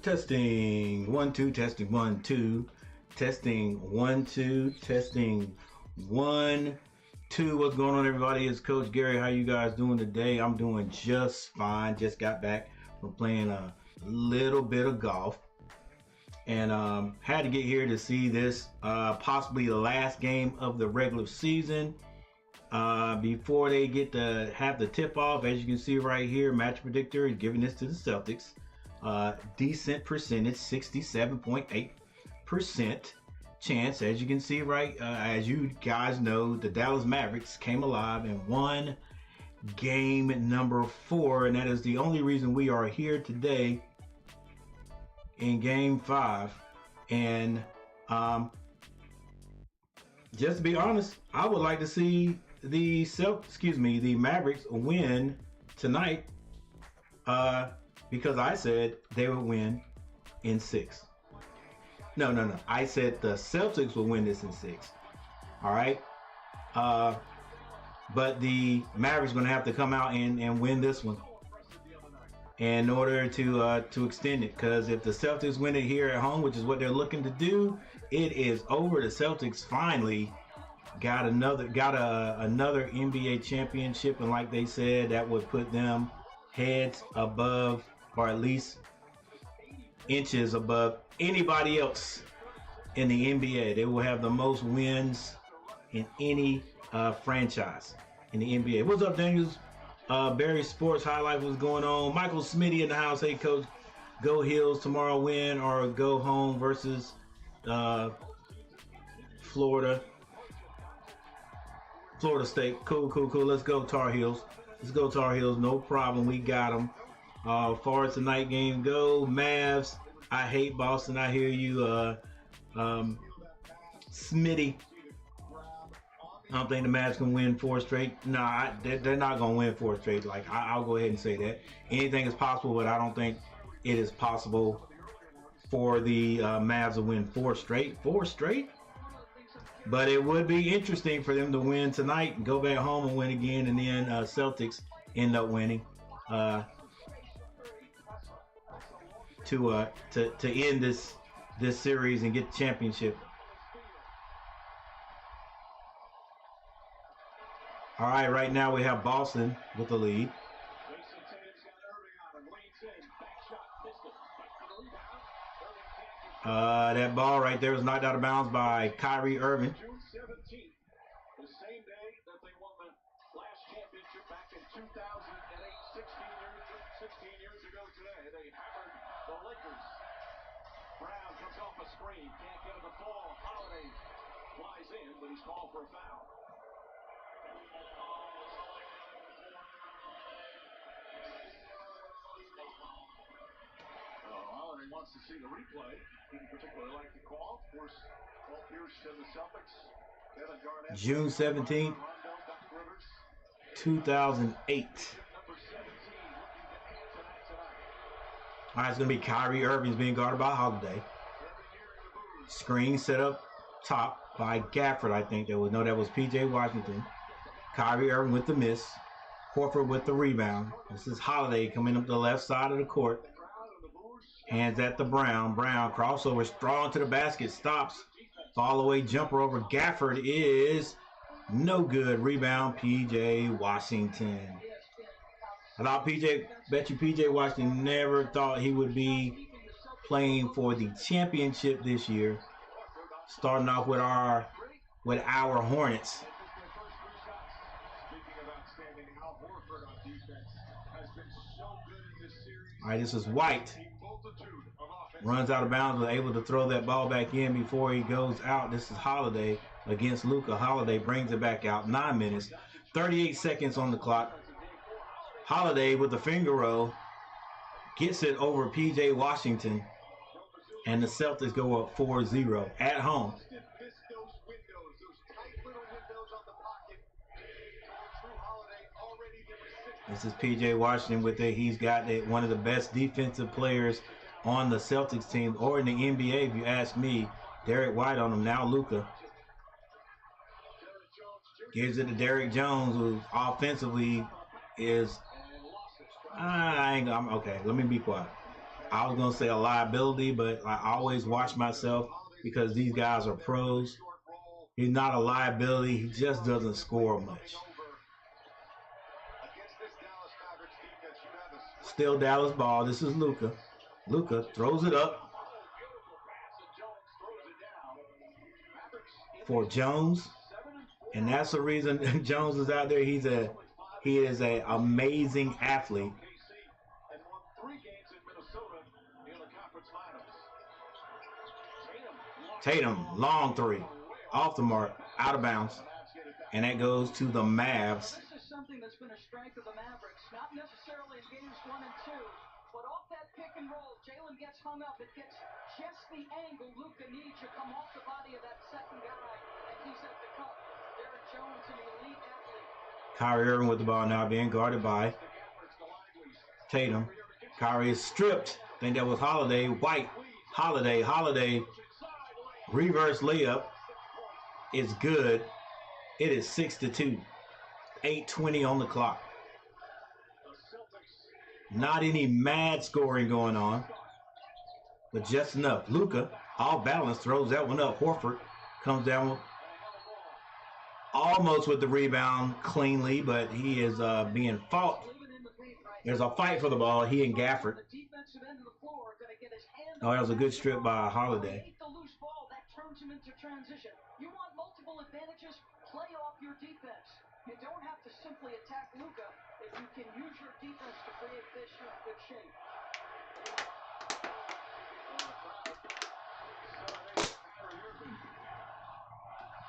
Testing 1 2, testing 1 2, testing 1 2, testing 1 2. What's going on, everybody? It's Coach Gary. How you guys doing today? I'm doing just fine. Just got back from playing a little bit of golf, and had to get here to see this possibly the last game of the regular season before they get to have the tip off. As you can see right here, Match Predictor is giving this to the Celtics. Decent percentage, 67.8% chance. As you can see as you guys know, the Dallas Mavericks came alive and won game number 4, and that is the only reason we are here today in game 5. And just to be honest, I would like to see the Mavericks win tonight, because I said they would win in 6. No. I said the Celtics will win this in 6. All right. But the Mavericks going to have to come out and win this one in order to extend it. Because if the Celtics win it here at home, which is what they're looking to do, it is over. The Celtics finally got another NBA championship, and like they said, that would put them heads above, or at least inches above anybody else in the NBA. They will have the most wins in any franchise in the NBA. What's up, Daniels? Barry Sports Highlight, what's going on? Michael Smitty in the house. Hey, Coach, go Heels tomorrow, win or go home versus Florida State. Cool. Let's go Tar Heels. No problem. We got them. As far as the night game go, Mavs. I hate Boston. I hear you, Smitty. I don't think the Mavs can win 4 straight. No, they're not going to win 4 straight. I'll go ahead and say that. Anything is possible, but I don't think it is possible for the Mavs to win 4 straight. 4 straight? But it would be interesting for them to win tonight and go back home and win again, and then Celtics end up winning to end this series and get the championship. All right now we have Boston with the lead. That ball right there was knocked out of bounds by Kyrie Irving. June 17th, the same day that they won the last championship back in 2008, 16 years ago today, they hammered the Lakers. Brown comes off a screen, can't get it to fall. Holiday flies in, but he's called for a foul. Holiday wants to see the replay. Didn't particularly like the call. Of course, Paul Pierce to the Celtics. June 17th, 2008. All right, it's going to be Kyrie Irving's being guarded by Holiday. Screen set up top by Gafford, I think. That was P.J. Washington. Kyrie Irving with the miss. Horford with the rebound. This is Holiday coming up the left side of the court. Hands at the Brown. Brown crossover, strong to the basket, stops. Fall away jumper over Gafford is no good. Rebound, P.J. Washington. Bet you P.J. Washington never thought he would be playing for the championship this year. Starting off with our Hornets. All right, this is White. Runs out of bounds, was able to throw that ball back in before he goes out. This is Holiday against Luka. Holiday brings it back out. 9 minutes, 38 seconds on the clock. Holiday with the finger roll gets it over P.J. Washington, and the Celtics go up 4-0 at home. This is P.J. Washington with it. He's got one of the best defensive players on the Celtics team, or in the NBA, if you ask me. Derek White on him. Now Luka gives it to Derek Jones, who offensively is... I'm okay. Let me be quiet. I was gonna say a liability, but I always watch myself because these guys are pros. He's not a liability. He just doesn't score much. Still Dallas ball. This is Luka. Luka throws it up for Jones, and that's the reason Jones is out there. He is an amazing athlete. Tatum, long three, off the mark, out of bounds, and that goes to the Mavs. This is something that's been a strength of the Mavericks, not necessarily in games 1 and 2, but off that pick and roll, Jalen gets hung up. It gets just the angle Luka needs to come off the body of that second guy, and he's at the cup. Derek Jones, an elite athlete. Kyrie Irving with the ball now being guarded by Tatum. Kyrie is stripped. I think that was Holiday. White. Holiday. Reverse layup is good. It is 6-2. 8:20 on the clock. Not any mad scoring going on, but just enough. Luka, off balance, throws that one up. Horford comes down almost with the rebound cleanly, but he is being fought. There's a fight for the ball. He and Gafford. Oh, that was a good strip by Holiday. Into transition. You want multiple advantages? Play off your defense. You don't have to simply attack Luka if you can use your defense to create this good shape.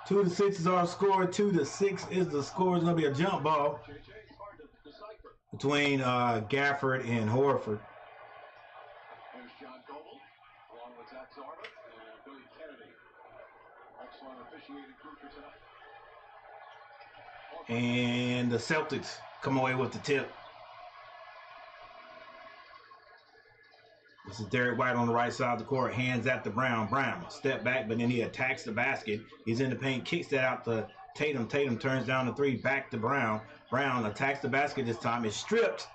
2-6 is our score. 2-6 is the score. It's going to be a jump ball between Gafford and Horford. And the Celtics come away with the tip. This is Derek White on the right side of the court, hands at the Brown. Brown, step back, but then he attacks the basket. He's in the paint, kicks that out to Tatum. Tatum turns down the three, back to Brown. Brown attacks the basket this time, is stripped.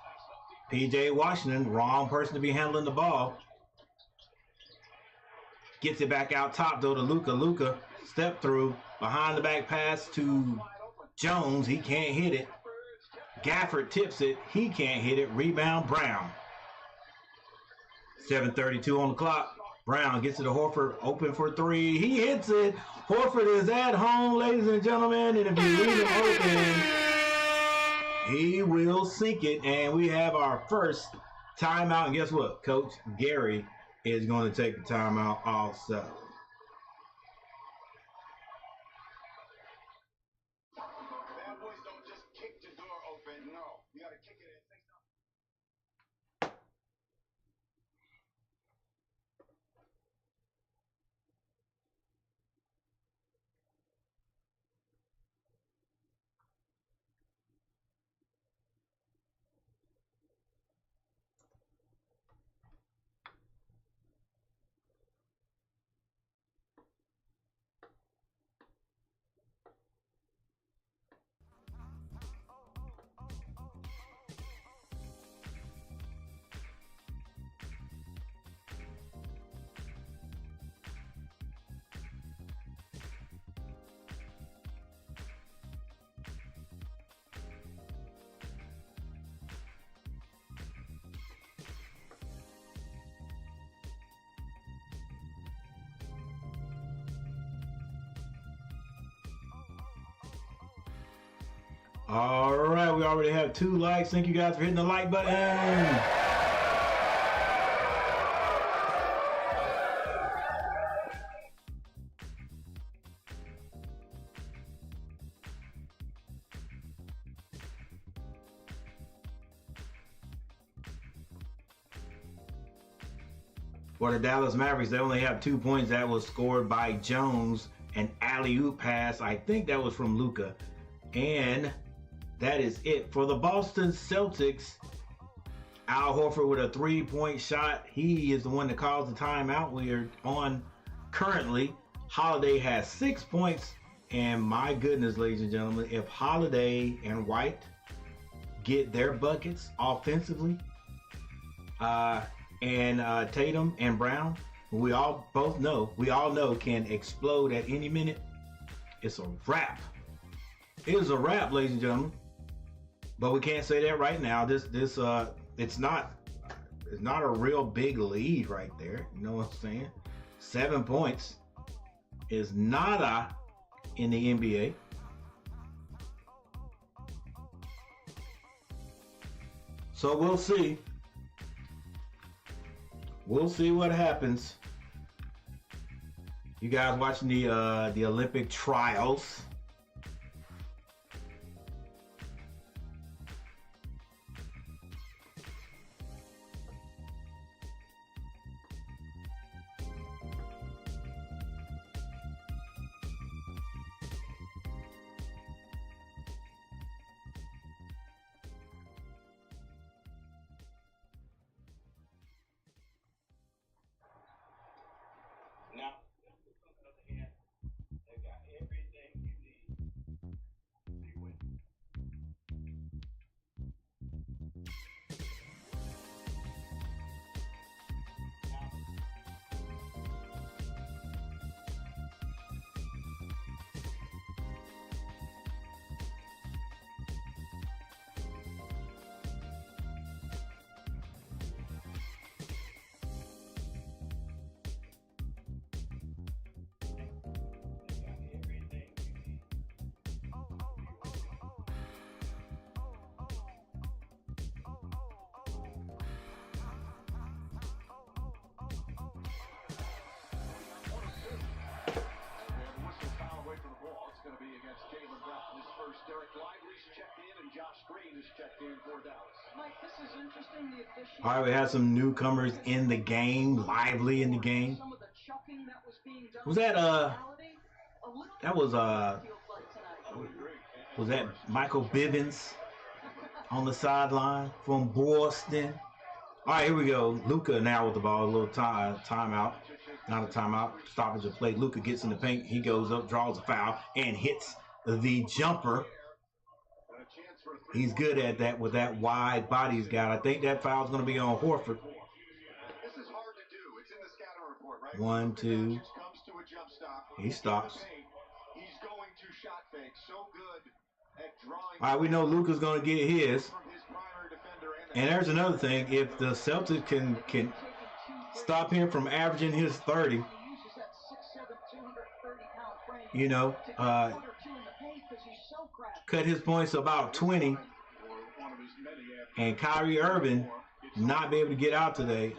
P.J. Washington, wrong person to be handling the ball. Gets it back out top, though, to Luka. Luka, step through, behind the back pass to Jones. He can't hit it. Gafford tips it. He can't hit it. Rebound, Brown. 7:32 on the clock. Brown gets it to Horford, open for three. He hits it. Horford is at home, ladies and gentlemen, and if you leave him open, he will sink it. And we have our first timeout. And guess what? Coach Gary is going to take the timeout also. Bad boys don't just kick the door open. No, you got to kick it and say something. All right, we already have 2 likes. Thank you guys for hitting the like button. For the Dallas Mavericks, they only have 2 points. That was scored by Jones, an alley-oop pass. I think that was from Luka. And that is it. For the Boston Celtics, Al Horford with a 3-point shot. He is the one that calls the timeout. We are on currently. Holiday has 6 points. And my goodness, ladies and gentlemen, if Holiday and White get their buckets offensively, and Tatum and Brown, we all know can explode at any minute. It's a wrap. It is a wrap, ladies and gentlemen. But we can't say that right now. It's not a real big lead right there. You know what I'm saying? 7 points is nada in the NBA. So we'll see. We'll see what happens. You guys watching the Olympic trials? Now, they got everything you need. See when. All right, we had some newcomers in the game, lively in the game. Was that was that Michael Bivens on the sideline from Boston? All right, here we go. Luka now with the ball, a little timeout. Not a timeout, stoppage of play. Luka gets in the paint. He goes up, draws a foul, and hits the jumper. He's good at that with that wide body he's got. I think that foul's going to be on Horford. This is hard to do. It's in the scouting report, right? 1, 2. He stops. He's going to shot fake. So good at drawing. All right, we know Luka's going to get his. And there's another thing. If the Celtics can stop him from averaging his 30, you know, cut his points to about 20, and Kyrie Irving not be able to get off today,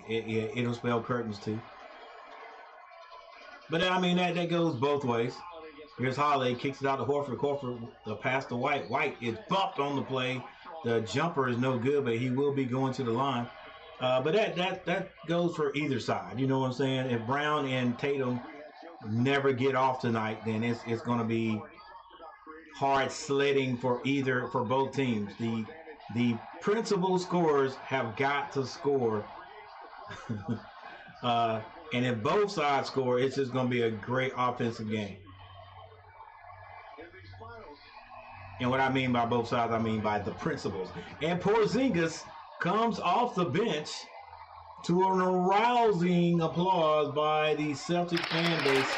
it'll spell curtains too. But I mean, that goes both ways. Here's Holiday, kicks it out to Horford. Horford, the pass to White. White is bumped on the play. The jumper is no good, but he will be going to the line. But that goes for either side. You know what I'm saying? If Brown and Tatum never get off tonight, then it's going to be hard sledding for both teams. The principal scorers have got to score. And if both sides score, it's just going to be a great offensive game. And what I mean by both sides, I mean by the principals. And Porzingis comes off the bench to an arousing applause by the Celtic fan base.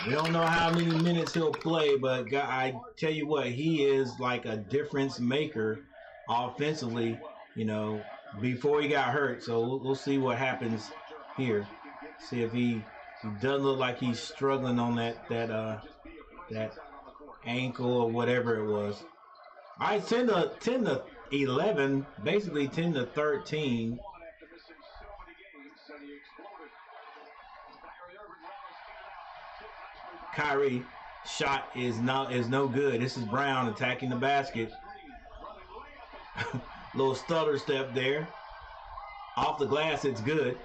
We don't know how many minutes he'll play, but I tell you what, he is like a difference maker offensively, you know, before he got hurt. So we'll see what happens here. See if he doesn't look like he's struggling on that ankle or whatever it was. All right, 10 to 11, basically 10 to 13. Kyrie shot is no good. This is Brown attacking the basket. Little stutter step there. Off the glass, it's good.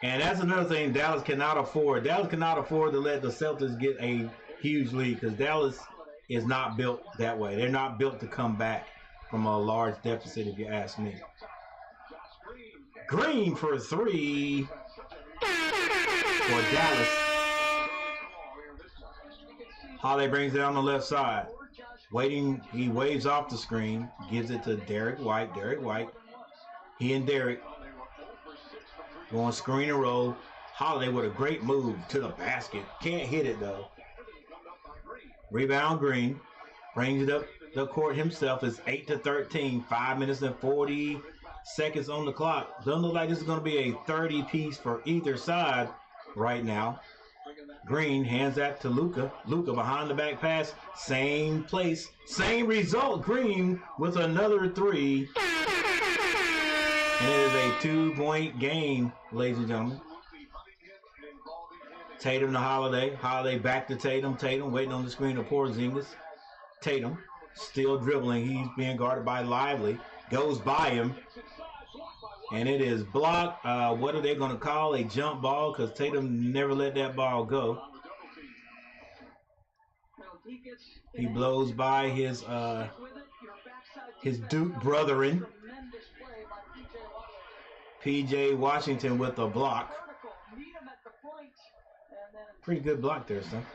And that's another thing Dallas cannot afford. Dallas cannot afford to let the Celtics get a huge lead because Dallas is not built that way. They're not built to come back from a large deficit, if you ask me. Green for 3 for Dallas. Holiday brings it on the left side. Waiting, he waves off the screen, gives it to Derek White. Derek White, he and Derek going screen and roll. Holiday with a great move to the basket. Can't hit it though. Rebound Green. Brings it up the court himself. It's 8-13. 5 minutes and 40 seconds on the clock. Doesn't look like this is going to be a 30 piece for either side right now. Green hands that to Luka. Luka behind the back pass. Same place. Same result. Green with another three. And it is a 2-point game, ladies and gentlemen. Tatum to Holiday. Holiday back to Tatum. Tatum waiting on the screen to Porzingis. Tatum still dribbling. He's being guarded by Lively. Goes by him. And it is blocked. What are they going to call? A jump ball, because Tatum never let that ball go. He blows by his Duke brethren. PJ Washington with a block. Pretty good block there, son.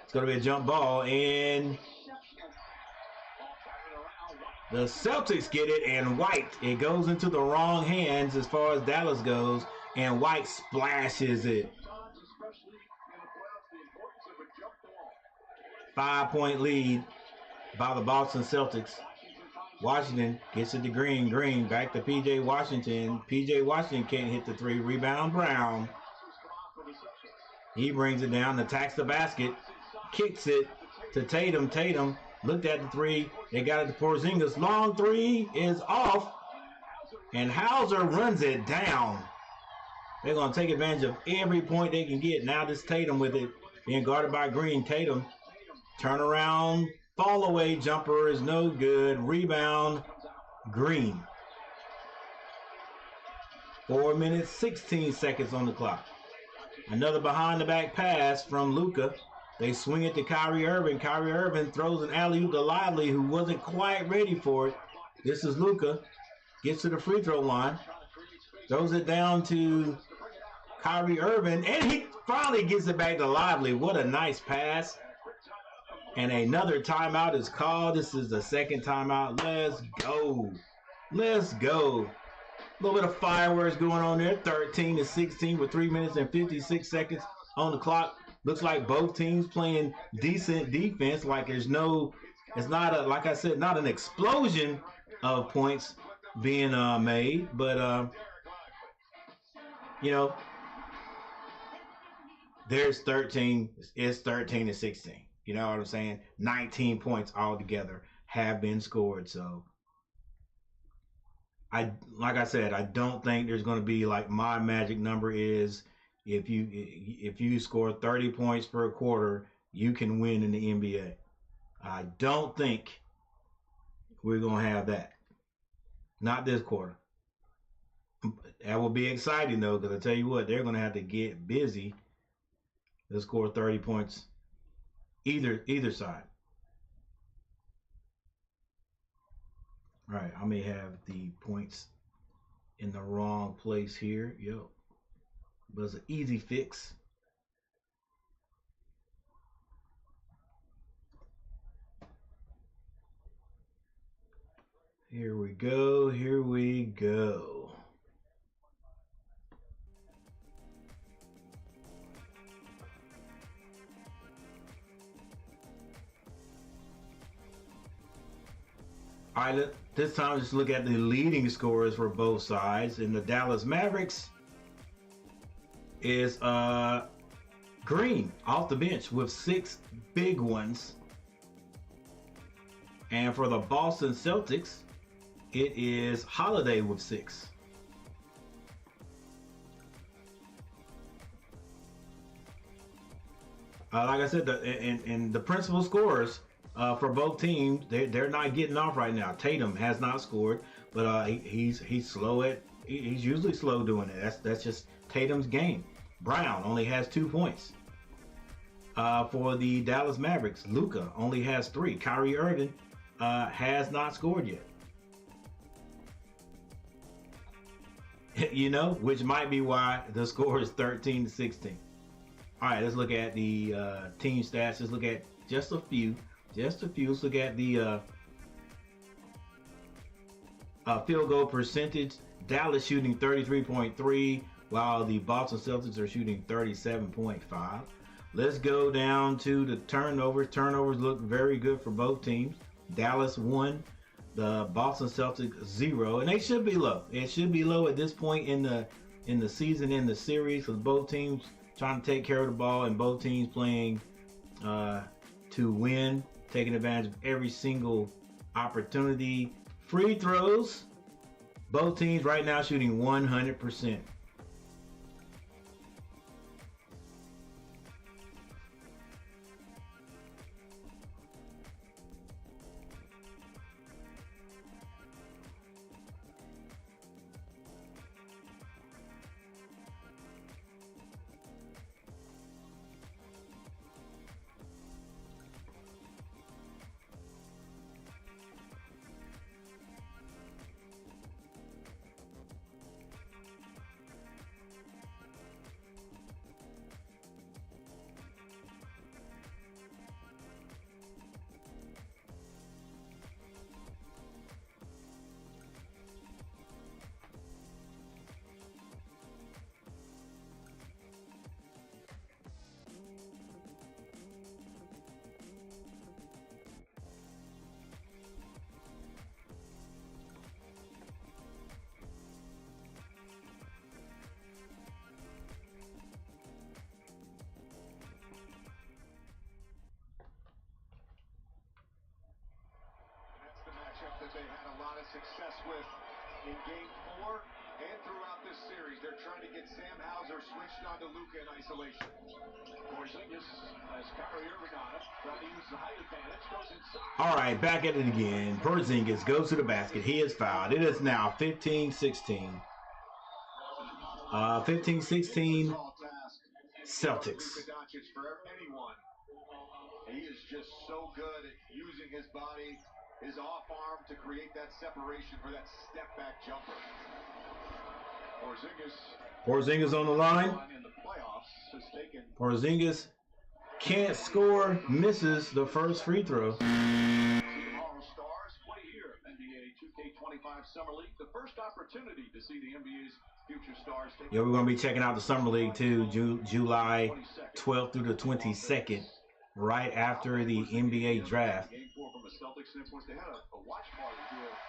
It's going to be a jump ball, and the Celtics get it, and White, it goes into the wrong hands as far as Dallas goes, and White splashes it. 5-point lead by the Boston Celtics. Washington gets it to Green. Green back to PJ Washington. PJ Washington can't hit the three. Rebound Brown. He brings it down, attacks the basket, kicks it to Tatum. Tatum looked at the three. They got it to Porzingis. Long three is off, and Hauser runs it down. They're going to take advantage of every point they can get. Now this Tatum with it, being guarded by Green. Tatum, turn around, fall away jumper is no good. Rebound, Green. 4 minutes, 16 seconds on the clock. Another behind-the-back pass from Luka. They swing it to Kyrie Irving. Kyrie Irving throws an alley-oop to Lively, who wasn't quite ready for it. This is Luka. Gets to the free throw line. Throws it down to Kyrie Irving, and he finally gets it back to Lively. What a nice pass. And another timeout is called. This is the second timeout. Let's go. Let's go. A little bit of fireworks going on there. 13-16 with 3 minutes and 56 seconds on the clock. Looks like both teams playing decent defense. Like it's not like I said, not an explosion of points being made, but there's 13. It's 13-16. You know what I'm saying? 19 points altogether have been scored. So like I said, I don't think there's going to be, like, my magic number is if you score 30 points per quarter, you can win in the NBA. I don't think we're going to have that. Not this quarter. That will be exciting, though, because I tell you what, they're going to have to get busy to score 30 points either side. All right, I may have the points in the wrong place here. Yep. But it's an easy fix. Here we go. Here we go. All right, this time just look at the leading scorers for both sides. In the Dallas Mavericks is Green off the bench with 6 big ones. And for the Boston Celtics, it is Holiday with 6. Like I said, and the principal scorers for both teams, they're not getting off right now. Tatum has not scored, but he's slow he's usually slow doing it. That's just Tatum's game. Brown only has 2 points. For the Dallas Mavericks, Luka only has 3. Kyrie Irving has not scored yet. Which might be why the score is 13-16. All right, let's look at the team stats. Let's look at just a few. Just a few. Let's look at the field goal percentage. Dallas shooting 33.3, while the Boston Celtics are shooting 37.5. Let's go down to the turnovers. Turnovers look very good for both teams. Dallas 1, the Boston Celtics 0, and they should be low. It should be low at this point in the season, in the series, because both teams trying to take care of the ball and both teams playing to win, taking advantage of every single opportunity. Free throws, both teams right now shooting 100%. That they had a lot of success with in Game 4 and throughout this series. They're trying to get Sam Hauser switched on to Luka in isolation. Porzingis has Kyrie Irving on him, trying to use the height advantage, goes inside. All right, back at it again. Porzingis goes to the basket. He is fouled. It is now 15-16. 15-16 Celtics. For anyone, he is just so good at using his body, his off arm, to create that separation for that step back jumper. Porzingis on the line. In the playoffs has taken. Porzingis can't score, misses the first free throw. Tomorrow stars play here. NBA 2K25 Summer League, the first opportunity to see the NBA's future stars. Yeah, we're going to be checking out the Summer League too, July 12th through the 22nd, right after the NBA draft.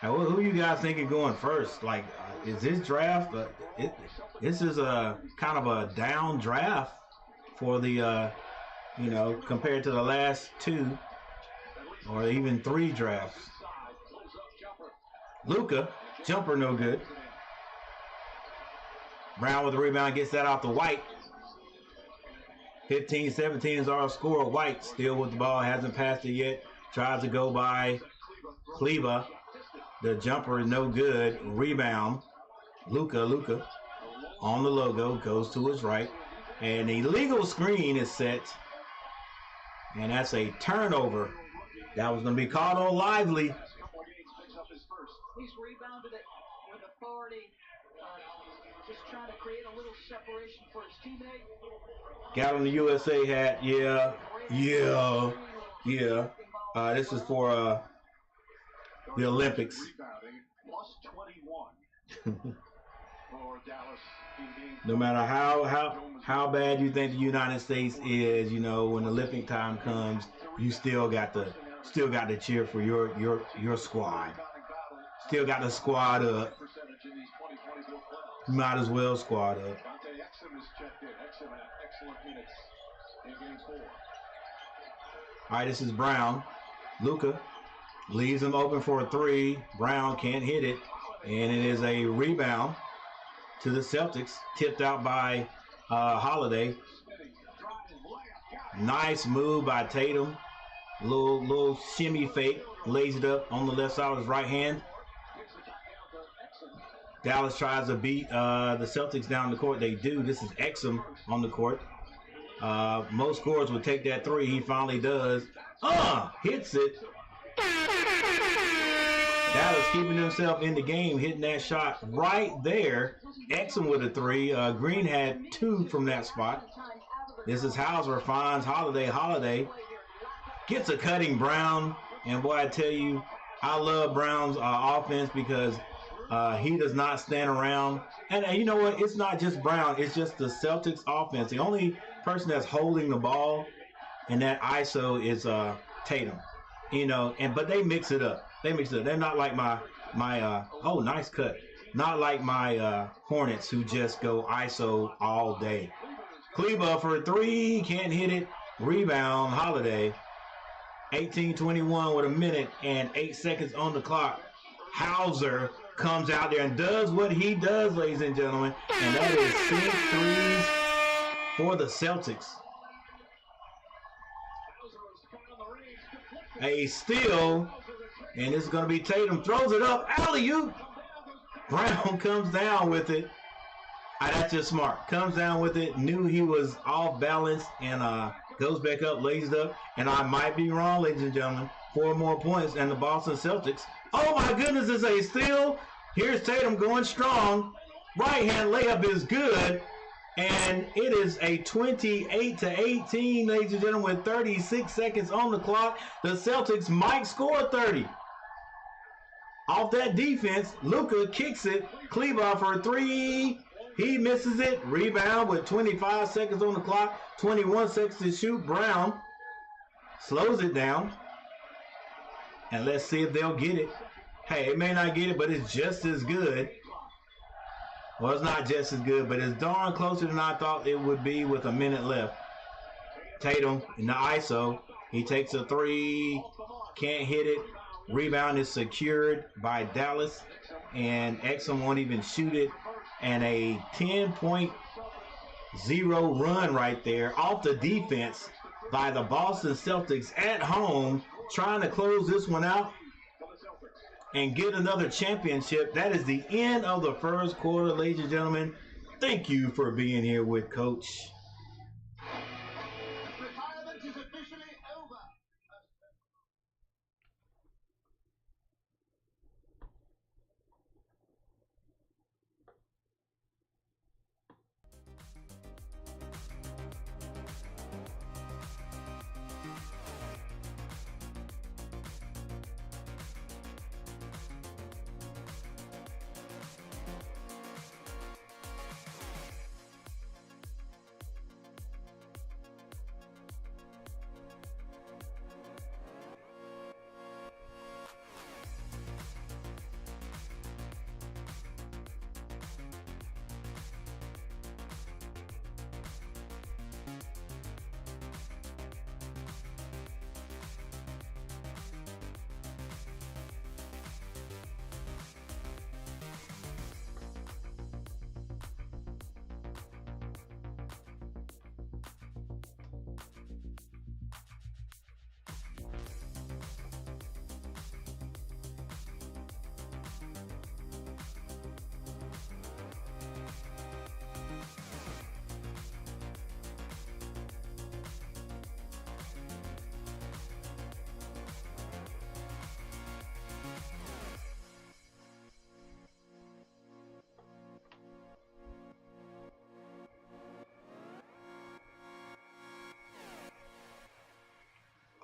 Who you guys thinking going first? Like, is this draft? This is a kind of a down draft for the, compared to the last 2 or even 3 drafts. Luka, jumper no good. Brown with the rebound, gets that out to White. 15-17 is our score. White still with the ball, hasn't passed it yet. Tries to go by Kleba. The jumper is no good. Rebound. Luka on the logo, goes to his right. And the illegal screen is set. And that's a turnover. That was going to be called on Lively. He's rebounded it with authority. Just trying to create a little separation for his teammate. Got on the USA hat. Yeah. This is for the Olympics. No matter how bad you think the United States is, when the Olympic time comes, you still got to cheer for your squad. Still got the squad up. Might as well squad up. All right, this is Brown. Luka leaves him open for a 3. Brown can't hit it, and it is a rebound to the Celtics, tipped out by Holiday. Nice move by Tatum. Little shimmy fake, lays it up on the left side of his right hand. Dallas tries to beat the Celtics down the court. They do. This is Exum on the court. Most scorers would take that 3. He finally does. Hits it. Dallas keeping himself in the game, hitting that shot right there. Exum with a 3. Green had 2 from that spot. This is Hauser, finds Holiday. Holiday gets a cutting Brown. And boy, I tell you, I love Brown's offense because he does not stand around. And you know what? It's not just Brown. It's just the Celtics offense. The only person that's holding the ball in that ISO is Tatum. You know, but they mix it up. They're not like my oh, nice cut. Not like my Hornets who just go ISO all day. Kleba for 3, can't hit it. Rebound, Holiday. 18-21 with a minute and 8 seconds on the clock. Hauser comes out there and does what he does, ladies and gentlemen, and that is 6 threes for the Celtics. A steal, and this is going to be Tatum. Throws it up, alley-oop. Brown comes down with it. That's just smart. Comes down with it, knew he was off balance, and goes back up, lays it up. And I might be wrong, ladies and gentlemen. 4 more points, and the Boston Celtics. Oh, my goodness, it's a steal. Here's Tatum going strong. Right-hand layup is good. And it is a 28-18, ladies and gentlemen, with 36 seconds on the clock. The Celtics might score 30. Off that defense, Luka kicks it. Kleba for 3. He misses it. Rebound with 25 seconds on the clock. 21 seconds to shoot. Brown slows it down. And let's see if they'll get it. Hey, it may not get it, but it's just as good. Well, it's not just as good, but it's darn closer than I thought it would be with a minute left. Tatum in the ISO. He takes a 3. Can't hit it. Rebound is secured by Dallas. And Exum won't even shoot it. And a 10.0 run right there off the defense by the Boston Celtics at home, trying to close this one out and get another championship. That is the end of the first quarter, ladies and gentlemen. Thank you for being here with Coach. Retirement is officially over.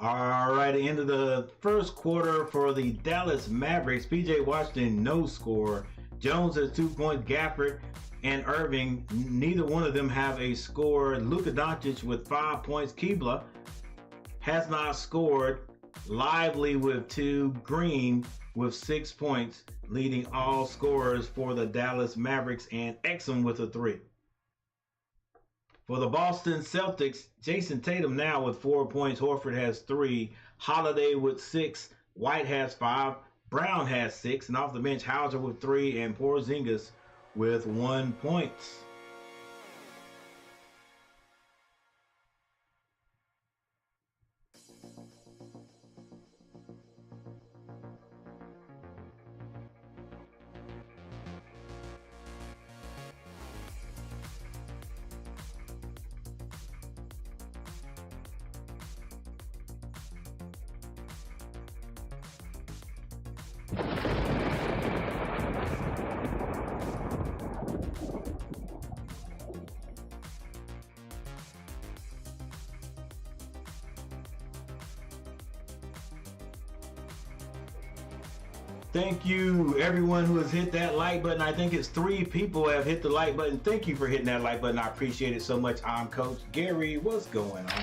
All right, end of the first quarter for the Dallas Mavericks. P.J. Washington, no score. Jones has 2 points. Gafford and Irving, neither one of them have a score. Luka Doncic with 5 points. Kleba has not scored. Lively with 2. Green with 6 points, leading all scorers for the Dallas Mavericks, and Exum with a 3. For the Boston Celtics, Jason Tatum now with 4 points. Horford has 3. Holiday with 6. White has 5. Brown has 6. And off the bench, Hauser with 3. And Porzingis with 1 point. Thank you, everyone who has hit that like button. I think it's 3 people have hit the like button. Thank you for hitting that like button. I appreciate it so much. I'm Coach Gary. What's going on?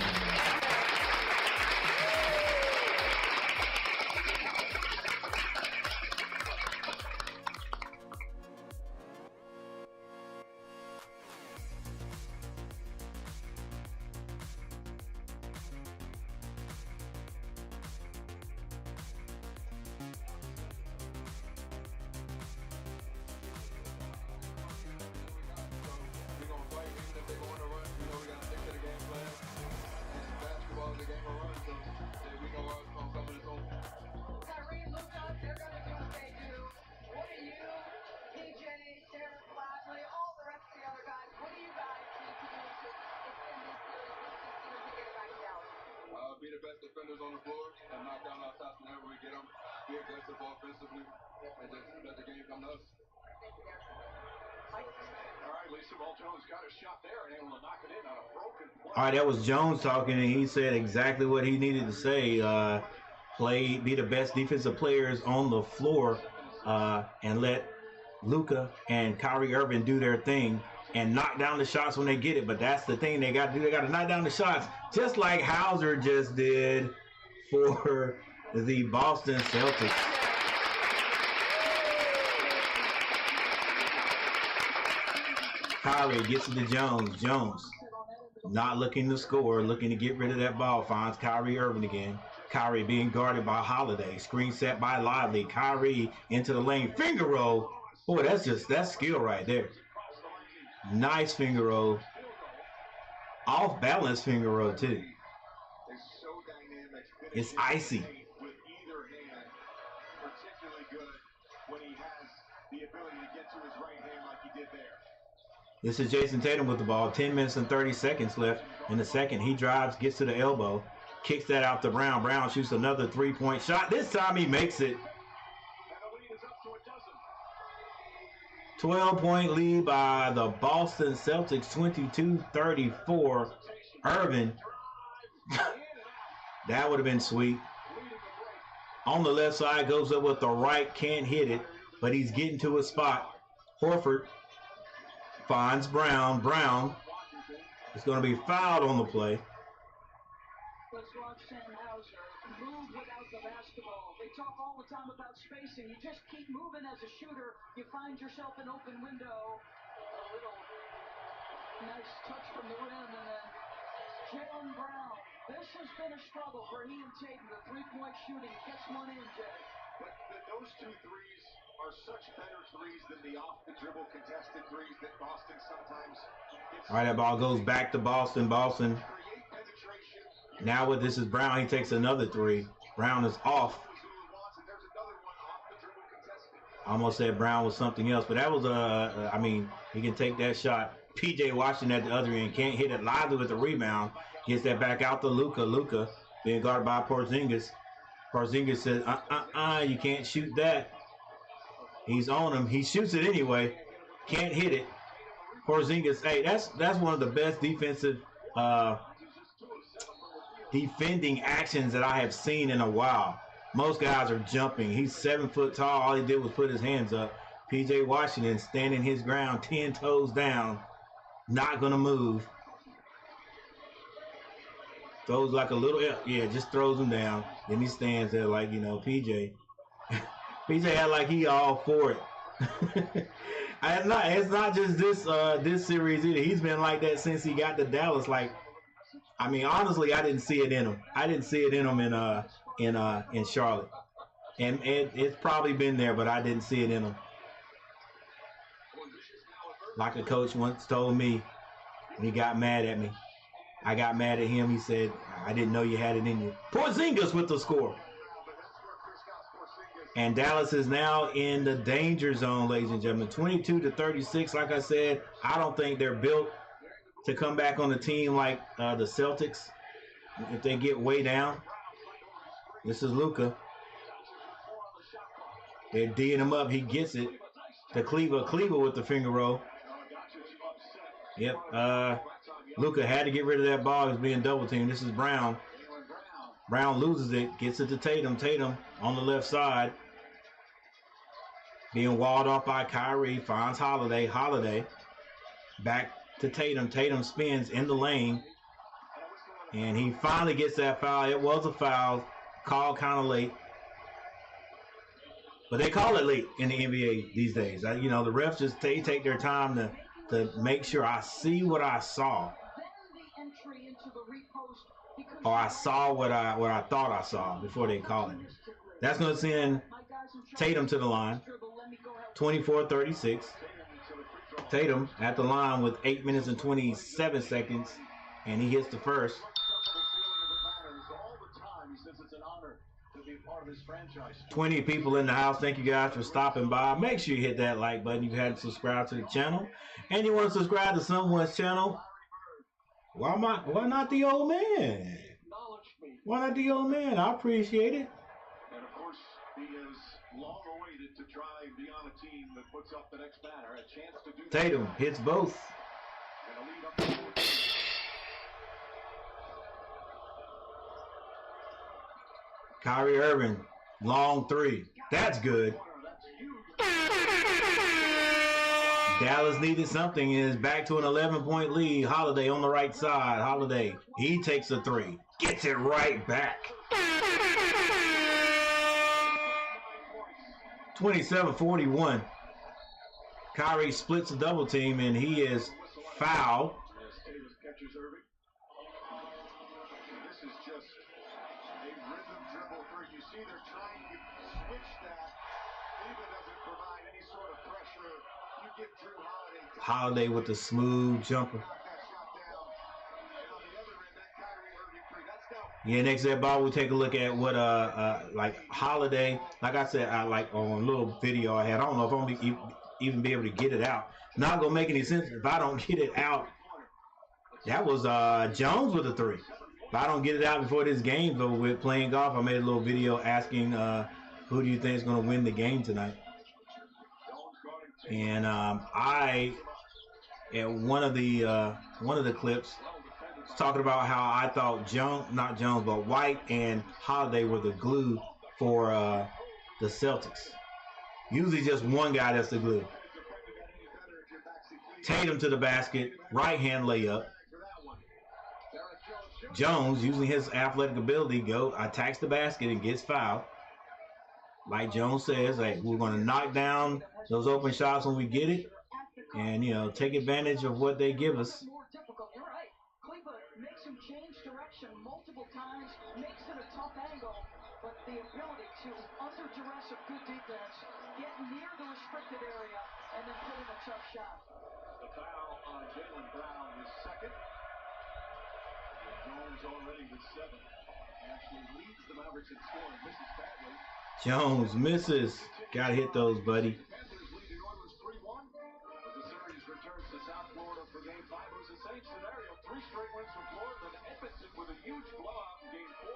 Be the best defenders on the floor and knock down our shots whenever we get them. Be aggressive offensively and just let the game come to us. All right, Lisa, Walt Jones got a shot there and able to knock it in on a broken play. All right, that was Jones talking, and he said exactly what he needed to say. Be the best defensive players on the floor, and let Luka and Kyrie Irving do their thing and knock down the shots when they get it. But that's the thing they got to do. They got to knock down the shots, just like Hauser just did for the Boston Celtics. Kyrie gets it to Jones. Jones not looking to score, looking to get rid of that ball. Finds Kyrie Irving again. Kyrie being guarded by Holiday. Screen set by Lively. Kyrie into the lane. Finger roll. Boy, that's skill right there. Nice finger roll. Off balance finger roll too. It's icy. With either hand, particularly good when he has the ability to get to his right hand like he did there. This is Jason Tatum with the ball. 10 minutes and 30 seconds left in the second. He drives, gets to the elbow, kicks that out to Brown. Brown shoots another three-point shot. This time he makes it. 12-point lead by the Boston Celtics, 22-34. Irvin. That would have been sweet. On the left side, goes up with the right, can't hit it, but he's getting to a spot. Horford finds Brown. Brown is going to be fouled on the play. Let's watch Sam Hauser move without the basketball. They talk all the time about spacing. You just keep moving as a shooter. You find yourself an open window. A little nice touch from the rim, and then Jaylen Brown. This has been a struggle for he and Tatum. The three-point shooting gets one in, Jay. But those two threes are such better threes than the off-the-dribble contested threes that Boston sometimes gets. All right, that ball goes back to Boston. Boston. Now with this is Brown. He takes another three. Brown is off. I almost said Brown was something else, but that was I mean, he can take that shot. P.J. Washington at the other end can't hit it. Lively with the rebound. Gets that back out to Luka. Luka being guarded by Porzingis. Porzingis says, you can't shoot that. He's on him. He shoots it anyway. Can't hit it. Porzingis, hey, that's one of the best defensive defending actions that I have seen in a while. Most guys are jumping. He's 7 foot tall. All he did was put his hands up. P.J. Washington standing his ground, 10 toes down, not going to move. Throws like a little, yeah, just throws him down. Then he stands there like, you know, PJ. PJ had like he all for it. It's not just this series either. He's been like that since he got to Dallas. Like, I mean, honestly, I didn't see it in him. I didn't see it in him in Charlotte, and it's probably been there, but I didn't see it in him. Like a coach once told me when he got mad at me. I got mad at him. He said, I didn't know you had it in you. Porzingis with the score. And Dallas is now in the danger zone, ladies and gentlemen. 22-36. Like I said, I don't think they're built to come back on a team like the Celtics if they get way down. This is Luka. They're D'ing him up. He gets it to Cleaver. Cleaver with the finger roll. Yep. Luka had to get rid of that ball. He's being double teamed. This is Brown. Brown loses it. Gets it to Tatum. Tatum on the left side. being walled off by Kyrie, finds Holiday. Holiday back to Tatum. Tatum spins in the lane, and he finally gets that foul. It was a foul, called kind of late. But they call it late in the NBA these days. You know, the refs just take their time to make sure I see what I saw, or I saw what I thought I saw before they call it. That's going to send Tatum to the line. 24-36. Tatum at the line with 8 minutes and 27 seconds, and he hits the first. 20 people in the house. Thank you guys for stopping by. Make sure you hit that like button if you hadn't subscribed to the channel. And you want to subscribe to someone's channel. Why not the old man? Why not the old man? I appreciate it. And of course, he is long awaited to try and be on a team that puts up the next batter. A chance to do Tatum hits both. and a lead up the court. Kyrie Irving, long three. That's good. Dallas needed something and is back to an 11-point lead. Holiday on the right side. Holiday, he takes a three. Gets it right back. 27-41. Kyrie splits the double team, and he is fouled. This is just a rhythm dribble where you see they're trying to switch that. Cleveland doesn't provide any sort of pressure. You get Drew Holiday. Holiday with the smooth jumper. Knock that shot down. And on the other end, that Kyrie Irving three. That's now. Yeah, next to that ball, we'll take a look at what like Holiday. Like I said, I like on a little video I had. I don't know if I'm gonna even be able to get it out. Not gonna make any sense if I don't get it out. That was Jones with a three. If I don't get it out before this game's over with playing golf, I made a little video asking who do you think is going to win the game tonight. And I, at one of the clips, was talking about how I thought not Jones, but White and Holiday were the glue for the Celtics. Usually just one guy that's the glue. Tatum to the basket, right hand layup. Jones, using his athletic ability, attacks the basket and gets fouled. Like Jones says, hey, we're going to knock down those open shots when we get it, and take advantage of what they give us. You're right. Cleveland makes him change direction multiple times, makes it a tough angle, but the ability to, under duress of good defense, get near the restricted area and then put in a tough shot. The foul on Jaylen Brown is second. Jones already with 7. Actually leads the Mavericks in scoring. Misses badly. Jones misses. Gotta hit those, buddy. Panthers lead the Oilers 3-1. As the series returns to South Florida for Game 5, it was the same scenario. 3 straight wins for Florida, and Edmonton with a huge blowout in Game 4.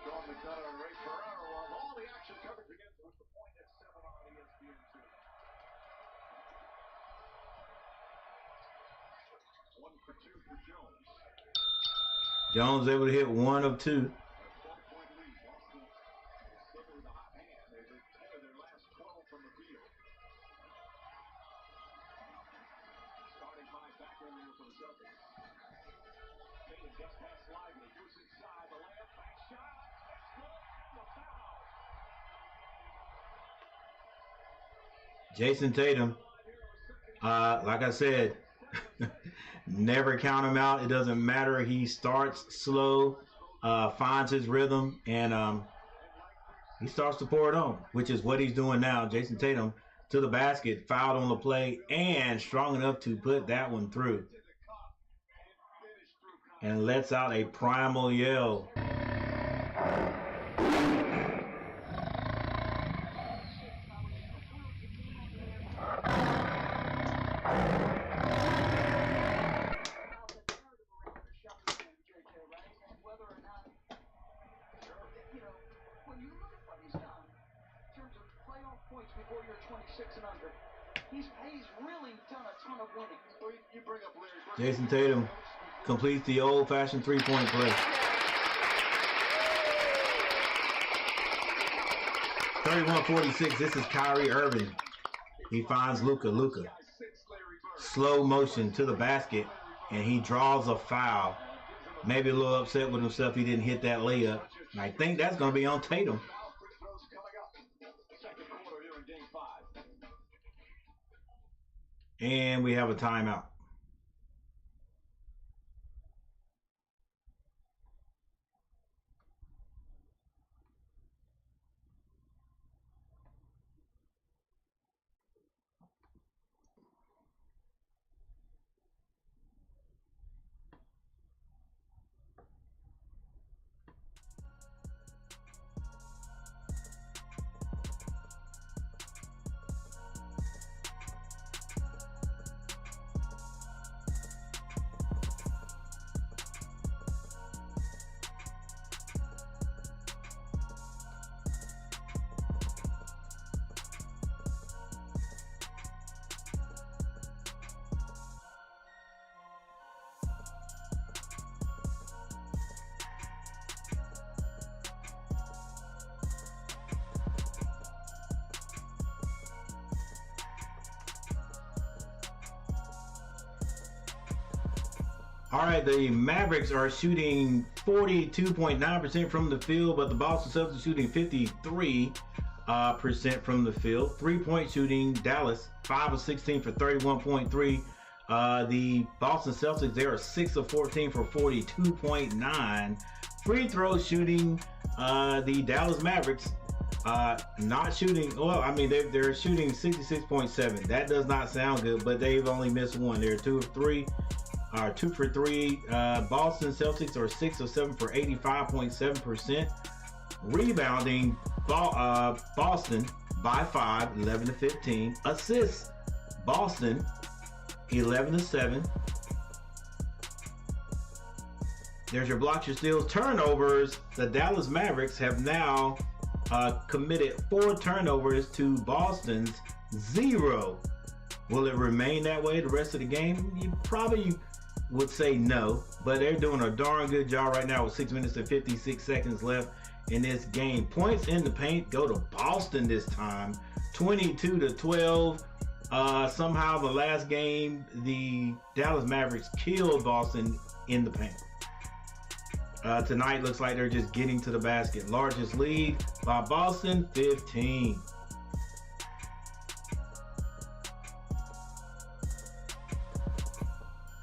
Sean McDonough and Ray Ferraro, while all the action coverage begins with the point at 7 on ESPN2. 1 for 2 for Jones. Jones able to hit 1 of 2. Jason Tatum, like I said, never count him out. It doesn't matter. He starts slow, finds his rhythm, and he starts to pour it on, which is what he's doing now. Jason Tatum to the basket, fouled on the play, and strong enough to put that one through. And lets out a primal yell. Jason Tatum completes the old-fashioned three-point play. 31-46. This is Kyrie Irving. He finds Luka. Luka. Slow motion to the basket, and he draws a foul. Maybe a little upset with himself he didn't hit that layup. And I think that's going to be on Tatum. And we have a timeout. All right, the Mavericks are shooting 42.9% from the field, but the Boston Celtics are shooting 53% from the field. 3-point shooting, Dallas 5 of 16 for 31.3. The Boston Celtics, they are 6 of 14 for 42.9. Free throw shooting, the Dallas Mavericks not shooting. Well, I mean they're shooting 66.7. That does not sound good, but they've only missed one. They're 2 of 3. 2 for 3. Boston Celtics are 6 of 7 for 85.7%. Rebounding, Boston by 5, 11 to 15. Assists, Boston 11 to 7. There's your blocks, your steals. Turnovers, the Dallas Mavericks have now committed 4 turnovers to Boston's 0. Will it remain that way the rest of the game? You probably would say no, but they're doing a darn good job right now with 6 minutes and 56 seconds left in this game. Points in the paint go to Boston this time, 22 to 12. Somehow the last game, the Dallas Mavericks killed Boston in the paint. Tonight looks like they're just getting to the basket. Largest lead by Boston, 15.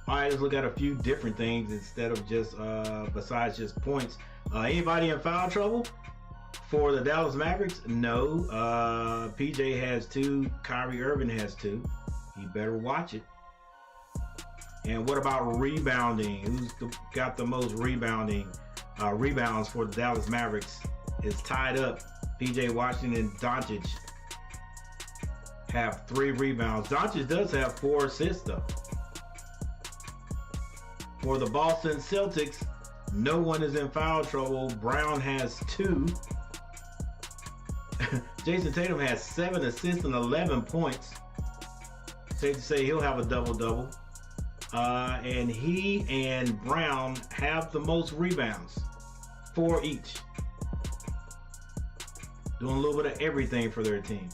All right, let's look at a few different things instead of just besides just points. Anybody in foul trouble for the Dallas Mavericks? No. PJ has 2. Kyrie Irving has 2. You better watch it. And what about rebounding? Who's got the most rebounds for the Dallas Mavericks? It's tied up. PJ Washington and Doncic have 3 rebounds. Doncic does have 4 assists though. For the Boston Celtics, no one is in foul trouble. Brown has 2. Jason Tatum has 7 assists and 11 points. Safe to say he'll have a double-double. And he and Brown have the most rebounds, 4 each. Doing a little bit of everything for their team.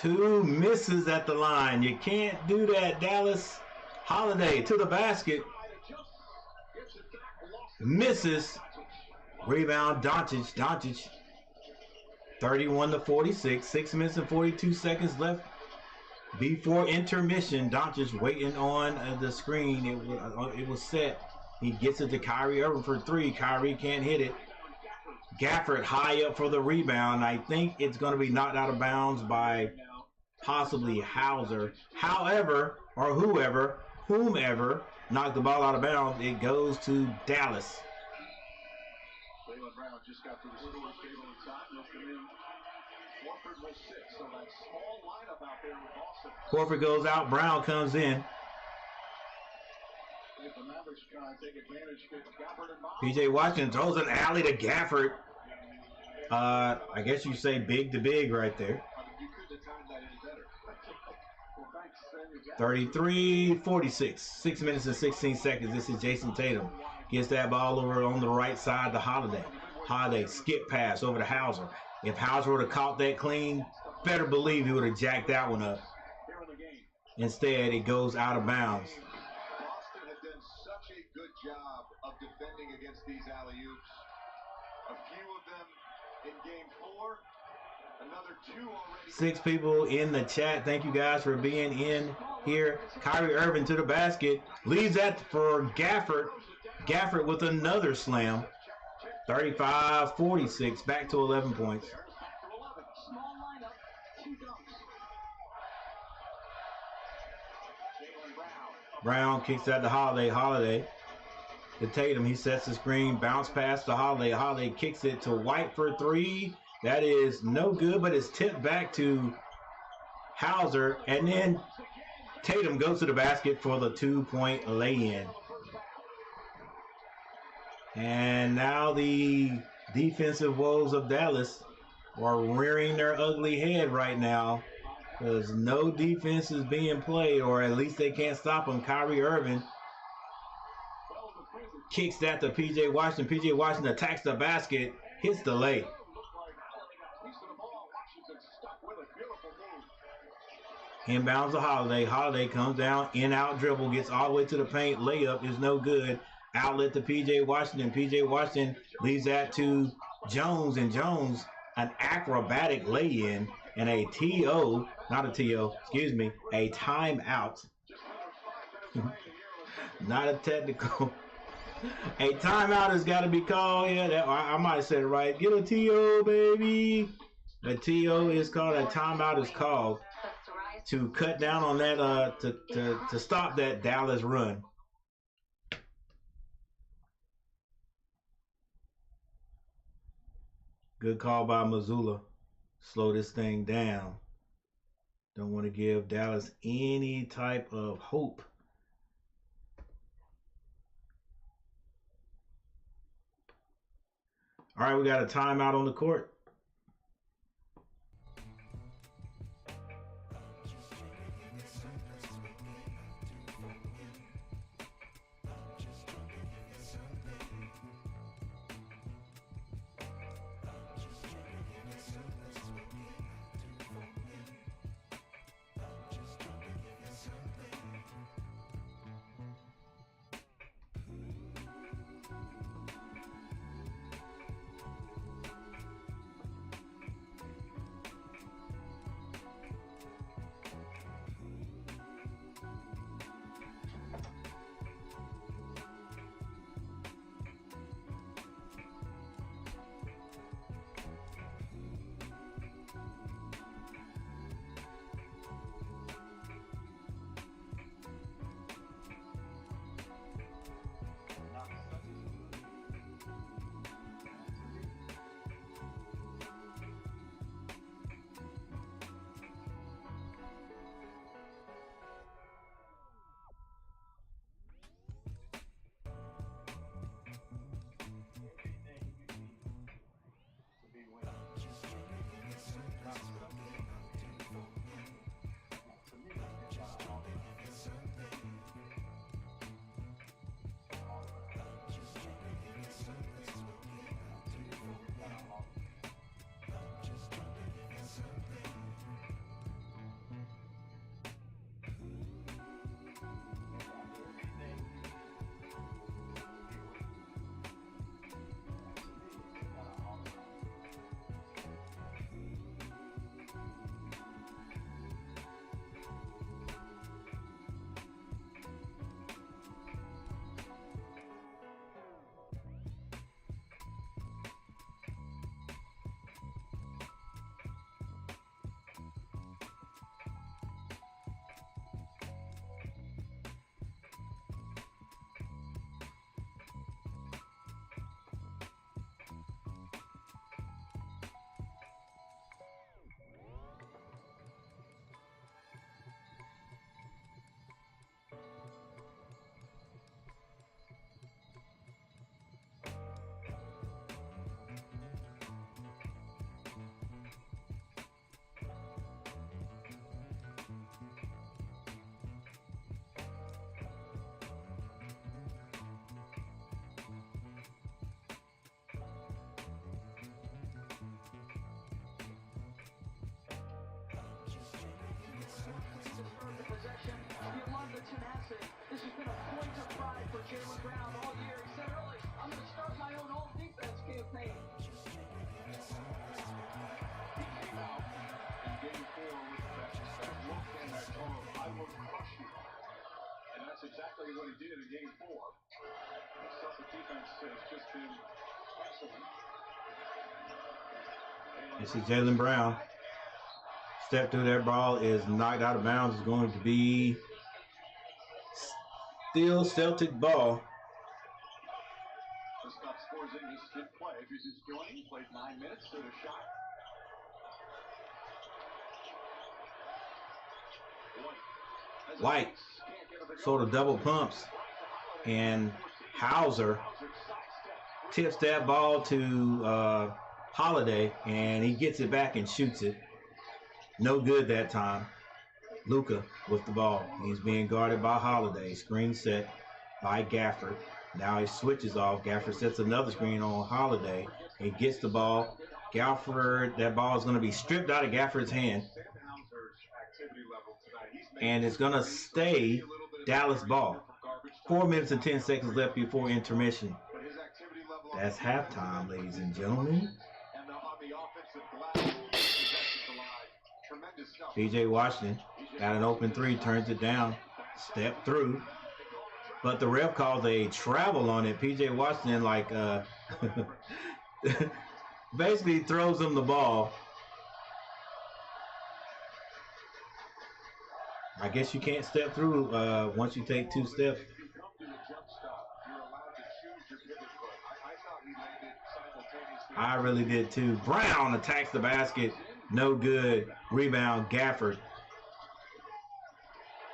Two misses at the line. You can't do that, Dallas. Holiday to the basket. Misses. Rebound, Doncic. Doncic. 31-46. 6 minutes and 42 seconds left before intermission. Doncic waiting on the screen. It was set. He gets it to Kyrie Irving for 3. Kyrie can't hit it. Gafford high up for the rebound. I think it's going to be knocked out of bounds by possibly Hauser. However, or whomever knocked the ball out of bounds, it goes to Dallas. Jaylen Brown just got to the scorer's table in time. He'll come in. Horford will sit. So that small lineup out there with Boston. Horford goes out. Brown comes in. If the Mavericks try to take advantage, Gafford and Miles. P.J. Washington throws an alley to Gafford. I guess you say big to big right there. I mean, you couldn't have timed that any better. Well, thanks, 33-46. 6 minutes and 16 seconds. This is Jason Tatum. Gets that ball over on the right side to Holiday. Holiday skip pass over to Hauser. If Hauser would have caught that clean, better believe he would have jacked that one up. Instead, it goes out of bounds. Boston had done such a good job of defending against these alley-oops. A few of them in game 4. Another 2 already. 6 people in the chat. Thank you guys for being in here. Kyrie Irving to the basket. Leaves that for Gafford. Gafford with another slam. 35-46. Back to 11 points. Small lineup, 2 dunks. Brown kicks out to Holiday. Holiday to Tatum. He sets the screen. Bounce pass to Holiday. Holiday kicks it to White for 3. That is no good, but it's tipped back to Hauser. And then Tatum goes to the basket for the 2-point lay-in. And now the defensive woes of Dallas are rearing their ugly head right now because no defense is being played, or at least they can't stop them. Kyrie Irving kicks that to P.J. Washington. P.J. Washington attacks the basket, hits the lay. Inbounds to Holiday. Holiday comes down, in-out dribble, gets all the way to the paint. Layup is no good. Outlet to P.J. Washington. P.J. Washington leaves that to Jones, and Jones, an acrobatic lay-in and a TO, not a TO, excuse me, a timeout. Not a technical. A timeout has got to be called. Yeah, I might have said it right. Get a TO, baby. A TO is called, a timeout is called to cut down on that, to stop that Dallas run. Good call by Mazzulla. Slow this thing down. Don't want to give Dallas any type of hope. All right, we got a timeout on the court. for Jaylen Brown all year. He said early, I'm going to start my own all-defense campaign. He came out in game 4 with that look and that tone of, I will crush you. And that's exactly what he did in game 4. The Celtic defense has just been excellent. This is Jaylen Brown. Step through that ball is knocked out of bounds. It's going to be still Celtic ball. The stop scores in this good play. If you're just joining, played 9 minutes, to the shot. White sort of double pumps, and Hauser tips that ball to Holiday, and he gets it back and shoots it. No good that time. Luka with the ball. He's being guarded by Holiday. Screen set by Gafford. Now he switches off. Gafford sets another screen on Holiday. He gets the ball. Gafford, that ball is going to be stripped out of Gafford's hand. And it's going to stay Dallas ball. 4 minutes and 10 seconds left before intermission. That's halftime, ladies and gentlemen. P.J. Washington got an open three, turns it down, step through. But the ref calls a travel on it. P.J. Washington, like, basically throws him the ball. I guess you can't step through once you take 2 steps. I really did too. Brown attacks the basket. No good. Rebound, Gafford.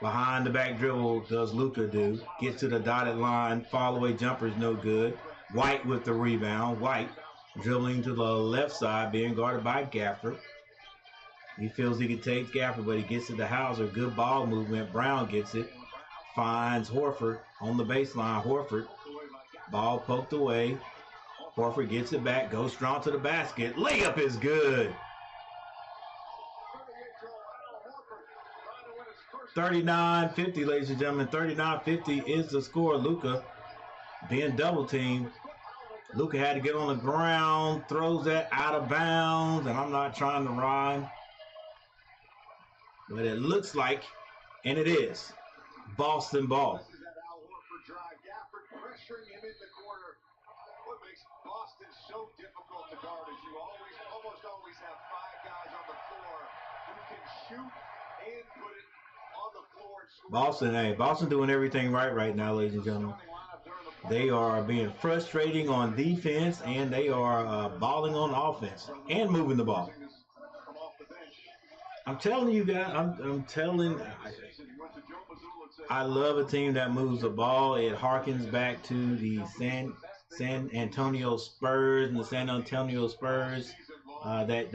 Behind the back dribble does Luka do. Gets to the dotted line. Fall away jumper's no good. White with the rebound. White dribbling to the left side, being guarded by Gafford. He feels he can take Gafford, but he gets to the Hauser. Good ball movement. Brown gets it. Finds Horford on the baseline. Horford. Ball poked away. Horford gets it back. Goes strong to the basket. Layup is good. 39-50, ladies and gentlemen. 39-50 is the score. Luka being double teamed. Luka had to get on the ground. Throws that out of bounds. And I'm not trying to rhyme, but it looks like, and it is, Boston ball. This is that Al Horford drive. Gafford pressuring him in the corner. What makes Boston so difficult to guard is you almost always have 5 guys on the floor who can shoot and put it on the floor. Boston, hey, Boston doing everything right now, ladies and gentlemen. They are being frustrating on defense, and they are balling on offense and moving the ball. I'm telling you guys, I'm telling, I love a team that moves the ball. It harkens back to the San Antonio Spurs and the San Antonio Spurs. That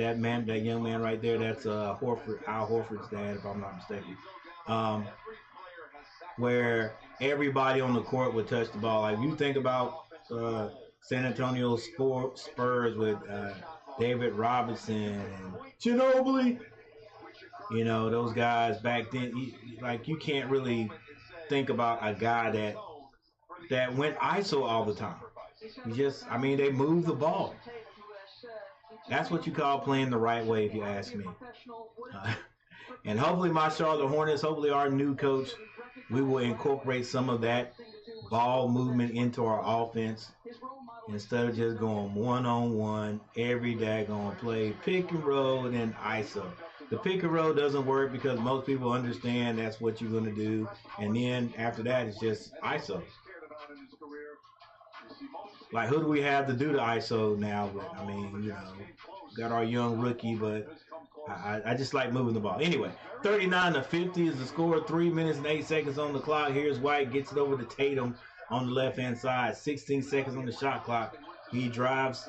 young man right there, that's Horford, Al Horford's dad, if I'm not mistaken. Where everybody on the court would touch the ball. Like you think about San Antonio Spurs with David Robinson and Ginobili. You know, those guys back then, you can't really think about a guy that went ISO all the time. They move the ball. That's what you call playing the right way, if you ask me. And hopefully my Charlotte Hornets, hopefully our new coach, we will incorporate some of that ball movement into our offense instead of just going one-on-one every daggone play, pick and roll, and then ISO. The pick and roll doesn't work because most people understand that's what you're going to do. And then after that, it's just ISO. Like, who do we have to do the ISO now? Got our young rookie, but I just like moving the ball. Anyway, 39-50 is the score. 3 minutes and 8 seconds on the clock. Here's White, gets it over to Tatum on the left-hand side. 16 seconds on the shot clock. He dribbles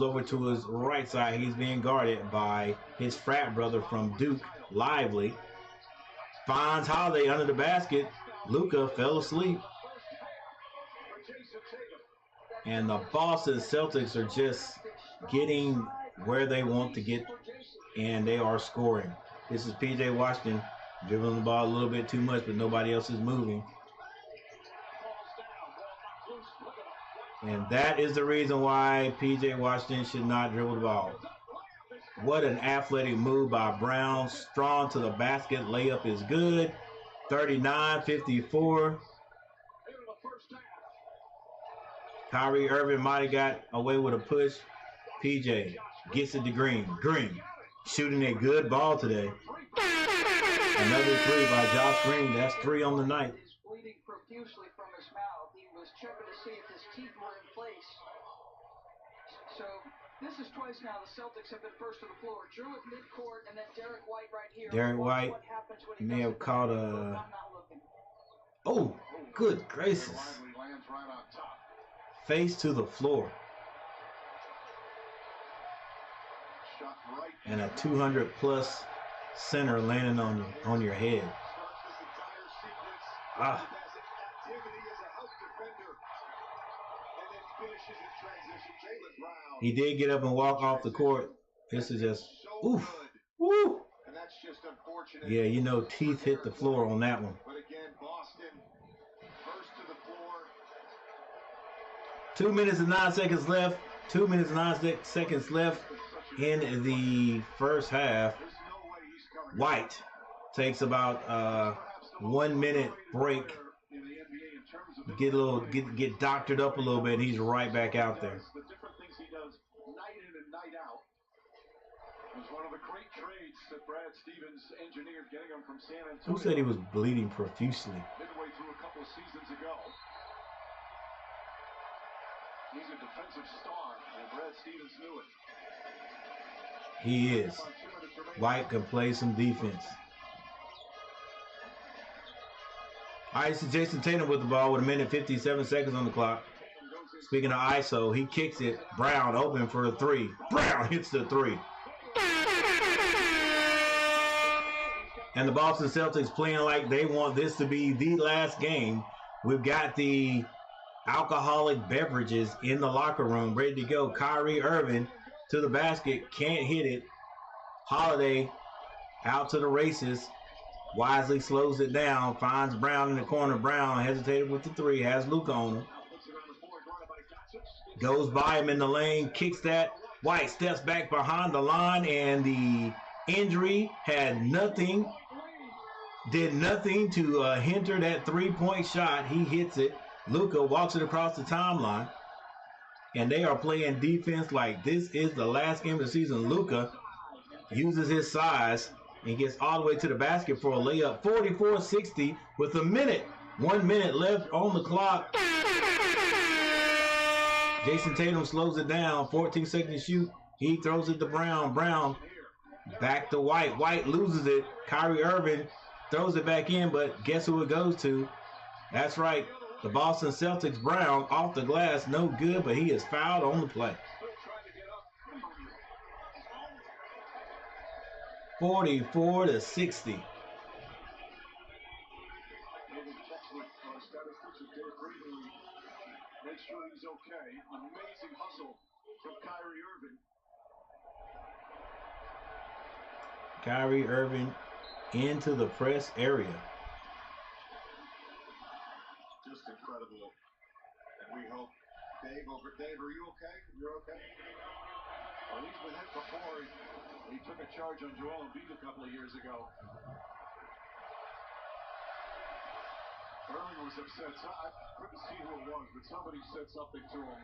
over to his right side. He's being guarded by his frat brother from Duke, Lively. Finds Holiday under the basket. Luka fell asleep. And the Boston Celtics are just getting where they want to get, and they are scoring. This is P.J. Washington dribbling the ball a little bit too much, but nobody else is moving. And that is the reason why P.J. Washington should not dribble the ball. What an athletic move by Brown. Strong to the basket. Layup is good. 39-54. Kyrie Irving might have got away with a push. PJ gets it to Green. Green shooting a good ball today. Another three by Josh Green. That's 3 on the night. He's bleeding profusely from his mouth. He was checking to see if his teeth were in place. So this is twice now the Celtics have been first to the floor. Drew at midcourt and then Derek White right here. Derek White may have caught a... Oh, good gracious. Face to the floor. And a 200-plus center landing on your head. Ah. He did get up and walk off the court. This is just, oof, woo. Yeah, you know, teeth hit the floor on that one. 2 minutes and 9 seconds left. 2 minutes and 9 seconds left in the first half. White takes about 1 minute break. Get doctored up a little bit. He's right back out there. Who said he was bleeding profusely? Midway through a couple of seasons ago. He's a defensive star, and Brad Stevens knew it. He is. White can play some defense. All right, this is Jason Tatum with the ball with 1:57 seconds on the clock. Speaking of ISO, he kicks it. Brown open for a 3. Brown hits the 3. And the Boston Celtics playing like they want this to be the last game. We've got the alcoholic beverages in the locker room ready to go. Kyrie Irving to the basket, can't hit it. Holiday out to the races, wisely slows it down, finds Brown in the corner. Brown hesitated with the 3, has Luka on him, goes by him in the lane, kicks that. White steps back behind the line, and the injury did nothing to hinder that 3-point shot. He hits it. Luka walks it across the timeline, and they are playing defense like this is the last game of the season. Luka uses his size and gets all the way to the basket for a layup. 44-60 with 1 minute left on the clock. Jason Tatum slows it down. 14 seconds to shoot. He throws it to Brown. Brown back to White. White loses it. Kyrie Irving throws it back in, but guess who it goes to? That's right. The Boston Celtics. Brown off the glass, no good, but he is fouled on the play. 44-60. Make sure he's okay. Amazing hustle from Kyrie Irving. Kyrie Irving into the press area. Just incredible. And we hope Dave, are you okay? You're okay? Well, he's been hit before. He took a charge on Joel Embiid a couple of years ago. Irving was upset. So I couldn't see who it was, but somebody said something to him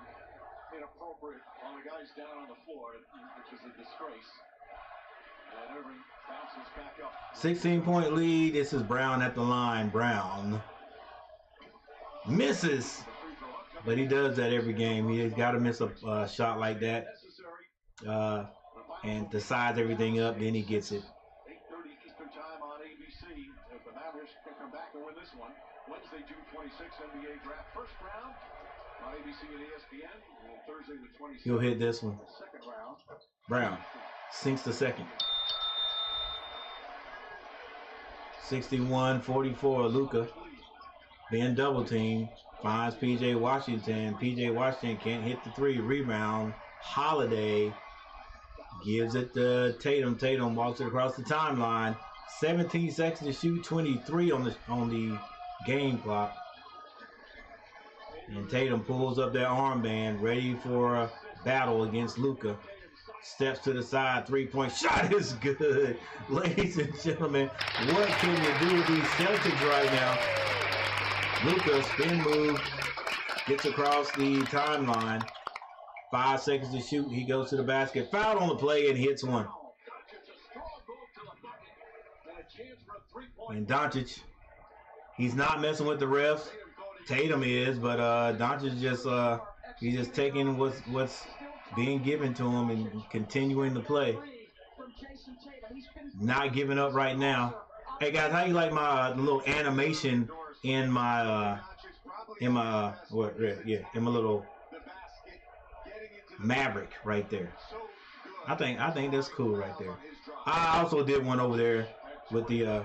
inappropriate while the guy's down on the floor, which is a disgrace. And Irving bounces back up. 16-point lead. This is Brown at the line. Brown misses, but he does that every game. He's got to miss a shot like that and decides everything up. Then he gets it. 8:30 Eastern Time on ABC. If the Mavericks can come back and win this one, Wednesday, June 26th, NBA draft first round on ABC and ESPN. And Thursday the 26th. He'll hit this one. Second round. Brown sinks the second. 61-44. Luka being double teamed, finds P.J. Washington. P.J. Washington can't hit the 3. Rebound. Holiday gives it to Tatum. Tatum walks it across the timeline. 17 seconds to shoot. 23 on the game clock. And Tatum pulls up that armband, ready for a battle against Luka. Steps to the side, three-point shot is good. Ladies and gentlemen, what can you do with these Celtics right now? Luka, spin move, gets across the timeline. 5 seconds to shoot. He goes to the basket. Fouled on the play and hits one. And Doncic, he's not messing with the refs. Tatum is, but Doncic he's just taking what's being given to him and continuing to play. Not giving up right now. Hey guys, how you like my little animation in my little Maverick right there? I think that's cool right there. I also did one over there with the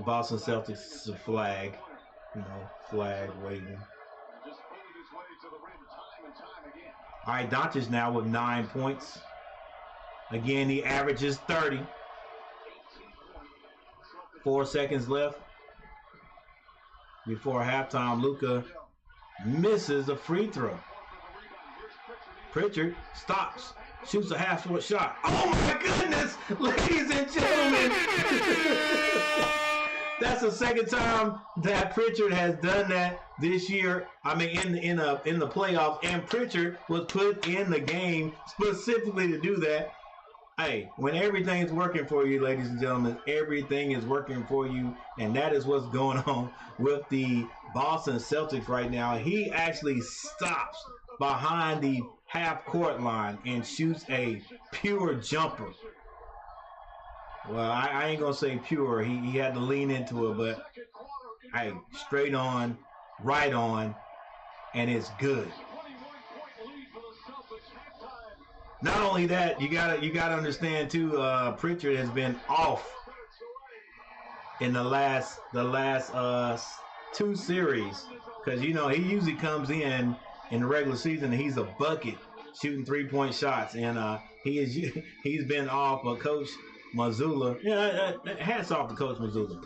Boston Celtics flag, flag waving. All right, Doncic now with 9 points. Again, he averages 30. 4 seconds left before halftime. Luka misses a free throw. Pritchard stops, shoots a half-court shot. Oh my goodness, ladies and gentlemen! That's the second time that Pritchard has done that this year. I mean, in the playoffs, and Pritchard was put in the game specifically to do that. Hey, when everything's working for you, ladies and gentlemen, everything is working for you, and that is what's going on with the Boston Celtics right now. He actually stops behind the half-court line and shoots a pure jumper. Well, I ain't gonna say pure. He had to lean into it, but hey, straight on, right on, and it's good. Not only that, you gotta understand too. Pritchard has been off in the last 2 series because he usually comes in the regular season and he's a bucket shooting 3-point shots, and he's been off. But Coach Mazzulla, hats off to Coach Mazzulla,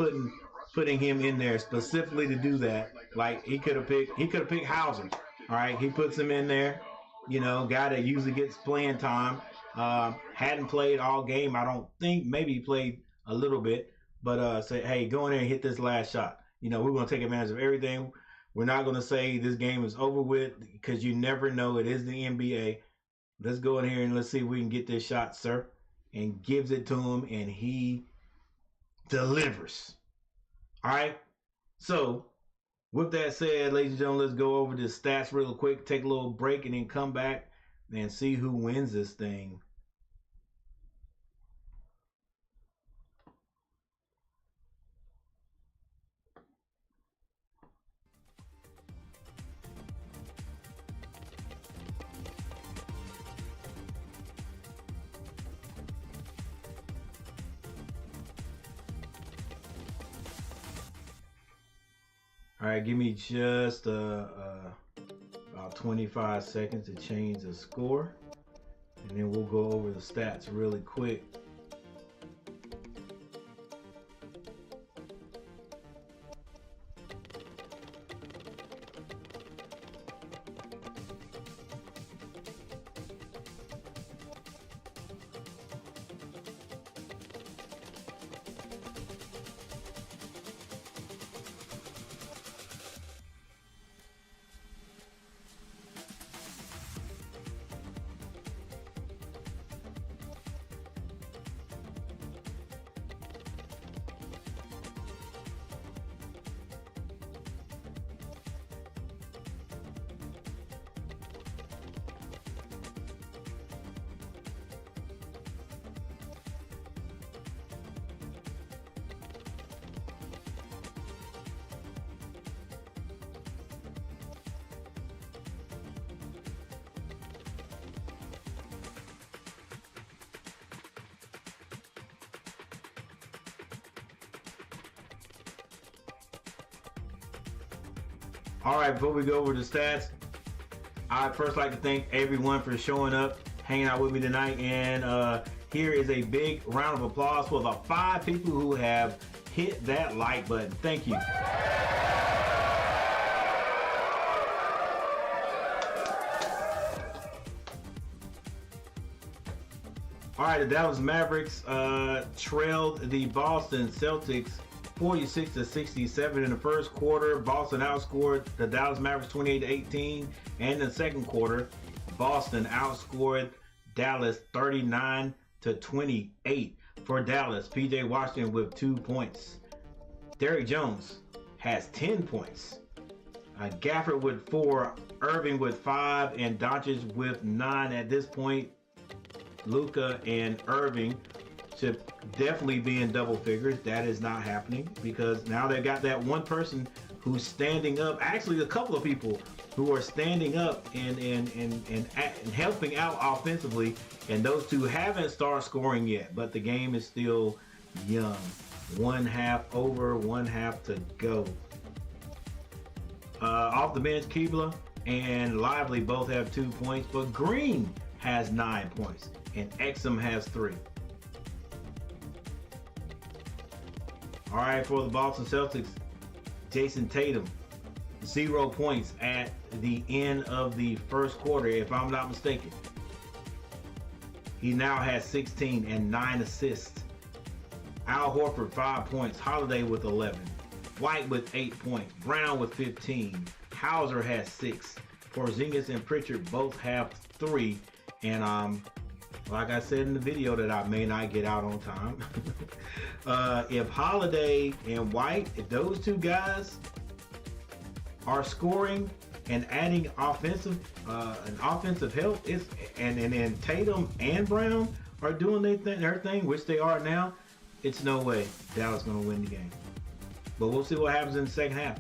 putting him in there specifically to do that. Like he could have picked Hauser. All right, he puts him in there. Guy that usually gets playing time. Hadn't played all game, I don't think. Maybe he played a little bit, but say, hey, go in there and hit this last shot. We're going to take advantage of everything. We're not going to say this game is over with because you never know. It is the NBA. Let's go in here and let's see if we can get this shot, sir. And gives it to him, and he delivers. All right? So, with that said, ladies and gentlemen, let's go over the stats real quick, take a little break, and then come back and see who wins this thing. All right, give me just about 25 seconds to change the score, and then we'll go over the stats really quick. All right, before we go over the stats, I'd first like to thank everyone for showing up, hanging out with me tonight. And here is a big round of applause for the 5 people who have hit that like button. Thank you. All right, the Dallas Mavericks trailed the Boston Celtics 46-67 in the first quarter. Boston outscored the Dallas Mavericks 28-18, and in the second quarter, Boston outscored Dallas 39-28. For Dallas, PJ Washington with 2 points. Derrick Jones has 10 points. Gafford with 4, Irving with 5, and Doncic with 9. At this point, Luka and Irving should definitely be in double figures. That is not happening because now they've got that one person who's standing up. Actually, a couple of people who are standing up and helping out offensively, and those two haven't started scoring yet, but the game is still young. 1 half over, 1 half to go. Off the bench, Keebler and Lively both have 2 points, but Green has 9 points and Exum has 3. All right, for the Boston Celtics, Jason Tatum, 0 points at the end of the first quarter, if I'm not mistaken. He now has 16 and 9 assists. Al Horford, 5 points. Holiday with 11. White with 8 points. Brown with 15. Hauser has 6. Porzingis and Pritchard both have 3. And like I said in the video that I may not get out on time, if Holiday and White, if those two guys are scoring and adding offensive help, and then Tatum and Brown are doing their thing, which they are now, it's no way Dallas is going to win the game. But we'll see what happens in the second half.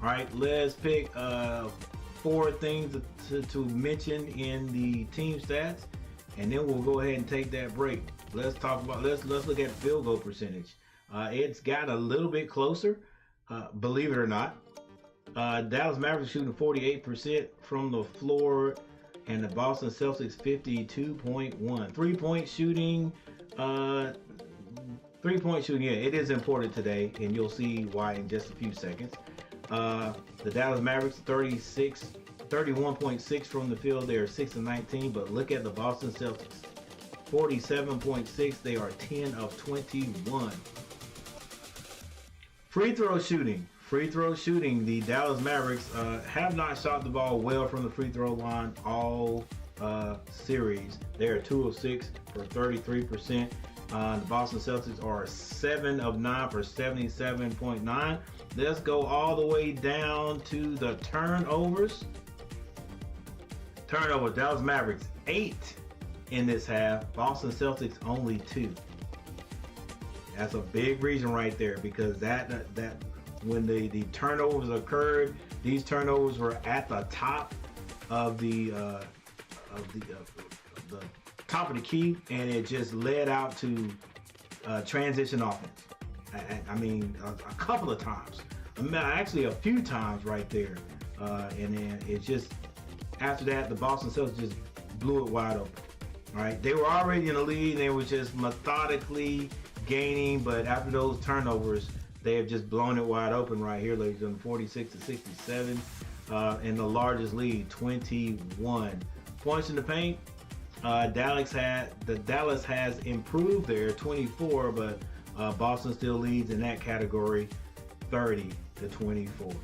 All right, let's pick 4 things to mention in the team stats, and then we'll go ahead and take that break. Let's look at field goal percentage. It's got a little bit closer, believe it or not. Dallas Mavericks shooting 48% from the floor, and the Boston Celtics 52.1. 3-point shooting. 3-point shooting, yeah, it is important today, and you'll see why in just a few seconds. The Dallas Mavericks 31.6 from the field. They are 6-19, but look at the Boston Celtics, 47.6. They are 10 of 21. Free throw shooting. The Dallas Mavericks have not shot the ball well from the free throw line all series. They are 2 of 6 for 33%. The Boston Celtics are 7 of 9 for 77.9. Let's go all the way down to the turnovers. Dallas Mavericks 8 in this half. Boston Celtics only 2. That's a big reason right there, because that when the turnovers occurred, these turnovers were at the top of the top of the key, and it just led out to transition offense. I mean, a couple of times. Actually, a few times right there. And then it just, after that, the Boston Celtics just blew it wide open. All right, they were already in the lead, and they were just methodically gaining, but after those turnovers, they have just blown it wide open right here, ladies and gentlemen, 46-67, and the largest lead, 21 points in the paint. Dallas has improved there, 24, but Boston still leads in that category, 30-24.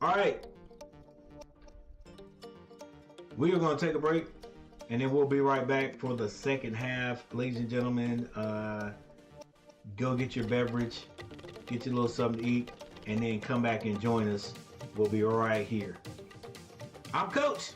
All right. We are going to take a break, and then we'll be right back for the second half. Ladies and gentlemen, go get your beverage, get your little something to eat, and then come back and join us. We'll be right here. I'm Coach.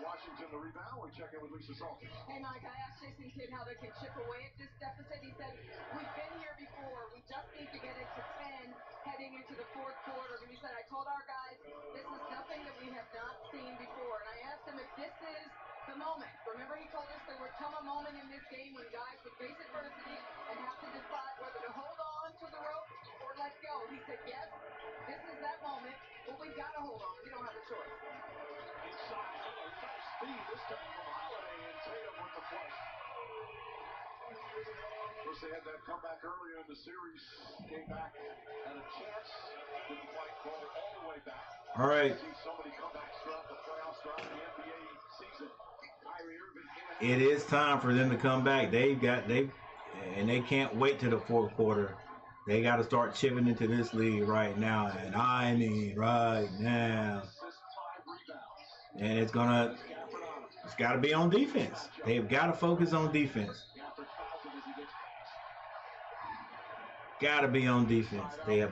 Washington the rebound. We check in with Lisa Salters. Hey, Mike, I asked Jason Kidd how they can chip away at this deficit. He said, we've been here before. We just need to get it to 10 heading into the fourth quarter. And he said, I told our guys, this is nothing that we have not seen before. And I asked him if this is the moment. Remember, he told us there would come a moment in this game when guys would face adversity and have to decide whether to hold on to the rope or let go. He said, yes, this is that moment, but we've got to hold on. We don't have a choice. Inside Miller, no speed. This time from Holiday and Tatum with the flush. Of course, they had that comeback earlier in the series. Came back, had a chance. Didn't quite go all the way back. All right. See so many comebacks throughout the playoffs, throughout the NBA season. Kyrie Irving It is time for them to come back. They can't wait to the fourth quarter. They got to start chipping into this league right now, and I mean right now. And it's got to be on defense. They've got to focus on defense. Got to be on defense. They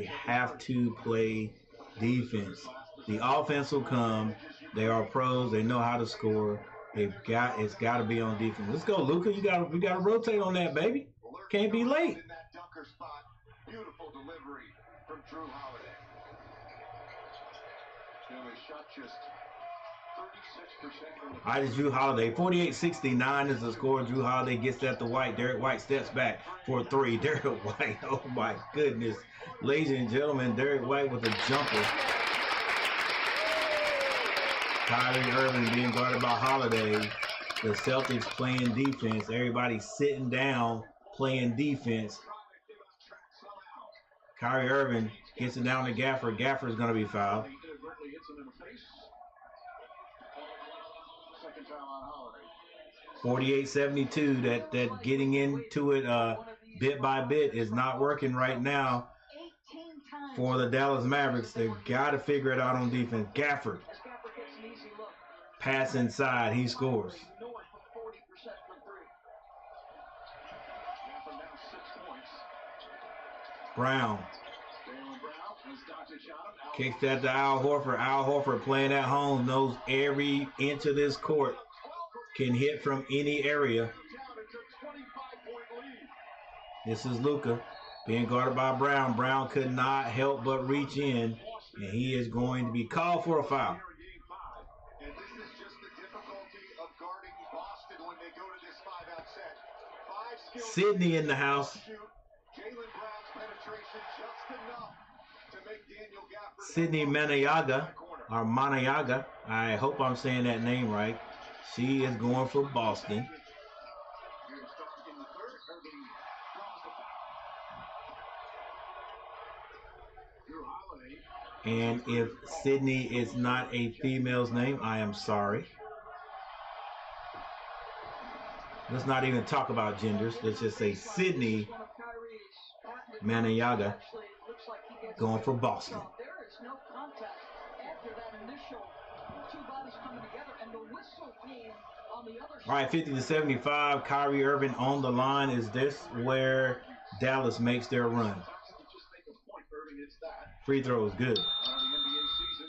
have to play defense. The offense will come. They are pros. They know how to score. It's got to be on defense. Let's go, Luka. We got to rotate on that, baby. Can't be late. in that dunker spot. Beautiful delivery from Drew Holiday. Shot just 36% from the All right, it's Drew Holiday. 48-69 is the score. Drew Holiday gets that to White. Derek White steps back for a three. Derek White, oh my goodness. Ladies and gentlemen, Derek White with a jumper. Kyrie Irving being guarded by Holiday. The Celtics playing defense. Everybody sitting down playing defense. Kyrie Irving gets it down to Gaffer. Gaffer's going to be fouled. 48-72. That getting into it bit by bit is not working right now for the Dallas Mavericks. They've got to figure it out on defense. Gafford. Pass inside. He scores. Brown. Kicks that to Al Horford. Al Horford playing at home knows every inch of this court can hit from any area. This is Luka being guarded by Brown. Brown could not help but reach in, and he is going to be called for a foul. And this is just the difficulty of guarding Boston when they go to this 5-out set. Sydney in the house. Jaylen Brown's penetration just enough to make Daniel Gafford. Sydney Maniaga, or Maniaga. I hope I'm saying that name right. She is going for Boston. And if Sydney is not a female's name, I am sorry. Let's not even talk about genders. Let's just say Sydney Maniaga going for Boston. All right, 50-75. Kyrie Irving on the line. Is this where Dallas makes their run? Free throw is good. The NBA season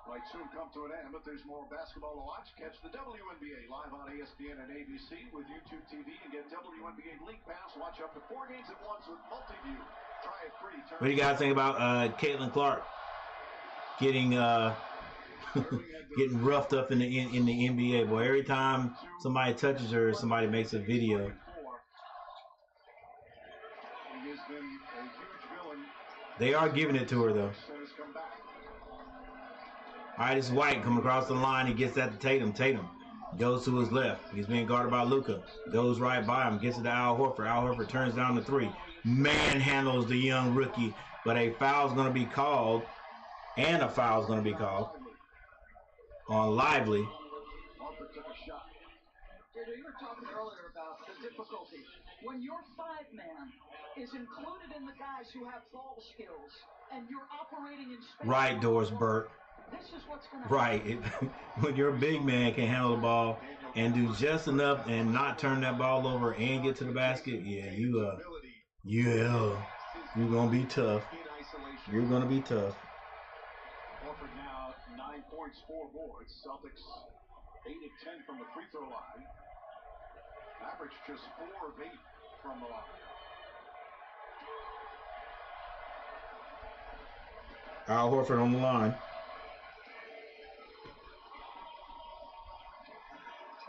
might soon come to an end, but there's more basketball to watch. Catch the WNBA live on ESPN and ABC with YouTube TV and get WNBA League Pass. Watch up to 4 games at once with multi-view. Try it free. What do you guys think about Caitlin Clark getting getting roughed up in the NBA? Boy, every time somebody touches her, somebody makes a video. They are giving it to her, though. All right, it's White coming across the line. He gets that to Tatum. Tatum goes to his left. He's being guarded by Luka. Goes right by him. Gets it to Al Horford. Al Horford turns down the three. Manhandles the young rookie. But a foul's going to be called. And a foul's going to be called on Lively. You were talking earlier about the difficulty. When your 5-man is included in the guys who have ball skills and you're operating in space. Right, Doris Burke. This is what's going to right. When your big man can handle the ball and do just enough and not turn that ball over and get to the basket, you're going to be tough. You're going to be tough. Horford now 9 points. points, 4 boards. Celtics 8 of 10 from the free throw line. Mavericks just 4 of 8 from the line. Al Horford on the line.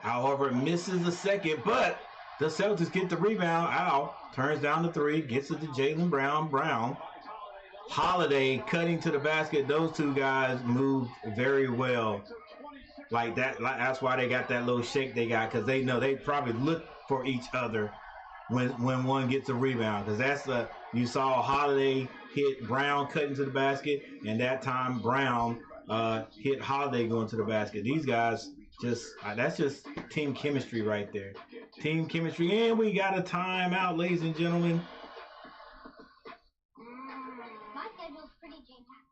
Al Horford misses the second, but the Celtics get the rebound. Al turns down the 3, gets it to Jaylen Brown. Brown. Holiday cutting to the basket. Those two guys moved very well. Like that. That's why they got that little shake they got, because they know they probably look for each other when one gets a rebound. Because that's you saw Holiday hit Brown cutting to the basket, and that time Brown hit Holiday going to the basket. These guys that's just team chemistry right there. Team chemistry, and we got a timeout, ladies and gentlemen. My schedule's pretty jam-packed.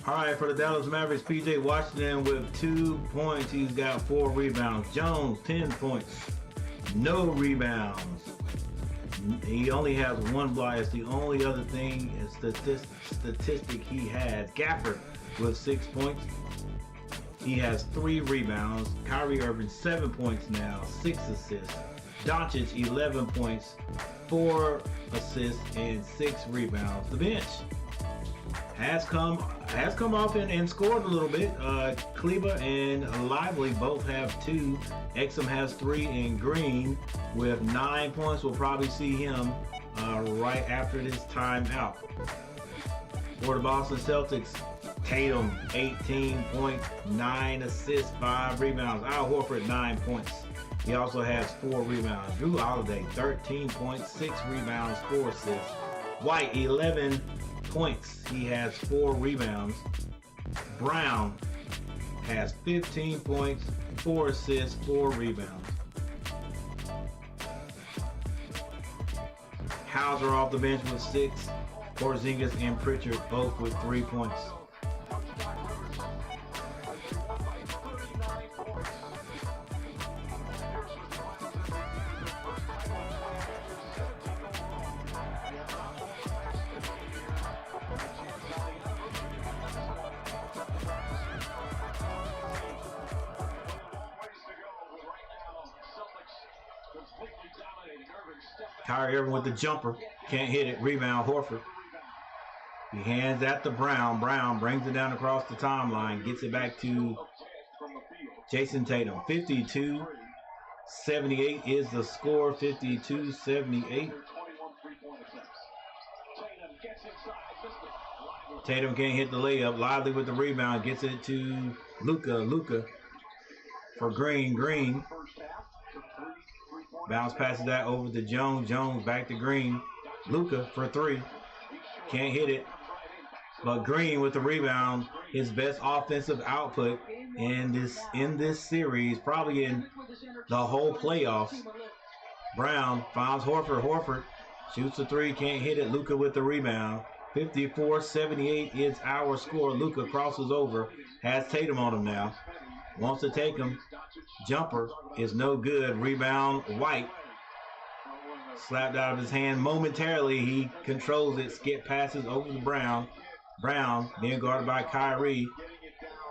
All right, for the Dallas Mavericks, P.J. Washington with 2 points. He's got 4 rebounds. Jones, 10 points. No rebounds. He only has 1 block. It's the only other thing, statistic he has. Gafford with 6 points. He has 3 rebounds. Kyrie Irving, 7 points now, 6 assists. Doncic, 11 points, 4 assists, and 6 rebounds. The bench has come off and scored a little bit. Kleba and Lively both have 2. Exum has 3, and Green with 9 points. We'll probably see him right after this timeout. For the Boston Celtics, Tatum, 18 points, 9 assists, 5 rebounds. Al Horford, 9 points. He also has 4 rebounds. Drew Holiday, 13 points, 6 rebounds, 4 assists. White, 11 points. He has 4 rebounds. Brown has 15 points, 4 assists, 4 rebounds. Hauser off the bench with 6. Porzingis and Pritchard both with 3 points. Kyrie Irving with the jumper. Can't hit it. Rebound, Horford. He hands at the Brown. Brown brings it down across the timeline. Gets it back to Jason Tatum. 52-78 is the score. 52-78. Tatum can't hit the layup. Lively with the rebound. Gets it to Luka. Luka for Green. Green Bounce passes that over to Jones. Jones back to Green. Luka for three. Can't hit it. But Green with the rebound. His best offensive output in this series, probably in the whole playoffs. Brown finds Horford. Horford shoots a three. Can't hit it. Luka with the rebound. 54-78 is our score. Luka crosses over. Has Tatum on him now. Wants to take him. Jumper is no good. Rebound, White. Slapped out of his hand momentarily. He controls it. Skip passes over to Brown. Brown being guarded by Kyrie.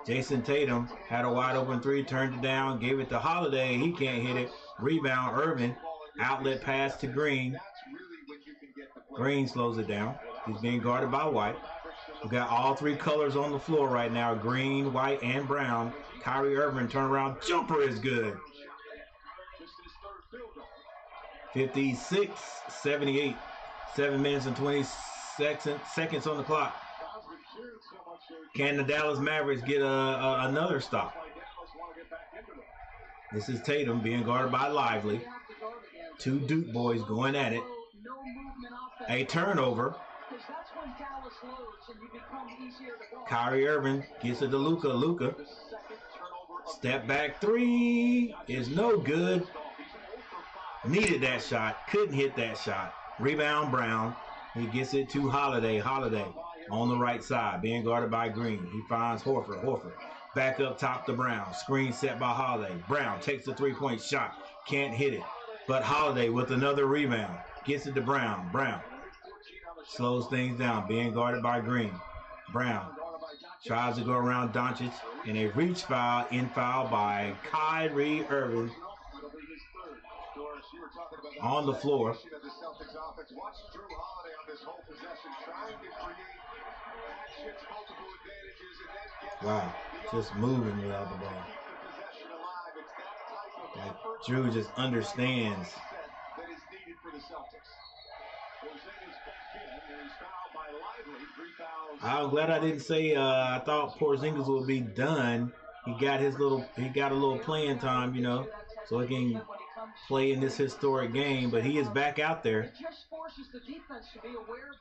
Jason Tatum had a wide open three. Turned it down. Gave it to Holiday. He can't hit it. Rebound, Irvin. Outlet pass to Green. Green slows it down. He's being guarded by White. We've got all three colors on the floor right now. Green, White, and Brown. Kyrie Irving turnaround jumper is good. 56-78. 7 minutes and 20 seconds on the clock. Can the Dallas Mavericks get another stop? This is Tatum being guarded by Lively. Two Duke boys going at it. A turnover. Kyrie Irving gets it to Luka. Luka. Step back three is no good. Needed that shot. Couldn't hit that shot. Rebound Brown. He gets it to Holiday. Holiday on the right side. Being guarded by Green. He finds Horford. Horford. Back up top to Brown. Screen set by Holiday. Brown takes the three-point shot. Can't hit it. But Holiday with another rebound. Gets it to Brown. Brown slows things down. Being guarded by Green. Brown tries to go around Doncic in a reach foul. In foul by Kyrie Irving. On the floor. Wow, just moving without the ball. Like Drew just understands. I'm glad I didn't say I thought Porzingis would be done. He got a little playing time, you know, so he can play in this historic game, but he is back out there.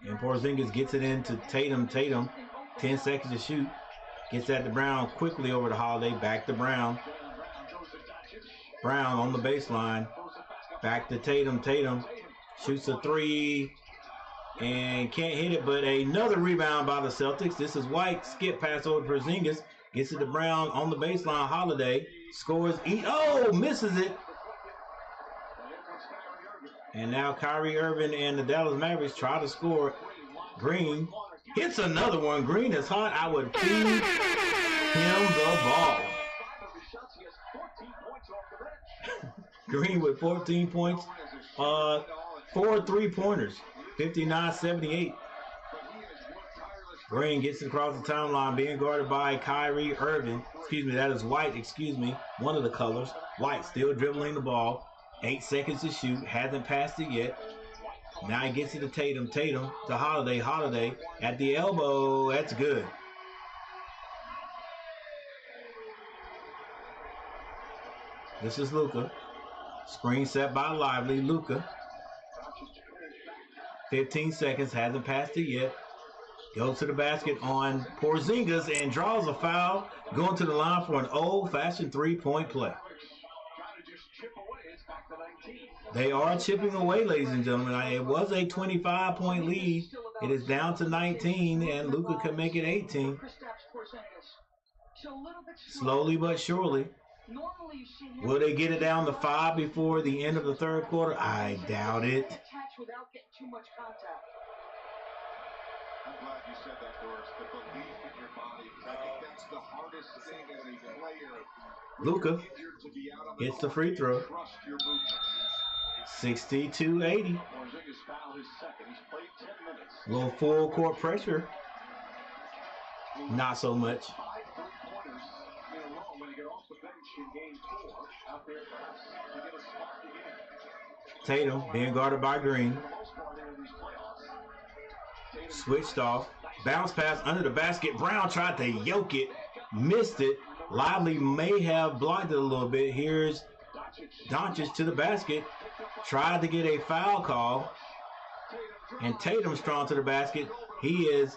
And Porzingis gets it into Tatum. Tatum, 10 seconds to shoot. Gets that to Brown quickly over to Holiday. Back to Brown. Brown on the baseline. Back to Tatum. Tatum shoots a three and can't hit it, but another rebound by the Celtics. This is White. Skip pass over to Porzingis. Gets it to Brown on the baseline. Holiday scores. Misses it. And now Kyrie Irving and the Dallas Mavericks try to score. Green hits another one. Green is hot. I would feed him the ball. Green with 14 points. 4 3-pointers. 59-78. Green gets across the timeline, being guarded by Kyrie Irving. Excuse me, that is White. Excuse me, one of the colors. White still dribbling the ball. 8 seconds to shoot. Hasn't passed it yet. Now he gets it to Tatum. Tatum to Holiday. Holiday at the elbow. That's good. This is Luka. Screen set by Lively. Luka. 15 seconds. Hasn't passed it yet. Goes to the basket on Porzingis and draws a foul. Going to the line for an old-fashioned three-point play. They are chipping away, ladies and gentlemen. It was a 25-point lead. It is down to 19, and Luka can make it 18. Slowly but surely. Will they get it down to 5 before the end of the third quarter? I doubt it. I'm glad you said that, Doris. The belief in your body. I think that's the hardest thing as a player. Luka gets the free throw. 62-80. A little full court pressure. Not so much. Tatum being guarded by Green. Switched off. Bounce pass under the basket. Brown tried to yoke it. Missed it. Lively may have blocked it a little bit. Here's Doncic to the basket. tried to get a foul call, and Tatum's drawn to the basket. He is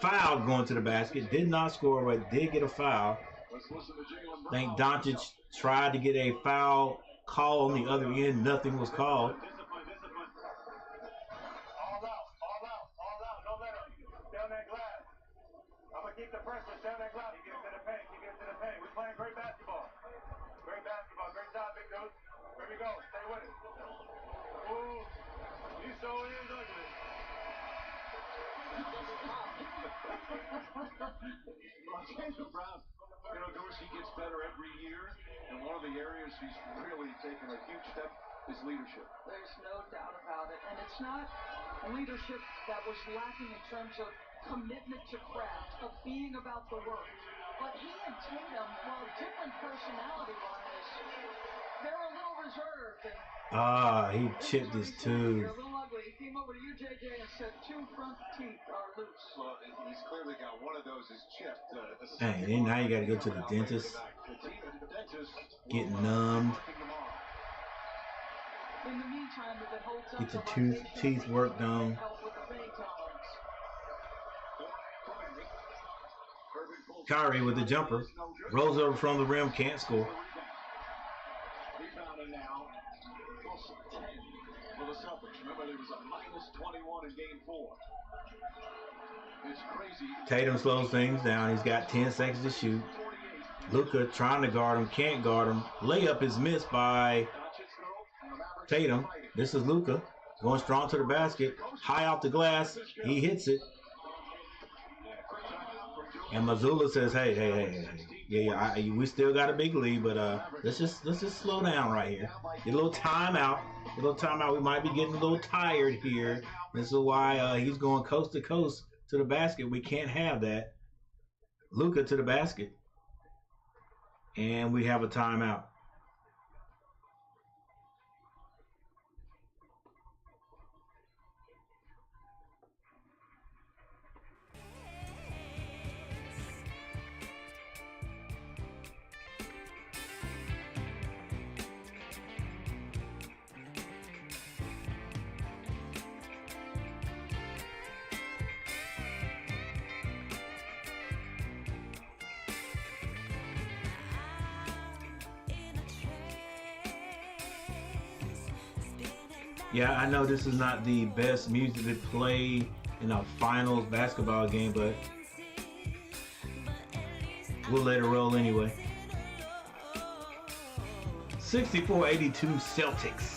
fouled going to the basket. Did not score, but did get a foul. I think Doncic tried to get a foul call on the other end. Nothing was called. Keep the pressure down that clock. He gets to the paint. We're playing great basketball. Great job, big dude. Here we go. Stay with it. Ooh, you so is ugly. Jaylen Brown, Dorsey gets better every year, and one of the areas he's really taken a huge step is leadership. There's no doubt about it, and it's not leadership that was lacking in terms of commitment to craft, of being about the work. But he and Tatum, while different personality-wise, they're a little reserved. And he chipped his tooth. You're a little ugly. He came over to you, JJ, and said 2 front teeth are loose. Well, he's clearly got one of those is chipped. Dang, then now you got to go to the dentist, get numbed, In the meantime, if it holds up, get the teeth worked on. Kyrie with the jumper, rolls over from the rim, can't score. Rebounding now, plus 10 for the Celtics. Remember, there was a minus 21 in game 4. It's crazy. Tatum slows things down. He's got 10 seconds to shoot. Luka trying to guard him, can't guard him. Layup is missed by Tatum. This is Luka going strong to the basket, high off the glass. He hits it. And Mazzulla says, hey. Yeah, we still got a big lead, but let's just slow down right here. Get a little timeout. We might be getting a little tired here. This is why he's going coast to coast to the basket. We can't have that. Luka to the basket. And we have a timeout. Yeah, I know this is not the best music to play in a finals basketball game, but we'll let it roll anyway. 64-82 Celtics.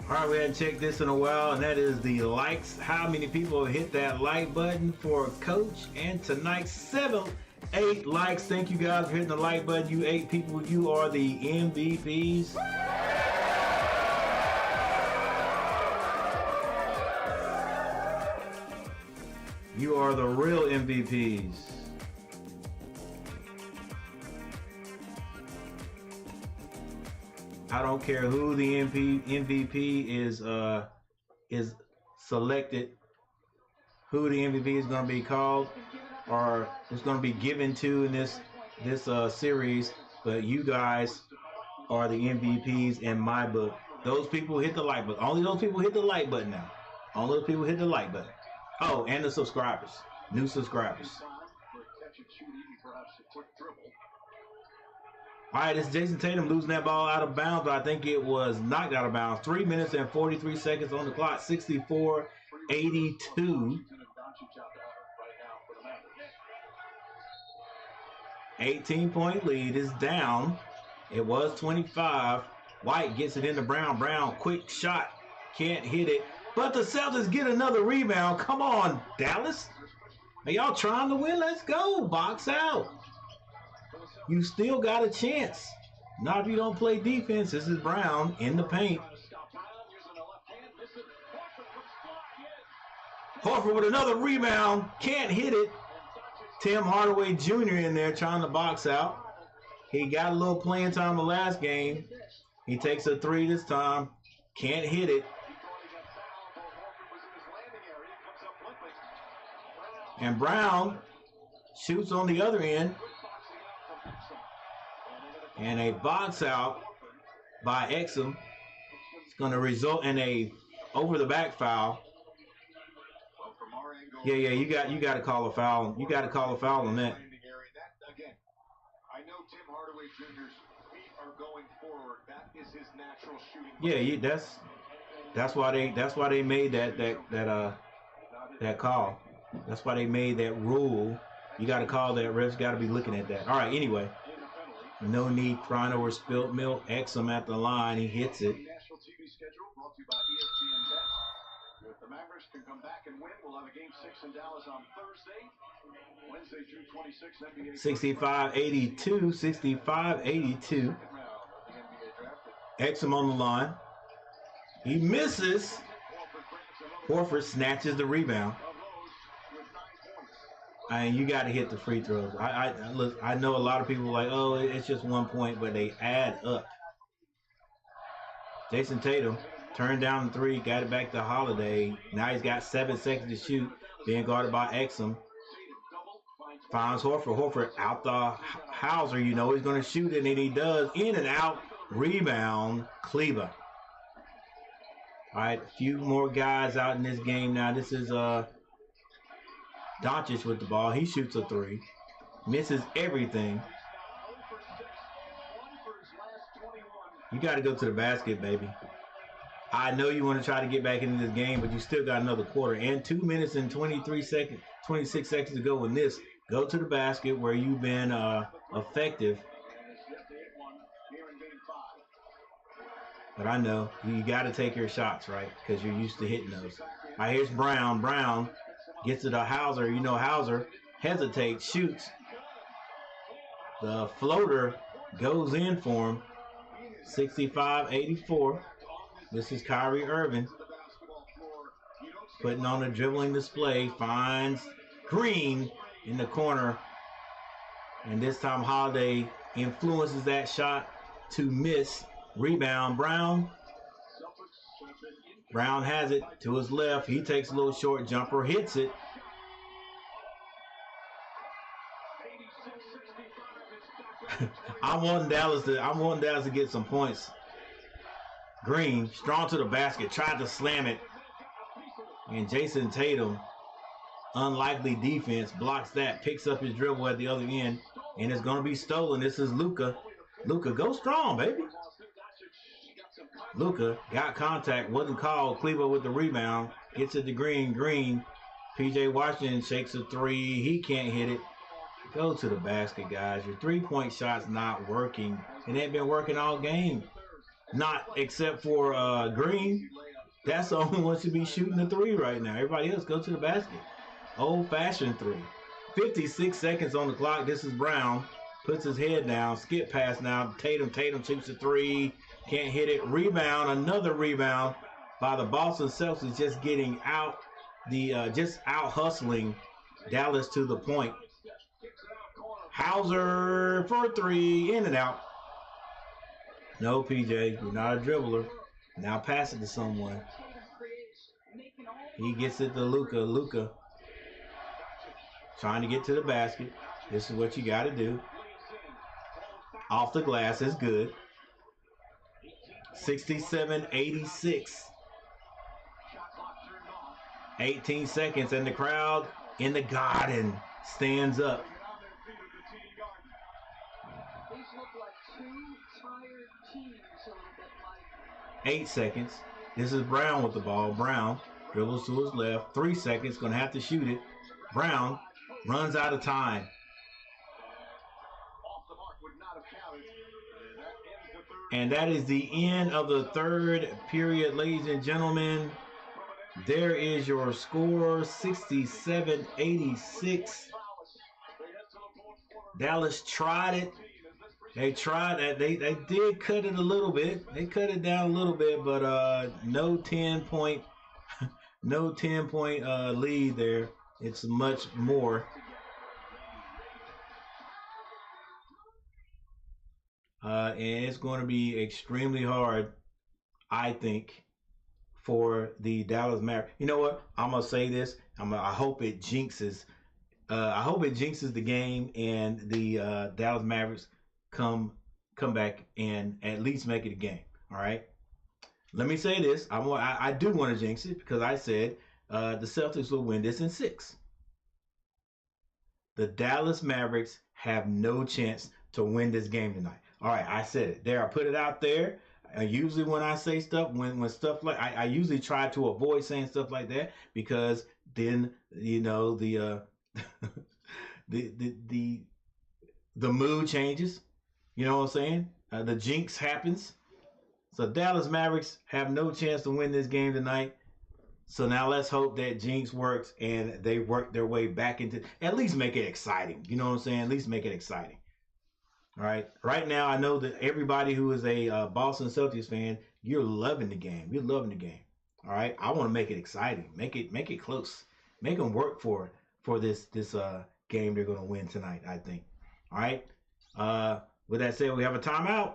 All right, we hadn't checked this in a while, and that is the likes. How many people hit that like button for Coach? And tonight, 8 likes. Thank you guys for hitting the like button. You 8 people, you are the MVPs. You are the real MVPs. I don't care who the MVP is selected, who the MVP is going to be called or is going to be given to in this series, but you guys are the MVPs in my book. Those people hit the like button. Only those people hit the like button now. Only those people hit the like button. Oh, and the subscribers, new subscribers. All right, it's Jason Tatum losing that ball out of bounds, but I think it was knocked out of bounds. 3 minutes and 43 seconds on the clock, 64-82. 18-point lead is down. It was 25. White gets it into Brown. Brown, quick shot. Can't hit it. But the Celtics get another rebound. Come on, Dallas. Are y'all trying to win? Let's go. Box out. You still got a chance. Not if you don't play defense. This is Brown in the paint. Horford with another rebound. Can't hit it. Tim Hardaway Jr. in there trying to box out. He got a little playing time the last game. He takes a 3 this time. Can't hit it. And Brown shoots on the other end. And a box out by Exum. It's going to result in a over the back foul. Yeah, you got to call a foul. You got to call a foul on that. I know Tim Hardaway Jr.'s feet are going forward. That is his natural shooting. Yeah, that's why they made that call. That's why they made that rule. You got to call that. Refs got to be looking at that. All right. Anyway, no need crying over spilt milk. Exum at the line. He hits it. National TV schedule brought to you by ESPN Bet. If the Mavericks can come back and win, we'll have a game 6 in Dallas on Thursday. Wednesday, June 26th, NBA. 65-82. Exum on the line. He misses. Horford snatches the rebound. And you got to hit the free throws. Look, I know a lot of people are like, oh, it's just 1 point, but they add up. Jason Tatum turned down the 3, got it back to Holiday. Now he's got 7 seconds to shoot, being guarded by Exum. Finds Horford. Horford out the Hauser. You know he's going to shoot it, and he does. In and out. Rebound. Kleber. All right, a few more guys out in this game now. This is Doncic with the ball. He shoots a 3. Misses everything. You got to go to the basket, baby. I know you want to try to get back into this game, but you still got another quarter. And 2 minutes and 26 seconds to go in this. Go to the basket where you've been effective. But I know you got to take your shots, right? Because you're used to hitting those. All right, here's Brown. Brown gets it to Hauser. You know Hauser hesitates, shoots. The floater goes in for him. 65-84. This is Kyrie Irving putting on a dribbling display. Finds Green in the corner. And this time Holiday influences that shot to miss. Rebound, Brown. Brown has it to his left. He takes a little short jumper, hits it. I'm wanting Dallas to get some points. Green, strong to the basket, tried to slam it. And Jason Tatum, unlikely defense, blocks that, picks up his dribble at the other end, and it's going to be stolen. This is Luka. Luka, go strong, baby. Luka got contact, wasn't called. Cleveland with the rebound, gets it to Green. Green, P.J. Washington shakes a 3. He can't hit it. Go to the basket, guys. Your 3-point shot's not working. It ain't been working all game. Not except for Green. That's the only one should be shooting the three right now. Everybody else go to the basket. Old-fashioned three. 56 seconds on the clock. This is Brown. Puts his head down. Skip pass now. Tatum shoots the three. Can't hit it. Rebound. Another rebound by the Boston Celtics. Just getting out just out hustling Dallas to the point. Hauser for three. In and out. No, PJ. You're not a dribbler. Now pass it to someone. He gets it to Luka. Luka trying to get to the basket. This is what you got to do. Off the glass is good. 67-86. 18 seconds, and the crowd in the garden stands up. These look like two tired teams a little bit like. 8 seconds. This is Brown with the ball. Brown dribbles to his left. 3 seconds. Going to have to shoot it. Brown runs out of time. And that is the end of the third period, ladies and gentlemen. There is your score, 67-86. Dallas tried it. They tried that. They did cut it a little bit. They cut it down a little bit, but no 10-point lead there. It's much more. And it's going to be extremely hard, I think, for the Dallas Mavericks. You know what? I'm gonna say this. I hope it jinxes. I hope it jinxes the game, and the Dallas Mavericks come back and at least make it a game. All right. Let me say this. I do want to jinx it because I said the Celtics will win this in 6. The Dallas Mavericks have no chance to win this game tonight. All right, I said it. There, I put it out there. Usually when I say stuff, when stuff like I usually try to avoid saying stuff like that because then the the mood changes. You know what I'm saying? The jinx happens. So Dallas Mavericks have no chance to win this game tonight. So now let's hope that jinx works and they work their way back into, at least make it exciting. You know what I'm saying? At least make it exciting. All right. Right now, I know that everybody who is a Boston Celtics fan, you're loving the game. You're loving the game. All right. I want to make it exciting. Make it close. Make them work for this game they're going to win tonight, I think. All right. With that said, we have a timeout.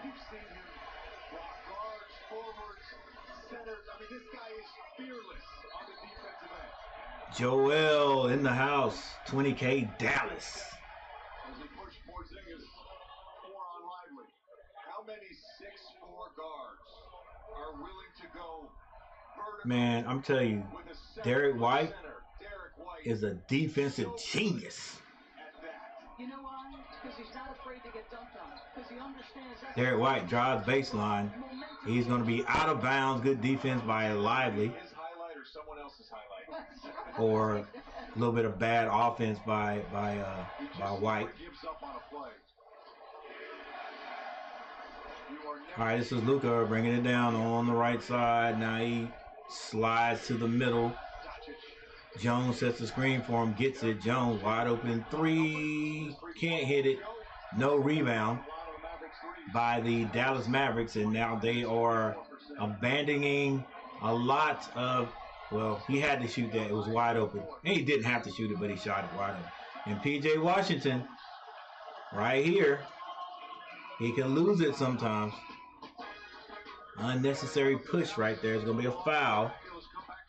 You've seen him block guards, forwards, centers. I mean, this guy is fearless on the defensive end. Joel in the house. 20K Dallas. As they push Porzingis 4 on Lively. How many 6'4" guards are willing to go vertical? Man, I'm telling you, With a center, Derek White Derek White is a defensive genius. at that. You know why? Because he's not afraid to get dunked on. Because he understands that. Derek White drives baseline. He's going to be out of bounds. Good defense by Lively. His highlight or someone else's highlight? Or a little bit of bad offense by White. Gives up on a play. You are never All right, this is Luka bringing it down on the right side. Now he slides to the middle. Jones sets the screen for him, gets it. Jones wide open three, can't hit it. No rebound by the Dallas Mavericks, and now they are abandoning a lot of, well, he had to shoot that. It was wide open. And he didn't have to shoot it, but he shot it wide open. And P.J. Washington, right here, he can lose it sometimes. Unnecessary push right there. It's going to be a foul.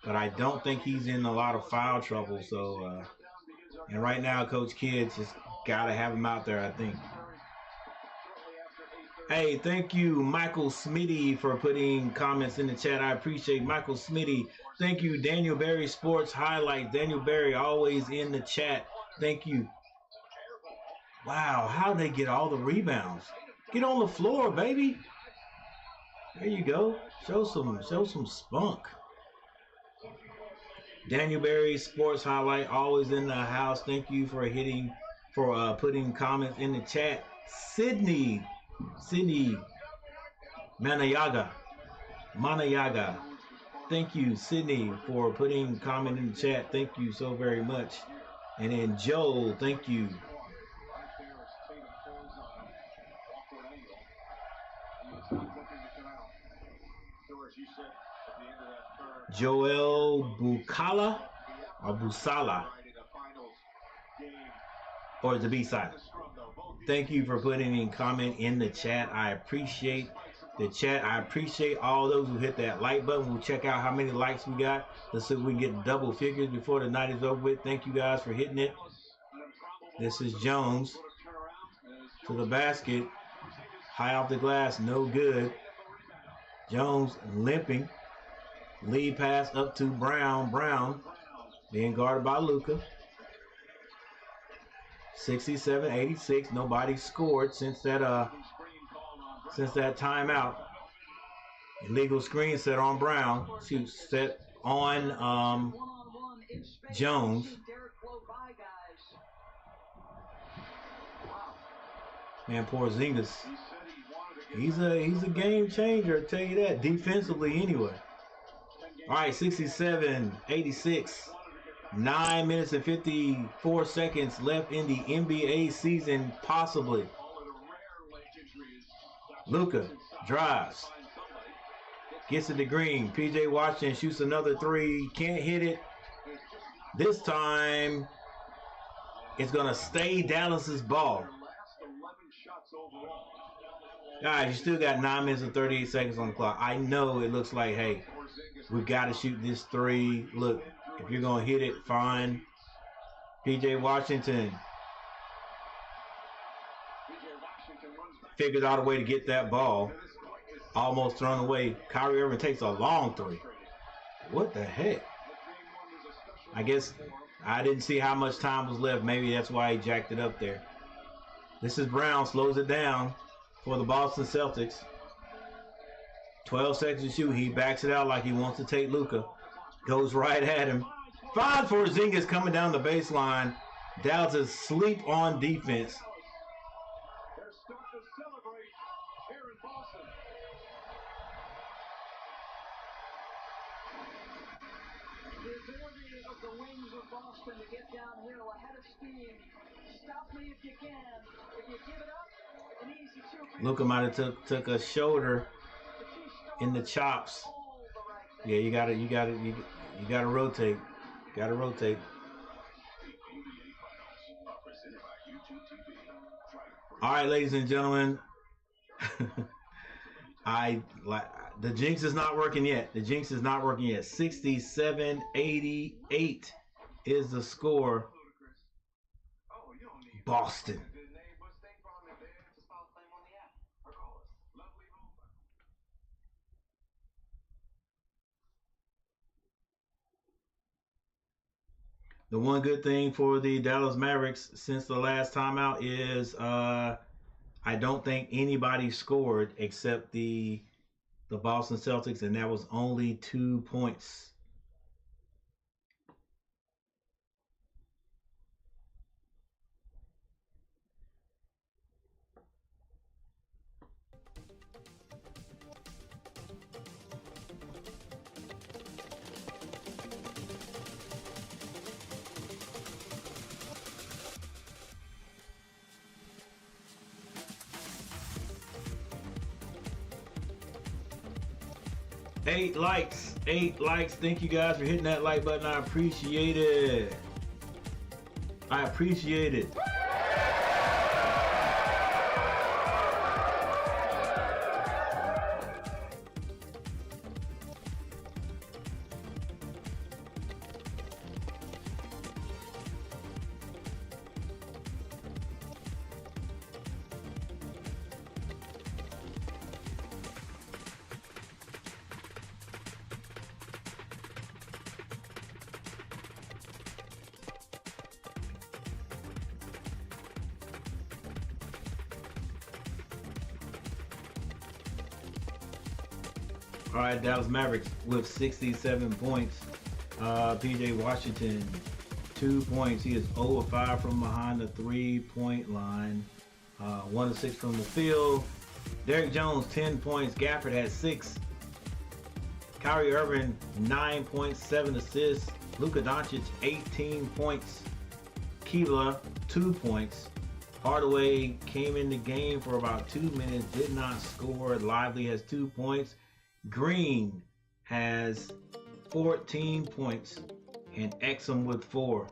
But I don't think he's in a lot of foul trouble. So, and right now, Coach Kidd's just got to have him out there, I think. Hey, thank you, Michael Smitty, for putting comments in the chat. I appreciate Michael Smitty. Thank you, Daniel Berry Sports Highlights. Daniel Berry always in the chat. Thank you. Wow, how did they get all the rebounds? Get on the floor, baby. There you go. Show some spunk. Daniel Berry Sports Highlight, always in the house. Thank you for putting comments in the chat. Sydney Manayaga. Thank you, Sydney, for putting comment in the chat. Thank you so very much. And then Joel, thank you. Joel Bukala or Busala, or the B-side. Thank you for putting in comment in the chat. I appreciate the chat. I appreciate all those who hit that like button. We'll check out how many likes we got. Let's see if we can get double figures before the night is over with. Thank you guys for hitting it. This is Jones to the basket. High off the glass, no good. Jones limping. Lead pass up to Brown. Brown being guarded by Luka. 67-86. Nobody scored since that timeout. Illegal screen set on Brown. Shoot, set on Jones. Man, Porzingis. He's a game changer, I'll tell you that. Defensively anyway. All right, 67-86. 9 minutes and 54 seconds left in the NBA season, possibly. Luka drives. Gets it to Green. P.J. Washington shoots another three. Can't hit it. This time, it's going to stay Dallas's ball. Guys, you still got 9 minutes and 38 seconds on the clock. I know it looks like, hey, we got to shoot this three. Look, if you're going to hit it, fine. P.J. Washington figures out a way to get that ball. Almost thrown away. Kyrie Irving takes a long three. What the heck? I guess I didn't see how much time was left. Maybe that's why he jacked it up there. This is Brown. Slows it down for the Boston Celtics. 12 seconds to shoot. He backs it out like he wants to take Luka. Goes right at him. Five for Porzingis coming down the baseline. Dallas is asleep on defense. They're starting to celebrate here in Boston. The ability of the wings of Boston to get downhill ahead of steam. Stop me if you can. If you give it up, an easy two. Luka might have took a shoulder in the chops. Yeah, you gotta rotate. Gotta rotate. All right, ladies and gentlemen. I like the jinx is not working yet. The jinx is not working yet. 67-88 is the score. Boston. The one good thing for the Dallas Mavericks since the last time out is I don't think anybody scored except the Boston Celtics, and that was only 2 points. Eight likes. Thank you guys for hitting that like button. I appreciate it. I appreciate it. All right, Dallas Mavericks with 67 points. PJ Washington, 2 points. He is 0 of 5 from behind the 3-point line. 1 of 6 from the field. Derrick Jones, 10 points. Gafford had 6. Kyrie Irving, 9 points, 7 assists. Luka Doncic, 18 points. Keeler, 2 points. Hardaway came in the game for about 2 minutes, did not score. Lively has 2 points. Green has 14 points and Exum with 4.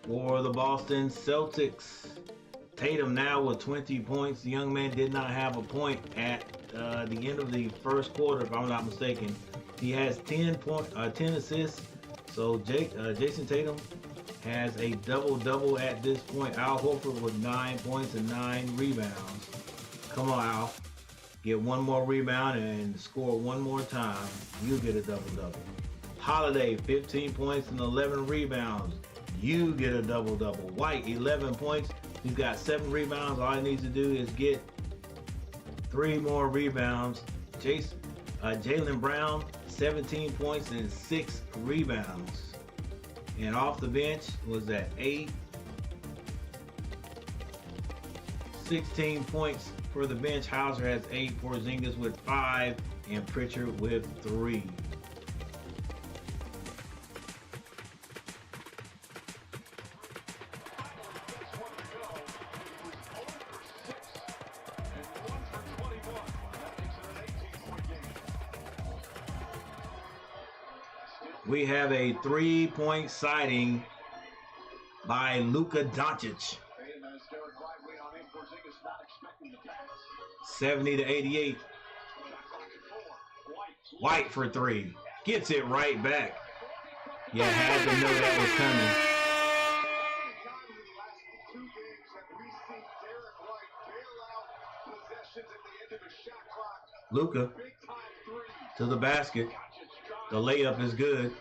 For the Boston Celtics, Tatum now with 20 points. The young man did not have a point at the end of the first quarter, if I'm not mistaken. He has 10 assists. So Jason Tatum has a double-double at this point. Al Horford with 9 points and 9 rebounds. Come on, Al. Get one more rebound and score one more time. You get a double-double. Holiday, 15 points and 11 rebounds. You get a double-double. White, 11 points. He's got 7 rebounds. All he needs to do is get 3 more rebounds. Jaylen Brown, 17 points and 6 rebounds. And off the bench was that 16 points for the bench. Hauser has 8, Porzingis with 5, and Pritchard with 3. We have a 3-point sighting by Luka Doncic. 70-88. White for 3. Gets it right back. You had to know that was coming. Luka to the basket. The layup is good.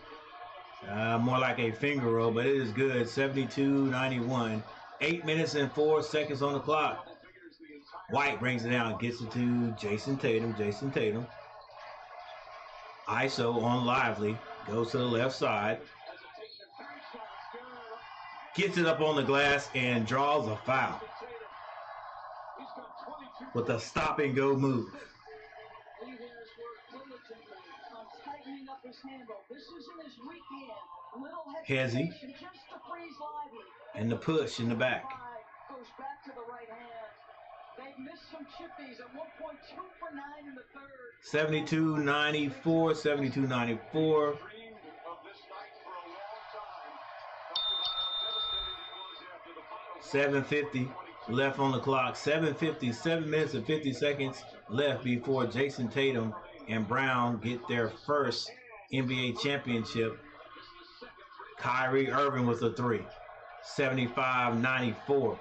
More like a finger roll, but it is good. 72-91. 8 minutes and 4 seconds on the clock. White brings it down, gets it to Jason Tatum. ISO on Lively. Goes to the left side. Gets it up on the glass and draws a foul. With a stop and go move. Hezzy. And the push in the back. Goes back to the right hand. They've missed some chippies at 1 point, 2 for 9 in the third. 72-94, 72-94. 7:50 left on the clock. 7 minutes and 50 seconds left before Jason Tatum and Brown get their first NBA championship. Kyrie Irving with a three. 75-94. He's 4 of 14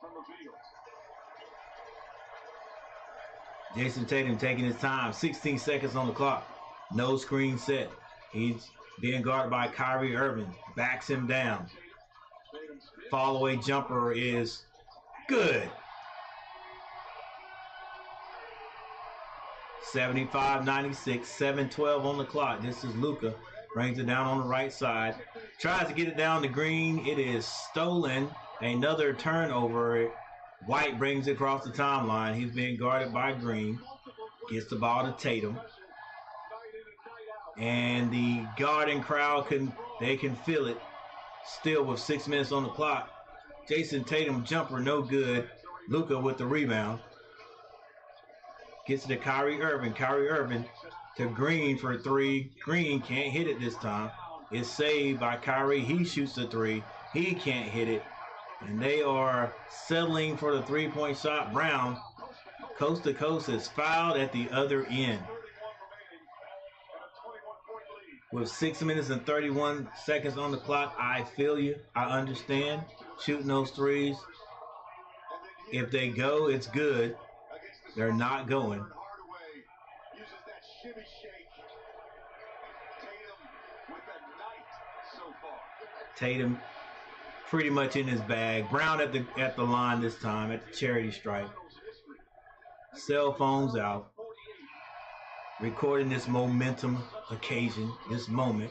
from the field. Jason Tatum taking his time. 16 seconds on the clock. No screen set. He's being guarded by Kyrie Irving. Backs him down. Fall away jumper is good. 75-96. 7:12 on the clock. This is Luka. Brings it down on the right side. Tries to get it down the green. It is stolen. Another turnover. White brings it across the timeline. He's being guarded by Green. Gets the ball to Tatum. And the guarding crowd can feel it. Still with 6 minutes on the clock. Jason Tatum jumper no good. Luka with the rebound. Gets it to Kyrie Irving. Kyrie Irving to Green for three. Green can't hit it this time. It's saved by Kyrie. He shoots the three. He can't hit it. And they are settling for the three-point shot. Brown, coast to coast, is fouled at the other end. With 6 minutes and 31 seconds on the clock, I feel you. I understand. Shooting those threes. If they go, it's good. They're not going. Tatum pretty much in his bag. Brown at the line this time, at the charity stripe. Cell phones out. Recording this momentum occasion, this moment.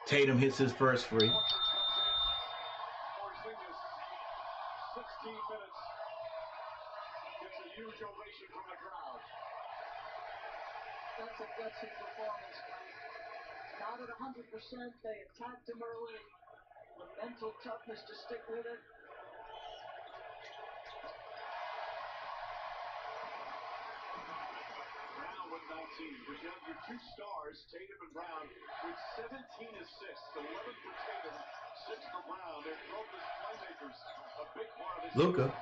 Tatum hits his first free. 16 minutes. Gets a huge ovation from the crowd. That's a gutsy performance. Not at 100%. They attacked him early. The mental toughness to stick with it. Brown with 19. But your two stars, Tatum and Brown, with 17 assists. 11 for Tatum, 6 for Brown. They're both as playmakers. A big part of this. Luka,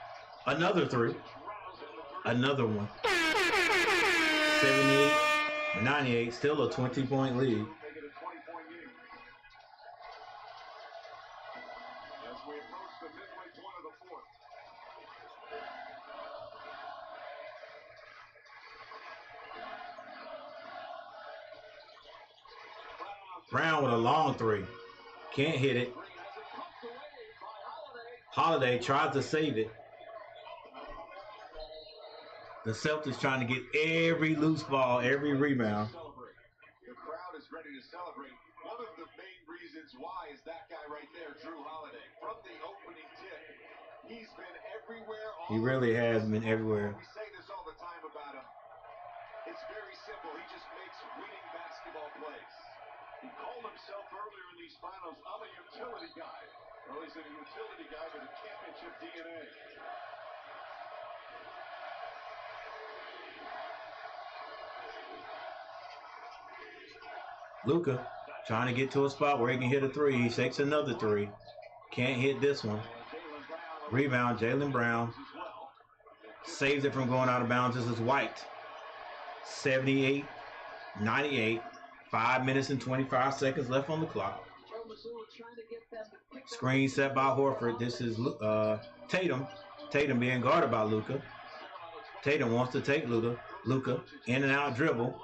another three. Another one. 78-98, still a 20-point lead. Make it a 20-point game. As we approach the midway point of the fourth. Brown with a long three. Can't hit it. Holiday tries to save it. The Celtics trying to get every loose ball, every rebound. The crowd is ready to celebrate. One of the main reasons why is that guy right there, Drew Holiday. From the opening tip, he's been everywhere. He really has been everywhere. We say this all the time about him. It's very simple. He just makes winning basketball plays. He called himself earlier in these finals, I'm a utility guy. Well, he's a utility guy with a championship DNA. Luka trying to get to a spot where he can hit a three. He shakes another three. Can't hit this one. Rebound, Jaylen Brown. Saves it from going out of bounds. This is White. 78-98. 5 minutes and 25 seconds left on the clock. Screen set by Horford. This is Tatum. Tatum being guarded by Luka. Tatum wants to take Luka. Luka in and out dribble.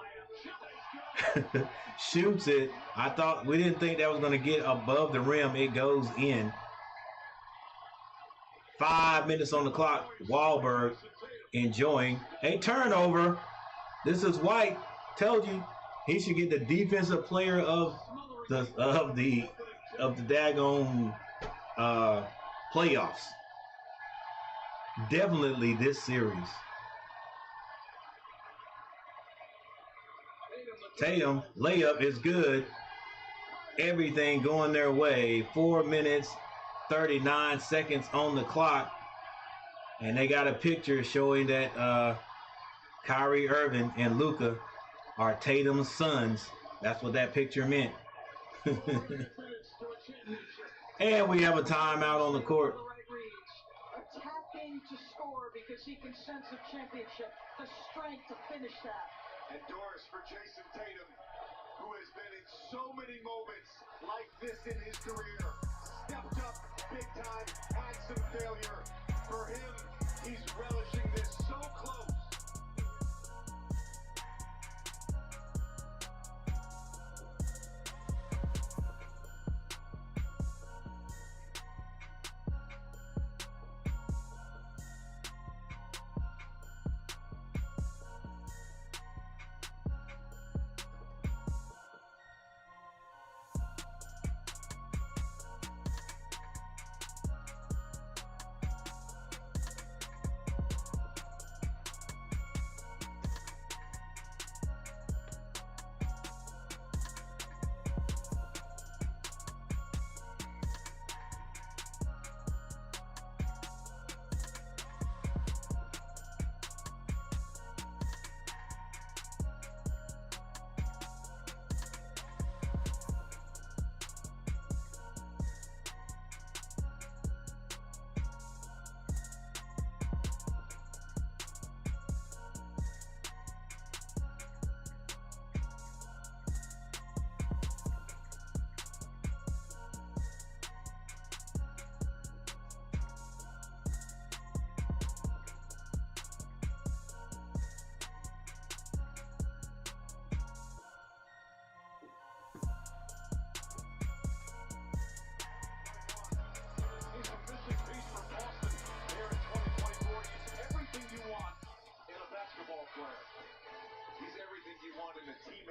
Shoots it. We didn't think that was going to get above the rim. It goes in. 5 minutes on the clock. Wahlberg enjoying a turnover. This is White. Told you he should get the defensive player of the daggone playoffs. Definitely this series. Tatum layup is good. Everything going their way. 4 minutes, 39 seconds on the clock. And they got a picture showing that Kyrie Irving and Luka are Tatum's sons. That's what that picture meant. And we have a timeout on the court. seeking sense of championship, the strength to finish that. And Doris for Jason Tatum, who has been in so many moments like this in his career. Stepped up big time, had some failure. For him, he's relishing this so close.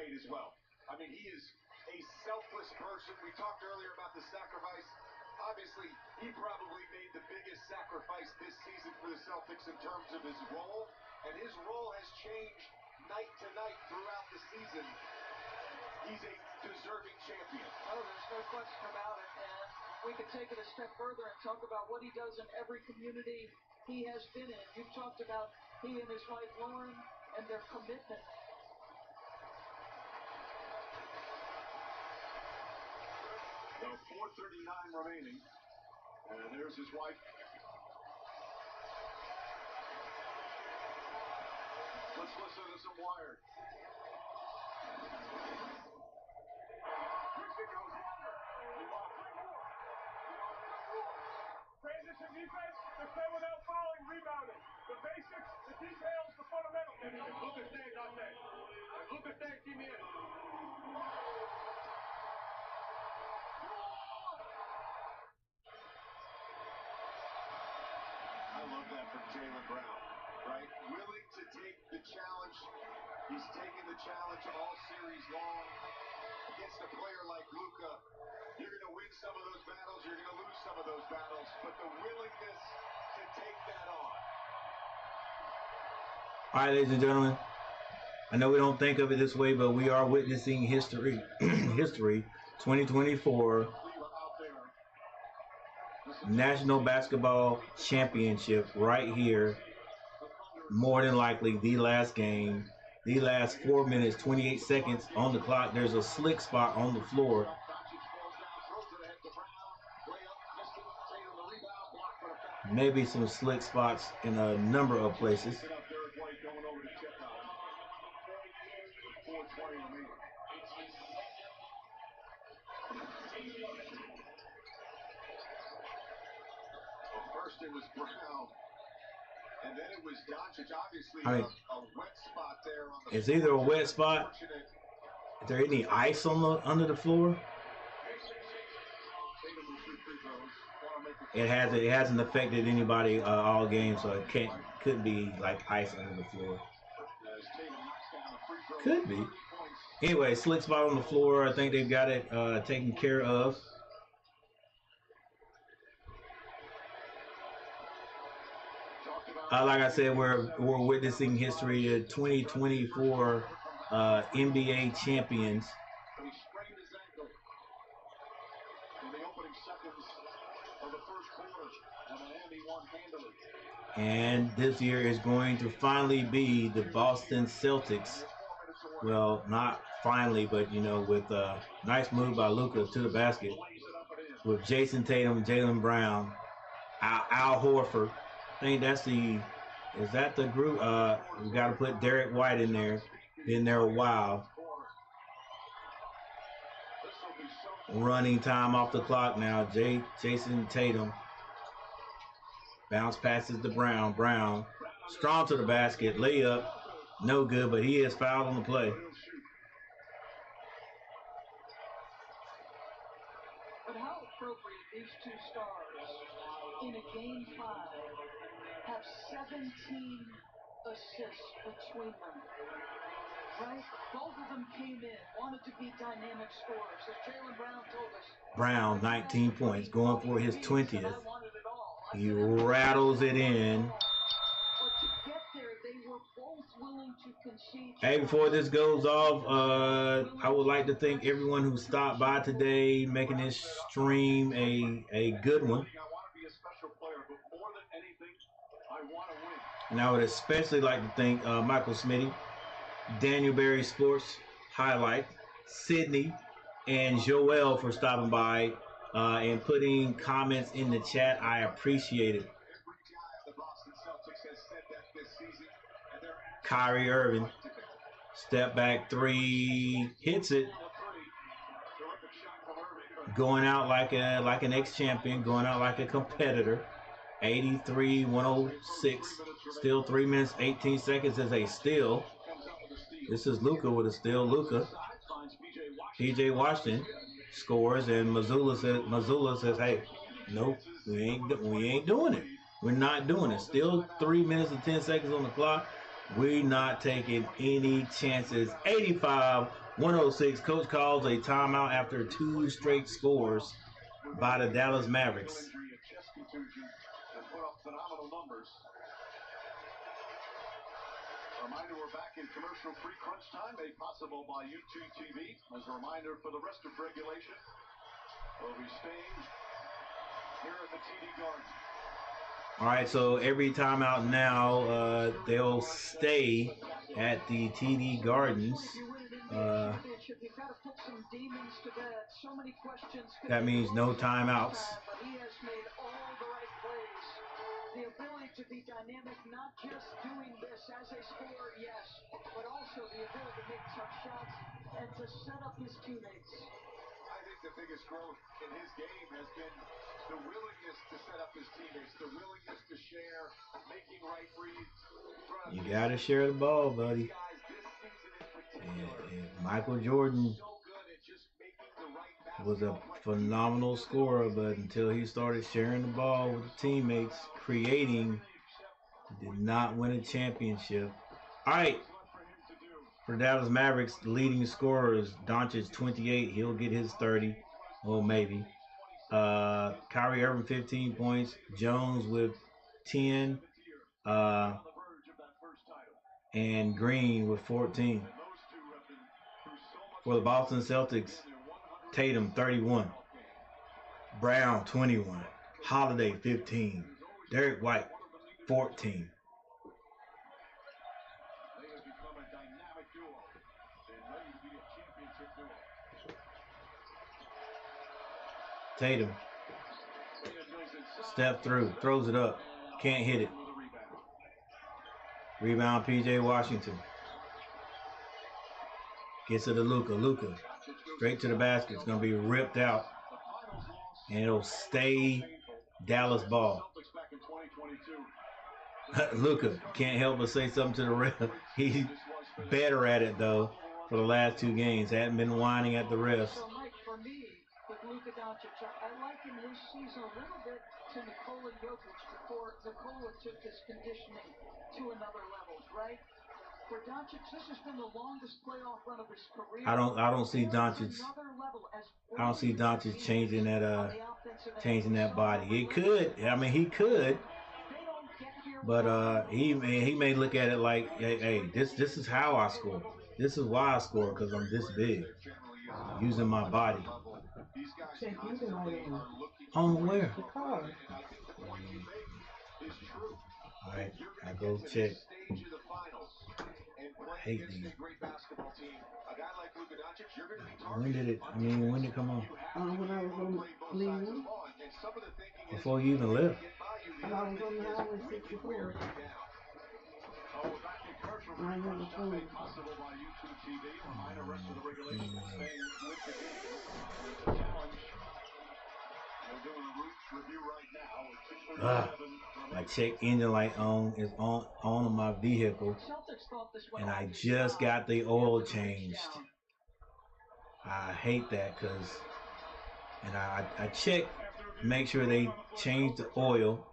As well. I mean, he is a selfless person. We talked earlier about the sacrifice. Obviously, he probably made the biggest sacrifice this season for the Celtics in terms of his role, and his role has changed night to night throughout the season. He's a deserving champion. Oh, there's no question about it, and we can take it a step further and talk about what he does in every community he has been in. You've talked about he and his wife Lauren and their commitment. Now 4:39 remaining, and there's his wife. Let's listen to some Wired. Houston goes longer. We want 3 more. We want 3 more. Transition defense, defend without fouling, rebounding. The basics, the details, the fundamentals. Lucas Day out there. Lucas Day, team in. I love that from Jaylen Brown, right? Willing to take the challenge. He's taken the challenge all series long. Against a player like Luka, you're going to win some of those battles, you're going to lose some of those battles, but the willingness to take that on. All right, ladies and gentlemen, I know we don't think of it this way, but we are witnessing history. History 2024 National Basketball Championship right here. More than likely the last game, the last 4 minutes, 28 seconds on the clock. There's a slick spot on the floor. Maybe some slick spots in a number of places. First it was Brown, and then it was Doncic. Obviously, I mean, a wet spot there on the it's either a wet spot. Is there any ice on the under the floor? It hasn't affected anybody all game, so it couldn't be like ice under the floor. Could be. Anyway, slick spot on the floor. I think they've got it taken care of. Like I said, we're witnessing history of 2024 NBA champions. He sprained his ankle in the opening seconds of the first quarter, and Miami won handily. And this year is going to finally be the Boston Celtics. Well, not finally, but you know, with a nice move by Luka to the basket, with Jason Tatum, Jaylen Brown, Al Horford. I think that's the Is that the group? We got to put Derek White in there. Been there a while. Running time off the clock now. Jason Tatum. Bounce passes to Brown. Brown. Strong to the basket. Layup. No good, but he is fouled on the play. But how appropriate these two stars in a game 5 have 17 assists between them. Right? Both of them came in, wanted to be dynamic scorers. As Jaylen Brown told us. Brown, 19 points, going for his 20th. He rattles it in. Hey, before this goes off, I would like to thank everyone who stopped by today, making this stream a good one. And I would especially like to thank Michael Smitty, Daniel Berry Sports Highlight, Sydney, and Joel for stopping by and putting comments in the chat. I appreciate it. Kyrie Irving, step back three, hits it. Going out like an ex-champion, going out like a competitor. 83-106. Still 3 minutes 18 seconds is a steal. This is Luka with a steal. Luka. PJ Washington scores, and Mazzulla says, "Hey, nope, we ain't doing it. We're not doing it. Still 3 minutes and 10 seconds on the clock. We're not taking any chances." 85-106. Coach calls a timeout after 2 straight scores by the Dallas Mavericks. Reminder, we're back in commercial-free crunch time, made possible by YouTube TV. As a reminder, for the rest of regulation, we'll be staying here at the TD Garden. All right, so every timeout now, they'll stay at the TD Gardens. That means no timeouts. The ability to be dynamic, not just doing this as a scorer, yes, but also the ability to make tough shots and to set up his teammates. I think the biggest growth in his game has been the willingness to set up his teammates, the willingness to share, making right reads. You got to share the ball, buddy. And Michael Jordan was a phenomenal scorer, but until he started sharing the ball with the teammates, creating, did not win a championship. All right, for Dallas Mavericks, the leading scorer is Doncic, 28. He'll get his 30, or maybe. Kyrie Irving, 15 points. Jones with 10. And Green with 14. For the Boston Celtics, Tatum, 31. Brown, 21. Holiday, 15. Derek White, 14. Tatum. Step through. Throws it up. Can't hit it. Rebound, PJ Washington. Gets it to Luka. Luka. Straight to the basket. It's going to be ripped out. And it'll stay Dallas ball. Luka can't help but say something to the ref. He's better at it, though, for the last 2 games. Hadn't been whining at the refs. So, Mike, for me, with Luka Doncic, I liken his season a little bit to Nikola Jokic before Nikola took his conditioning to another level, right? For Doncic, this has been the longest playoff run of his career. I don't see Doncic. I don't see Doncic changing that body. It could. I mean, he could. But he may look at it like, hey, this is how I score. This is why I score, because I'm this big, using my body. On where? The car. All right, I go check. I hate these. When did it come on? When I was on leave. Before you even left. When I was on the highway 64. we're back in Kershaw. I never Made told. possible by YouTube TV. Reminder, rest of the regulation is staying with the game. It's a challenge. We're doing a route review right now with 2:37 My check engine light is on my vehicle, and I just got the oil changed. I hate that and I check, make sure they change the oil.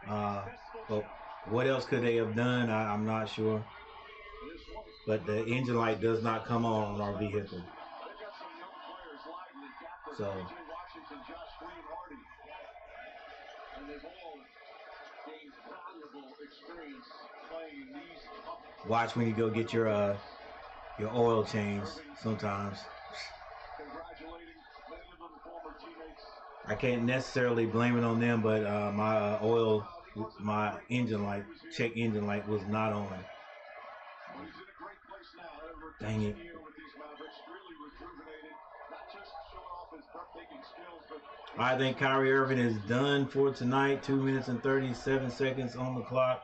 But what else could they have done? I'm not sure. But the engine light does not come on our vehicle. So watch when you go get your oil changed sometimes. I can't necessarily blame it on them, but my engine light, check engine light was not on. Dang it. I think Kyrie Irving is done for tonight. 2 minutes and 37 seconds on the clock.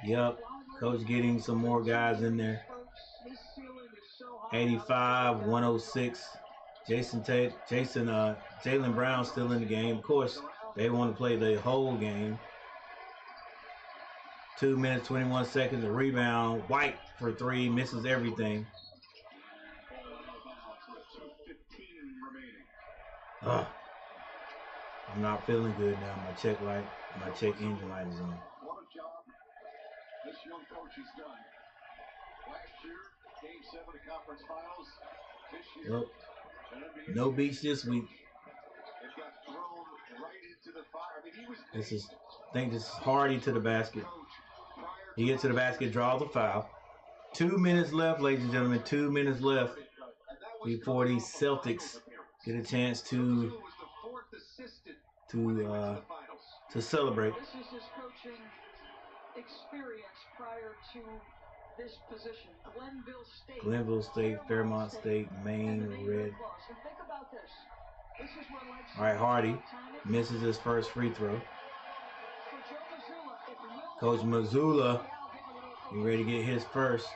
Yep, coach getting some more guys in there. 85, 106. Jaylen Brown still in the game. Of course, they want to play the whole game. 2 minutes, 21 seconds. A rebound. White for three. Misses everything. I'm not feeling good now. My check engine light is on. What a job this young coach has done. Last year, Game 7 of Conference Finals. This year, Well, no beach this week. it got thrown right into the fire. I mean, This is Hardy to the basket. He gets to the basket, draws the foul. 2 minutes left, ladies and gentlemen. 2 minutes left before the Celtics get a chance to celebrate. This is his coaching experience prior to this position. Glenville State, Fairmont State, Maine, Red. All right, Hardy misses his first free throw. Coach Missoula, you ready to get his first?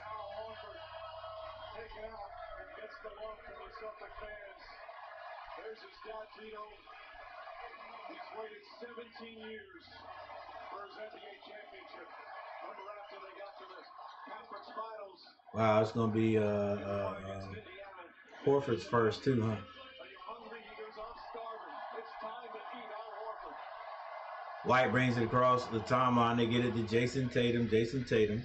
There's his dad, Tito. He's waited 17 years for his NBA championship. Remember after they got to the conference finals. Wow, it's gonna be Horford's first too, huh? Are you hungry? He goes, I'm starving. It's time to eat Al Horford. White brings it across the timeline. They get it to Jason Tatum. Jason Tatum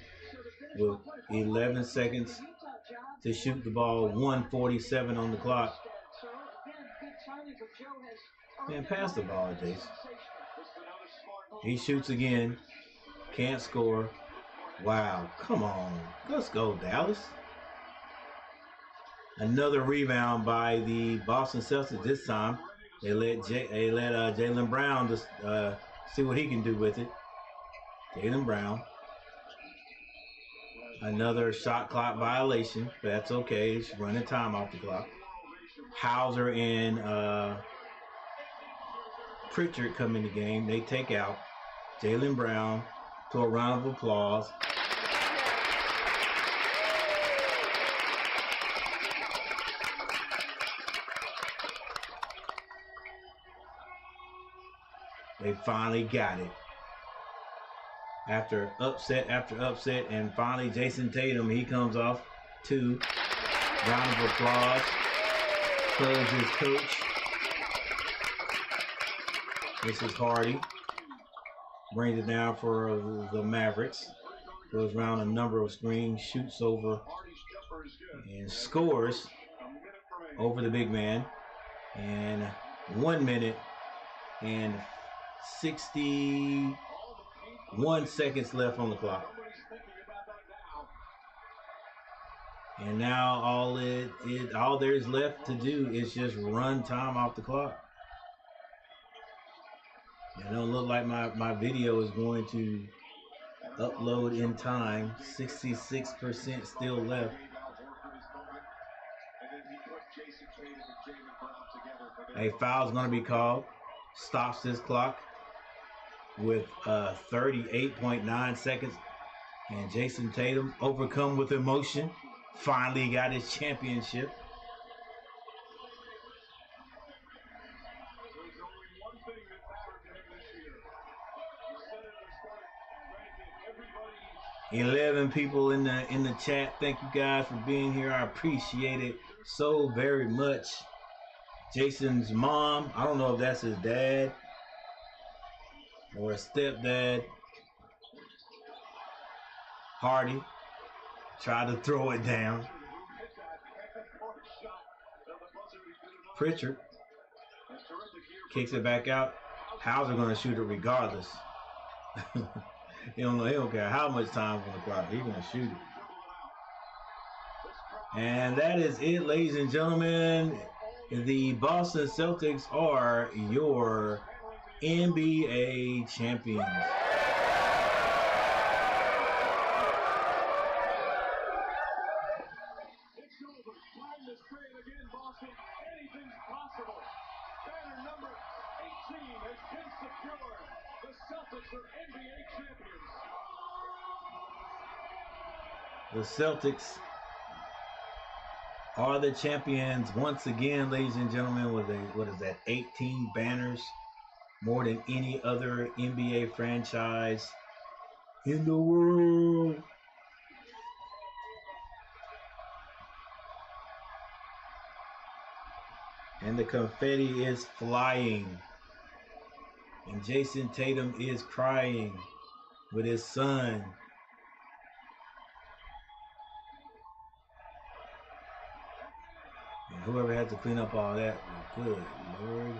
with 11 seconds to shoot the ball. 1:47 on the clock. Man, pass the ball, Jason. He shoots again. Can't score. Wow, come on. Let's go, Dallas. Another rebound by the Boston Celtics this time. They let Jaylen Brown just see what he can do with it. Jaylen Brown. Another shot clock violation, but that's okay. It's running time off the clock. Hauser and Pritchard come in the game. They take out Jaylen Brown to a round of applause. They finally got it. After upset, and finally Jason Tatum, he comes off two. Round of applause. Closes his coach. This is Hardy. Brings it down for the Mavericks. Goes around a number of screens, shoots over, and scores over the big man. And 1 minute and 61 seconds left on the clock. And now all there is left to do is just run time off the clock. It don't look like my video is going to upload in time. 66% still left. A foul's going to be called. Stops this clock with 38.9 seconds And Jason Tatum, overcome with emotion, finally got his championship. There's only one thing that mattered to him this year. The Senators started ranking everybody. 11 people in the chat. Thank you guys for being here. I appreciate it so very much. Jason's mom, I don't know if that's his dad or a stepdad. Hardy tried to throw it down. Pritchard kicks it back out. Hauser going to shoot it regardless. He don't care how much time's on the clock. He's going to shoot it. And that is it, ladies and gentlemen. The Boston Celtics are your NBA champions. It's over. Time to say it again, Boston. Anything's possible. Banner number 18 has been secured. The Celtics are NBA champions. The Celtics are the champions once again, ladies and gentlemen, with what is that, 18 banners, more than any other NBA franchise in the world. And the confetti is flying. And Jason Tatum is crying with his son. And whoever had to clean up all that, good Lord.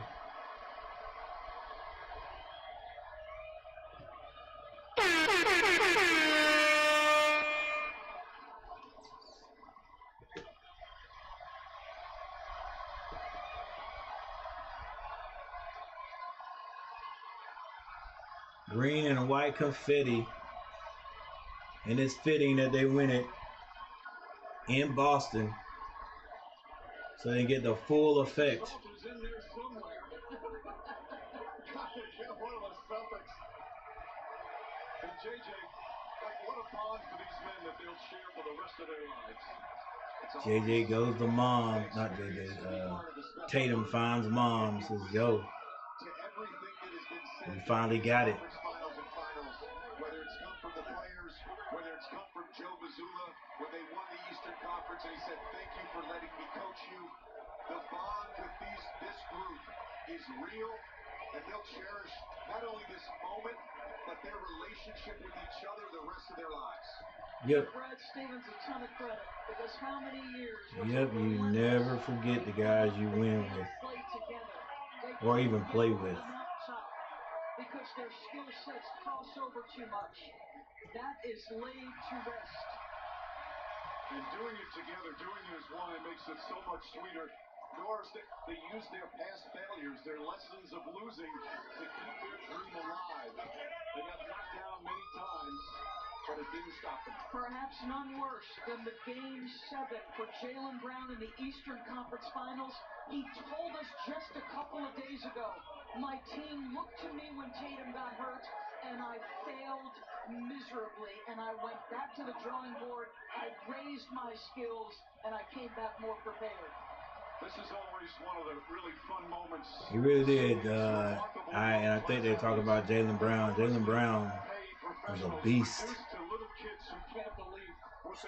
Green and white confetti. And it's fitting that they win it in Boston so they get the full effect. Celtics in there somewhere. Gotta get one of the Celtics. And JJ, like, what a bond for these men that they'll share for the rest of their lives. JJ goes to mom, not JJ. Tatum finds mom, says, yo, we finally got it. Whether it's come from the players, whether it's come from Joe Mazzulla, when they won the Eastern Conference and he said, thank you for letting me coach you. The bond with this group is real, and they'll cherish not only this moment, but their relationship with each other the rest of their lives. Yep. Brad Stevens a ton of credit because how many years? Yep, you never forget the guys you win with or even play with. Because their skill sets cross over too much. That is laid to rest. And doing it together, doing it as one, it makes it so much sweeter. Nor is they use their past failures, their lessons of losing to keep their dream alive. They got knocked down many times, but it didn't stop them. Perhaps none worse than the Game 7 for Jaylen Brown in the Eastern Conference Finals. He told us just a couple of days ago, my team looked to me when Tatum got hurt, and I failed miserably, and I went back to the drawing board. I raised my skills, and I came back more prepared. This is always one of the really fun moments. He really did. I think they're talking about Jaylen Brown. Jaylen Brown was a beast.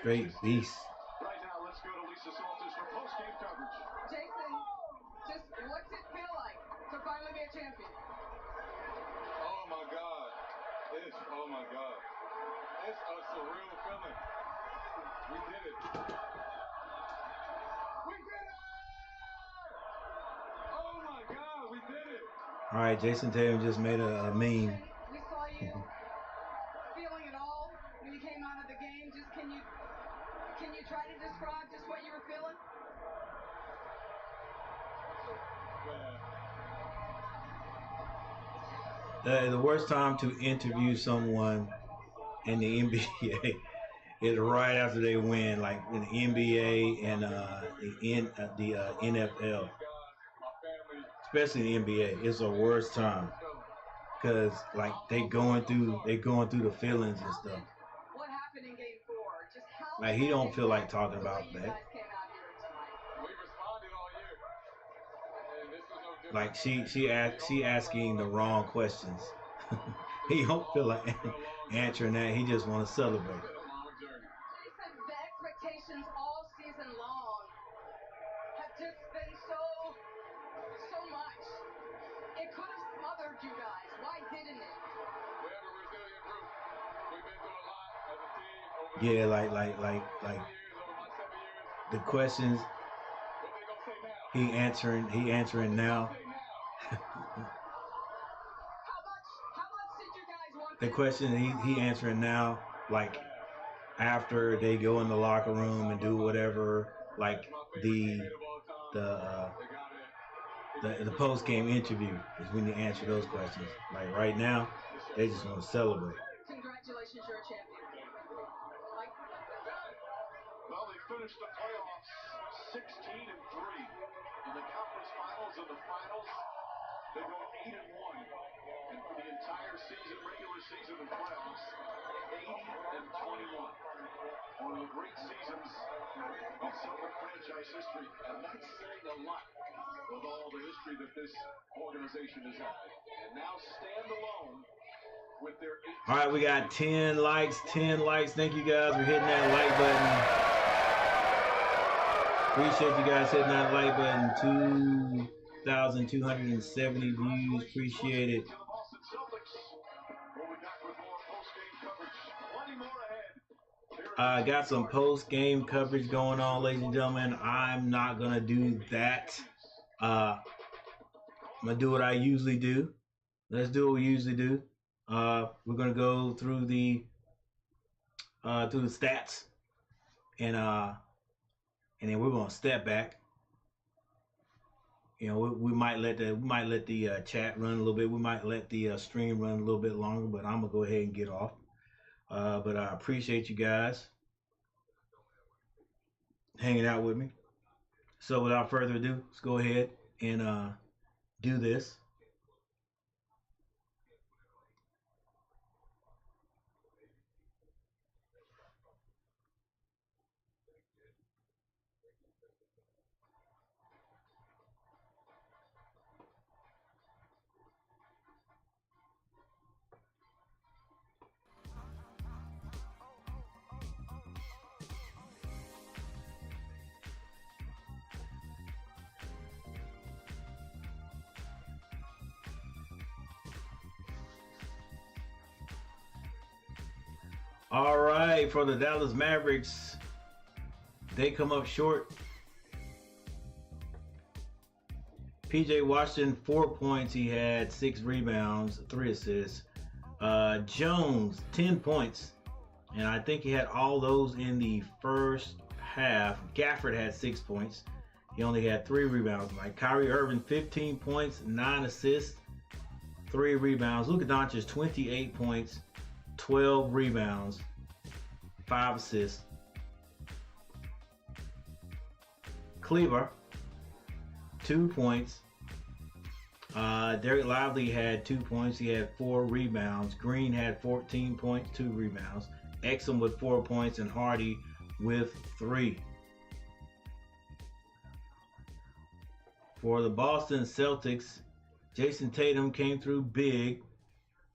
Straight beast. Right now, let's go to Lisa Salters for post-game coverage. Jason, just what's it feel like to finally be a champion? Oh my God. Oh my God. It's a surreal feeling. We did it. We did it! Oh my God, we did it! All right, Jason Tatum just made a meme. We saw you feeling it all when you came out of the game. Just can you try to describe just what you were feeling? The worst time to interview someone in the NBA is right after they win, like in the NBA and the NFL, especially the NBA. It's the worst time because like they going through the feelings and stuff. What happened Like he don't feel like talking about You that. guys came out here tonight. We responded all year. And this was no different. Like she asking the wrong questions. He don't feel like answering that. He just want to celebrate. It's been a long journey. Jason, the expectations all season long have just been so much. It could have smothered you guys. Why didn't it? We have a resilient group. We've been through a lot as a team over Yeah, the like years, over my 7 years. the questions What they gonna say now? he answering now. Say now. How much did you guys want The this? question he answering now, like after they go in the locker room and do whatever, like the post game interview is when you answer those questions. Like right now, they just want to celebrate. Congratulations, you're a champion. Mike? Well, they finished the playoffs 16-3 in the conference finals. In the finals, they go 8-1, and for the entire season, regular season and playoffs, 80-21. One of the great seasons in Celtic franchise history, and that's saying a lot with all the history that this organization has had. And now stand alone with their 8. All right, we got 10 likes. 10 likes. Thank you guys for hitting that like button. Appreciate you guys hitting that like button. 2,270 views. Appreciate it. To the Boston Celtics. We'll be back with more post-game coverage. Plenty more ahead. Got some post-game coverage going on, ladies and gentlemen. I'm not going to do that. I'm going to do what I usually do. Let's do what we usually do. We're going to go through the stats. And then we're going to step back. You know, we might let the chat run a little bit. We might let the stream run a little bit longer, but I'm going to go ahead and get off. But I appreciate you guys hanging out with me. So without further ado, let's go ahead and do this. All right, for the Dallas Mavericks, they come up short. PJ Washington, 4 points. He had 6 rebounds, 3 assists. Jones, 10 points. And I think he had all those in the first half. Gafford had 6 points. He only had 3 rebounds. Like Kyrie Irving, 15 points, 9 assists, 3 rebounds. Luka Doncic, 28 points, 12 rebounds, 5 assists. Cleaver, 2 points. Derek Lively had 2 points. He had 4 rebounds. Green had 14 points, 2 rebounds. Exum with 4 points and Hardy with 3. For the Boston Celtics, Jason Tatum came through big.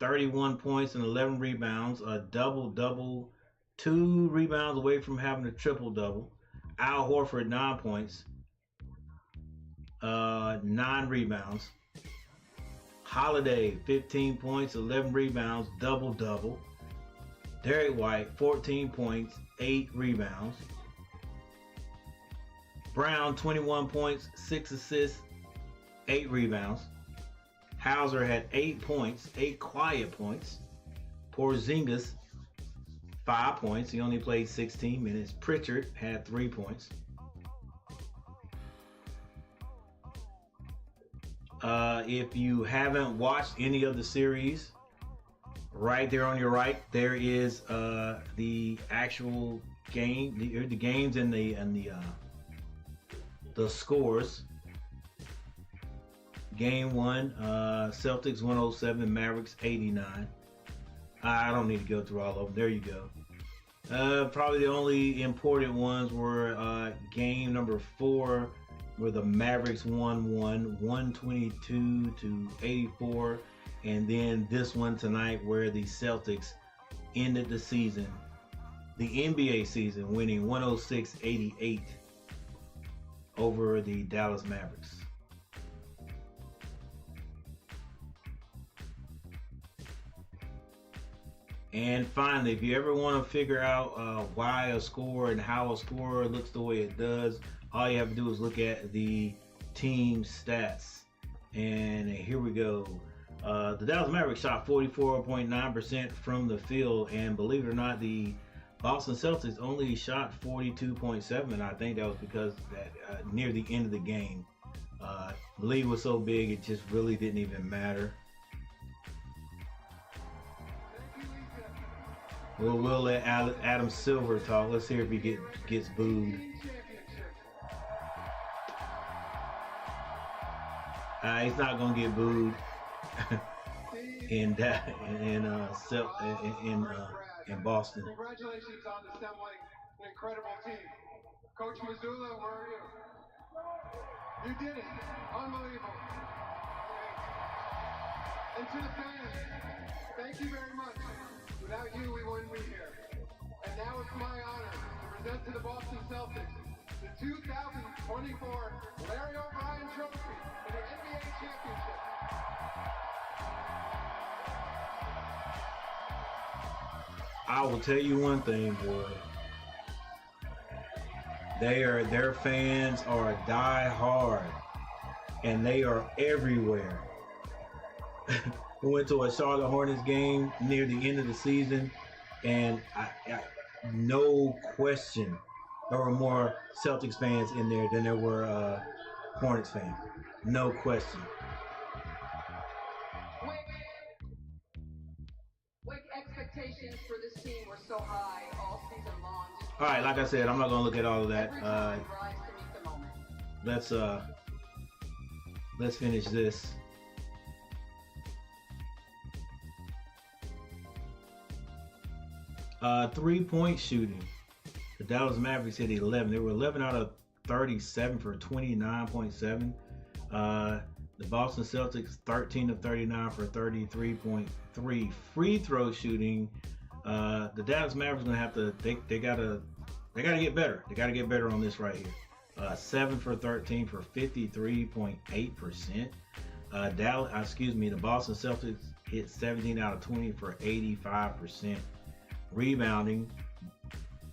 31 points and 11 rebounds, a double-double, 2 rebounds away from having a triple-double. Al Horford, 9 points, 9 rebounds. Holiday, 15 points, 11 rebounds, double-double. Derek White, 14 points, 8 rebounds. Brown, 21 points, 6 assists, 8 rebounds. Hauser had 8 points, 8 quiet points. Porzingis, 5 points. He only played 16 minutes. Pritchard had 3 points. If you haven't watched any of the series, right there on your right, there is the actual game, the games and the scores. Game 1, Celtics 107, Mavericks 89. I don't need to go through all of them. There you go. Probably the only important ones were game number 4, where the Mavericks won 122-84, and then this one tonight where the Celtics ended the season, the NBA season, winning 106-88 over the Dallas Mavericks. And finally, if you ever want to figure out why a score and how a score looks the way it does, all you have to do is look at the team stats. And here we go. The Dallas Mavericks shot 44.9% from the field, and believe it or not, the Boston Celtics only shot 42.7%. I think that was because that near the end of the game, the lead was so big it just really didn't even matter. We'll let Adam Silver talk. Let's hear if he gets booed. He's not gonna get booed in Boston. Congratulations on assembling an incredible team. Coach Mazzulla, where are you? You did it. Unbelievable. And to the fans, thank you very much. Without you, we wouldn't be here. And now it's my honor to present to the Boston Celtics the 2024 Larry O'Brien Trophy for the NBA Championship. I will tell you one thing, boy. Their fans are die hard, and they are everywhere. We went to a Charlotte Hornets game near the end of the season, and I no question, there were more Celtics fans in there than there were Hornets fans. No question. Wick, expectations for this team were so high all season long. All right, like I said, I'm not gonna look at all of that. Every time rise to meet the moment. Let's finish this. Three-point shooting. The Dallas Mavericks hit 11. They were 11 out of 37 for 29.7. The Boston Celtics 13 of 39 for 33.3. Free throw shooting. The Dallas Mavericks gonna have to. They gotta get better. They gotta get better on this right here. 7 for 13 for 53.8%. The Boston Celtics hit 17 out of 20 for 85%. Rebounding,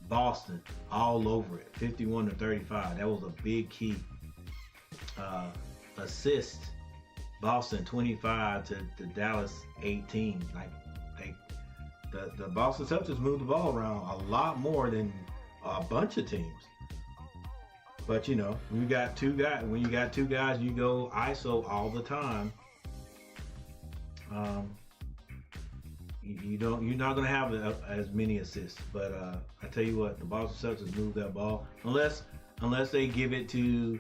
Boston all over it, 51 to 35. That was a big key. Assist, Boston 25 to Dallas 18. Like the Boston Celtics moved the ball around a lot more than a bunch of teams. But you know, when you got two guys, you go ISO all the time. You're not gonna have as many assists, but I tell you what, the Boston Celtics move that ball unless they give it to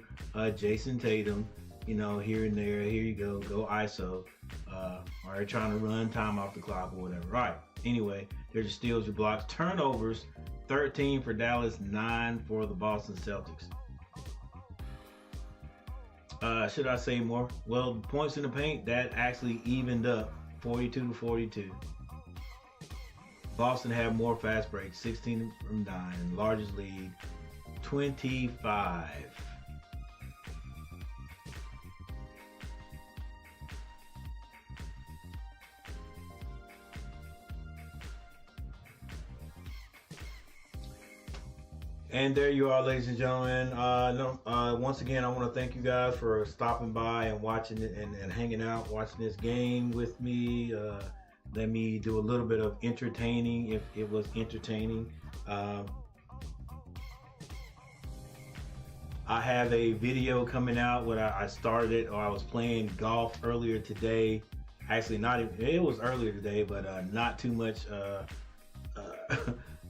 Jason Tatum, you know, here and there. Here you go ISO, or they're trying to run time off the clock or whatever. Right. Anyway, there's your steals, your blocks, turnovers, 13 for Dallas, 9 for the Boston Celtics. Should I say more? Well, points in the paint, that actually evened up, 42 to 42. Boston had more fast breaks, 16 from 9, largest lead, 25. And there you are, ladies and gentlemen. Once again, I want to thank you guys for stopping by and watching it and hanging out, watching this game with me. Let me do a little bit of entertaining, if it was entertaining. I have a video coming out where I started it, or I was playing golf earlier today. Actually, it was earlier today, but not too much.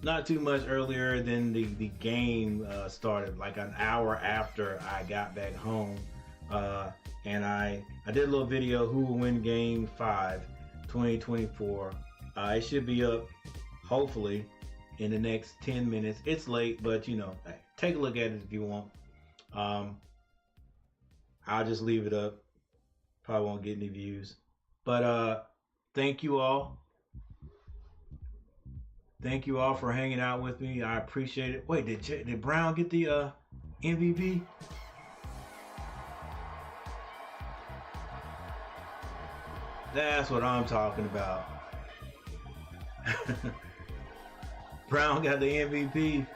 Not too much earlier than the game started, like an hour after I got back home. And I did a little video, who will win game 5, 2024. It should be up, hopefully, in the next 10 minutes. It's late, but you know, hey, take a look at it if you want. I'll just leave it up. Probably won't get any views. But thank you all. Thank you all for hanging out with me. I appreciate it. Wait, did Brown get the MVP? That's what I'm talking about. Brown got the MVP.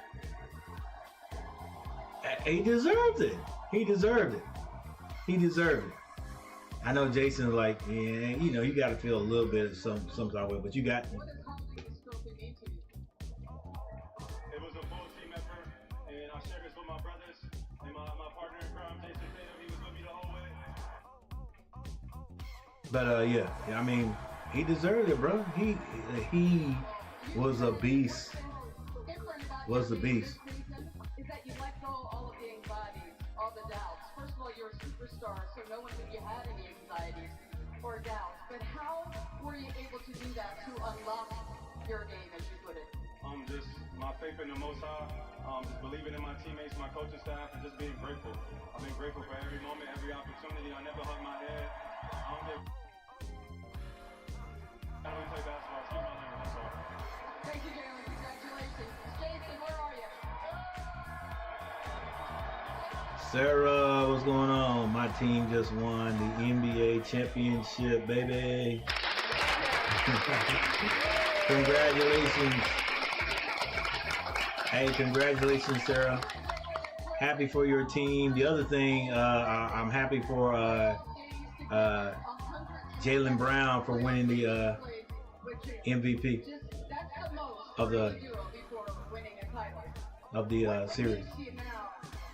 He deserved it. He deserved it. He deserved it. I know Jason's like, yeah, you know, you got to feel a little bit of some type of way, but you got. What does holding this trophy mean to you? It was a full team effort, and I share this with my brothers and my partner in crime, Jason Tatum. He was with me the whole way. But yeah, I mean, he deserved it, bro. He was a beast. Was a beast. Is that you let go all of the anxieties, all the doubts. First of all, you're a superstar, so no one knew you had any anxieties or doubts. But how were you able to do that to unlock your game, as you put it? Just my faith in the Most High, just believing in my teammates, my coaching staff, and just being grateful. I've been grateful for every moment, every opportunity. I never hung my head. I don't play basketball. Keep my lane, that's all. Thank you, Jalen. Congratulations. Jason, where are you? Sarah, what's going on? My team just won the NBA championship, baby. Congratulations. Hey, congratulations, Sarah. Happy for your team. The other thing, I'm happy for Jaylen Brown for winning the MVP of the series.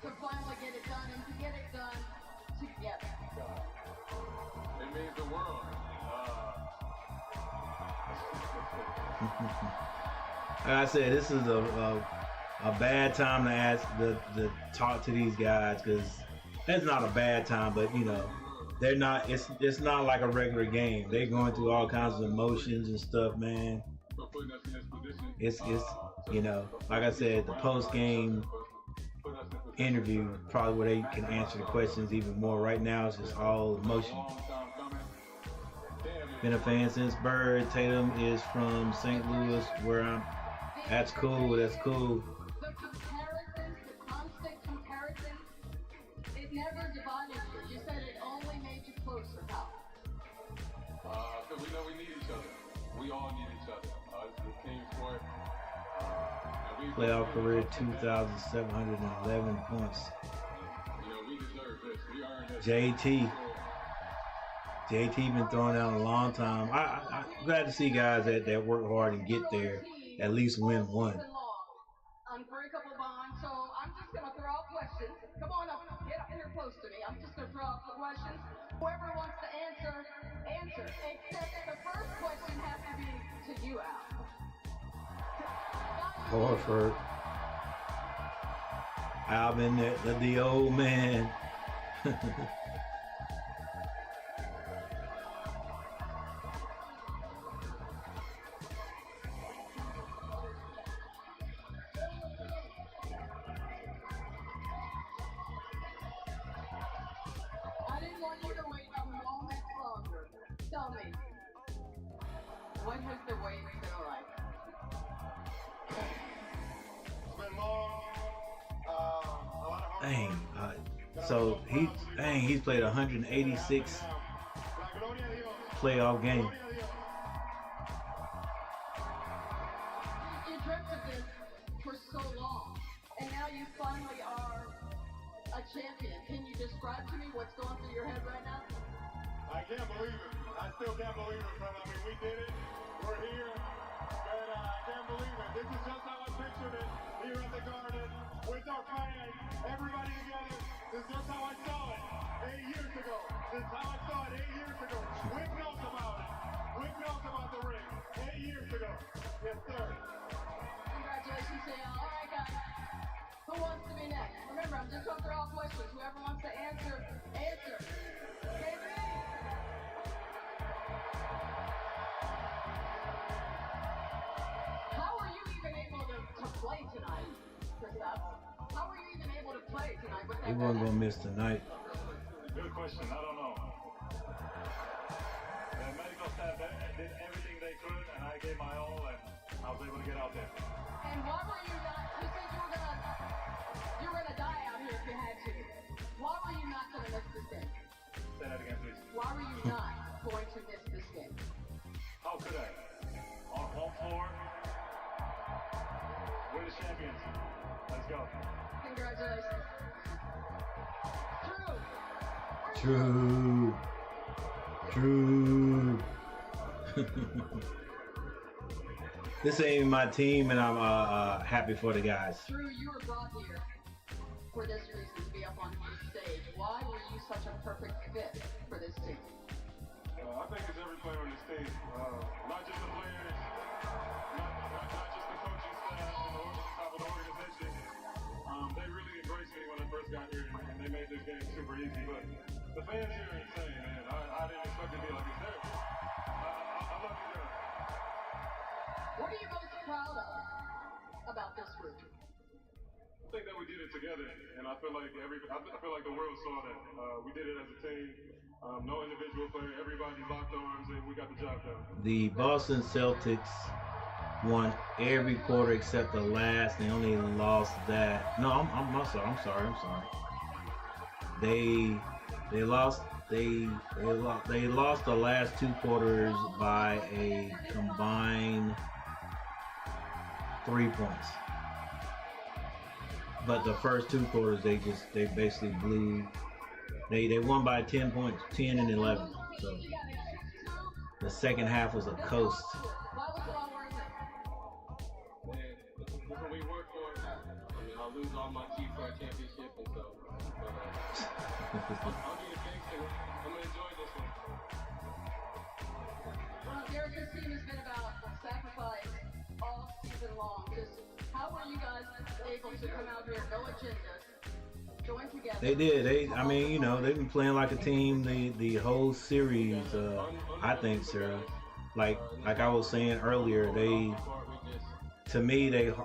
To finally get it done and to get it done together. It means the world. Like I said, this is a bad time to ask to talk to these guys, because that's not a bad time, but you know, they're not. It's not like a regular game. They're going through all kinds of emotions and stuff, man. It's you know, like I said, the post game interview probably where they can answer the questions even more. Right now, it's just all emotion. Been a fan since birth. Tatum is from St. Louis, where I'm. That's cool. That's cool. The comparisons, the constant comparisons, it never divided you. You said it only made you closer. How? Because we know we need each other. We all need each other. It's a team sport. Playoff career, 2,711 points. You know, we deserve this. We earned this. JT been throwing down a long time. I'm glad to see guys that work hard and get there, at least win one. Unbreakable bond. So I'm just going to throw out questions. Come on up. Get up here close to me. I'm just going to throw out the questions. Whoever wants to answer. Except the first question has to be to you, Al. Horford. Alvin, the old man. I didn't want you to wait a moment longer. Tell me, what has the wait been like? It's been long. A lot of hard Dang. So he's played 186 playoff games. You dreamt of this for so long, and now you finally are a champion. Can you describe to me what's going through your head right now? I can't believe it. I still can't believe it, but I mean, we did it. We're here. But I can't believe it. This is just how I pictured it here at the Garden with our fans, everybody together. This is just how I saw it 8 years ago. This is how I saw it 8 years ago. Wick knows about it. Wick knows about the ring 8 years ago. Yes, sir. Congratulations, Al. All right, guys. Who wants to be next? Remember, I'm just going to throw out questions. Whoever wants to answer. KP. How are you even able to He wasn't gonna miss tonight. Good question. I don't know. The medical staff did everything they could, and I gave my all, and I was able to get out there. And why were you not? You said you were gonna die out here if you had to. Why were you not gonna miss this game? Say that again, please. Why were you not going to miss this game? How could I? On home floor, we're the champions. Let's go. Congratulations. True. This ain't my team, and I'm happy for the guys. Drew, you were brought here for this reason, to be up on the stage. Why were you such a perfect fit for this team? I think it's every player on this team, not just the players, not just the coaching staff and the top of the organization. They really embraced me when I first got here, and they made this game super easy. But the fans here are insane, man. I didn't expect it to be like this. I love you guys. What are you most proud of about this group? I think that we did it together, and I feel like the world saw that. We did it as a team. No individual player. Everybody locked arms, and we got the job done. The Boston Celtics won every quarter except the last. They only lost that. No, I'm sorry. They lost the last two quarters by a combined 3 points. But the first two quarters they basically blew. They won by 10 points, 10 and 11. So the second half was a coast. Why was it all worth it? Man, that's what we work for. I mean, I'll lose all my keys for our championship, and so I'll get it fixed, and I'm gonna enjoy this one. Well, Derek, this team has been about sacrifice all season long. Just how were you guys able to come out here, no agendas, join together? They did. They've been playing like a team the whole series. I think, Sarah. Like I was saying earlier, they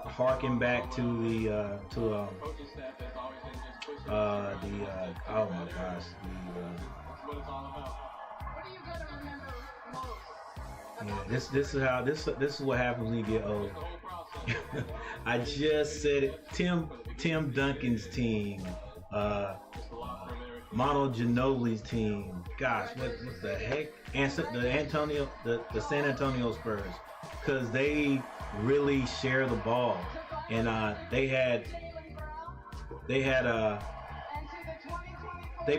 harken back to oh my gosh, What are you gonna remember most? yeah, this is what happens when you get old. I just said it. Tim Duncan's team, Mono Ginobili's team. Gosh, what the heck? And the San Antonio Spurs, because they really share the ball, and they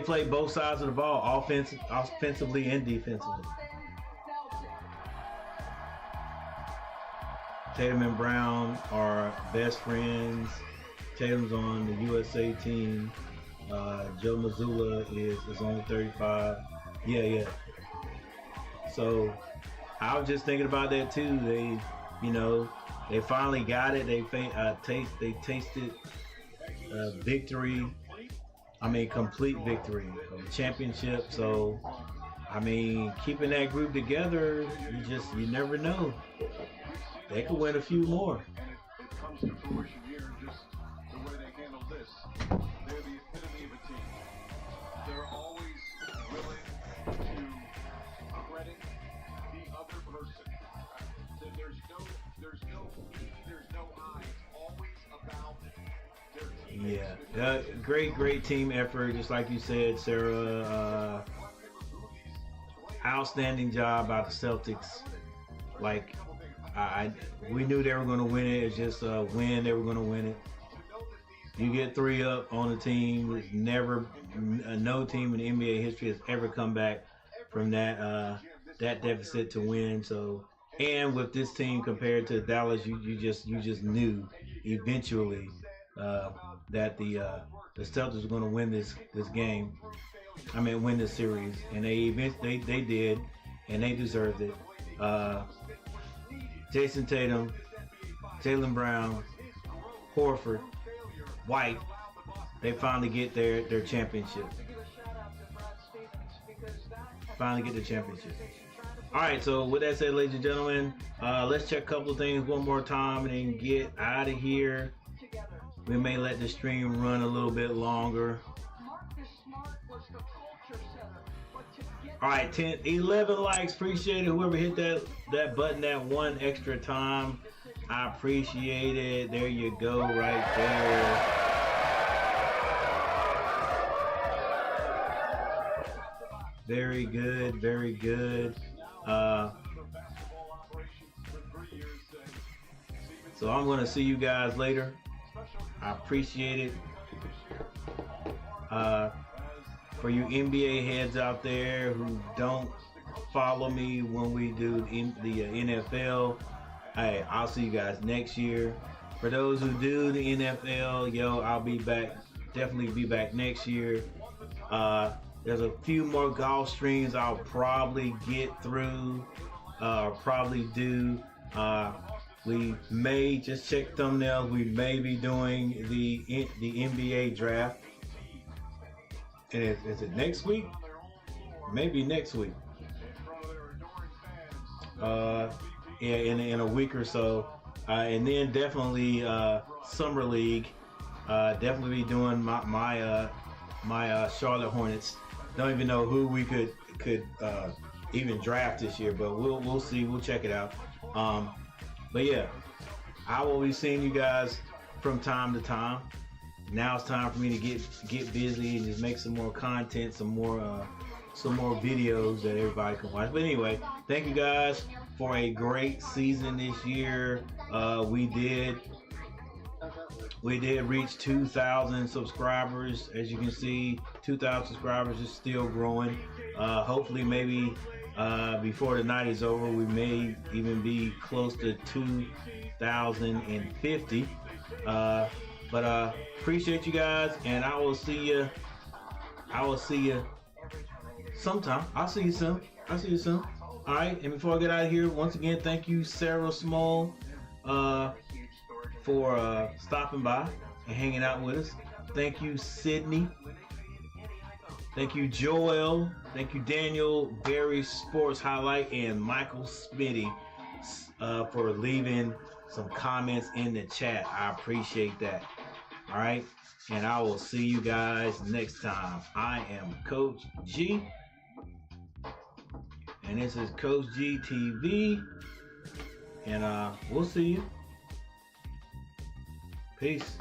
played both sides of the ball, offensively and defensively. Tatum and Brown are best friends. Tatum's on the USA team. Joe Mazzulla is only 35. Yeah. So I was just thinking about that too. They finally got it. They tasted victory. I mean, complete victory, championship. So, I mean, keeping that group together, you never know. They could win a few more. And it comes to fruition here, just the way they handle this. They're the epitome of a team. They're always willing to credit the other person. There's no I. It's always about their teammates. Yeah, great team effort, just like you said, Sarah. Outstanding job by the Celtics. Like, we knew they were going to win it. It's just when they were going to win it. You get 3 up on a team. There's never, no team in NBA history has ever come back from that deficit to win. So, and with this team compared to Dallas, you just knew eventually that the Celtics were going to win this game. I mean, win this series, and they did, and they deserved it. Jason Tatum, Jaylen Brown, Horford, White, they finally get their championship. Finally get the championship. All right, so with that said, ladies and gentlemen, let's check a couple of things one more time and then get out of here. We may let the stream run a little bit longer. All right, 11 likes. Appreciate it. Whoever hit that button that one extra time, I appreciate it. There you go, right there. Very good, very good. So I'm going to see you guys later. I appreciate it. For you NBA heads out there who don't follow me when we do the NFL, hey, I'll see you guys next year. For those who do the NFL, I'll be back. Definitely be back next year. There's a few more golf streams I'll probably get through. Probably do. We may just check thumbnails. We may be doing the NBA draft. And is it next week? Maybe next week. Yeah, in a week or so. And then definitely Summer League. Definitely be doing my Charlotte Hornets. Don't even know who we could even draft this year, but we'll see. We'll check it out. But yeah, I will be seeing you guys from time to time. Now it's time for me to get busy and just make some more content, some more videos that everybody can watch. But anyway, thank you guys for a great season this year. We did reach 2,000 subscribers. As you can see, 2,000 subscribers is still growing. Hopefully, maybe before the night is over, we may even be close to 2,050. But appreciate you guys, and I will see you sometime. I'll see you soon. All right, and before I get out of here, once again, thank you, Sarah Small, for stopping by and hanging out with us. Thank you, Sydney. Thank you, Joel. Thank you, Daniel, Barry Sports Highlight, and Michael Smitty for leaving some comments in the chat. I appreciate that. All right, and I will see you guys next time. I am Coach G, and this is Coach G TV, and we'll see you. Peace.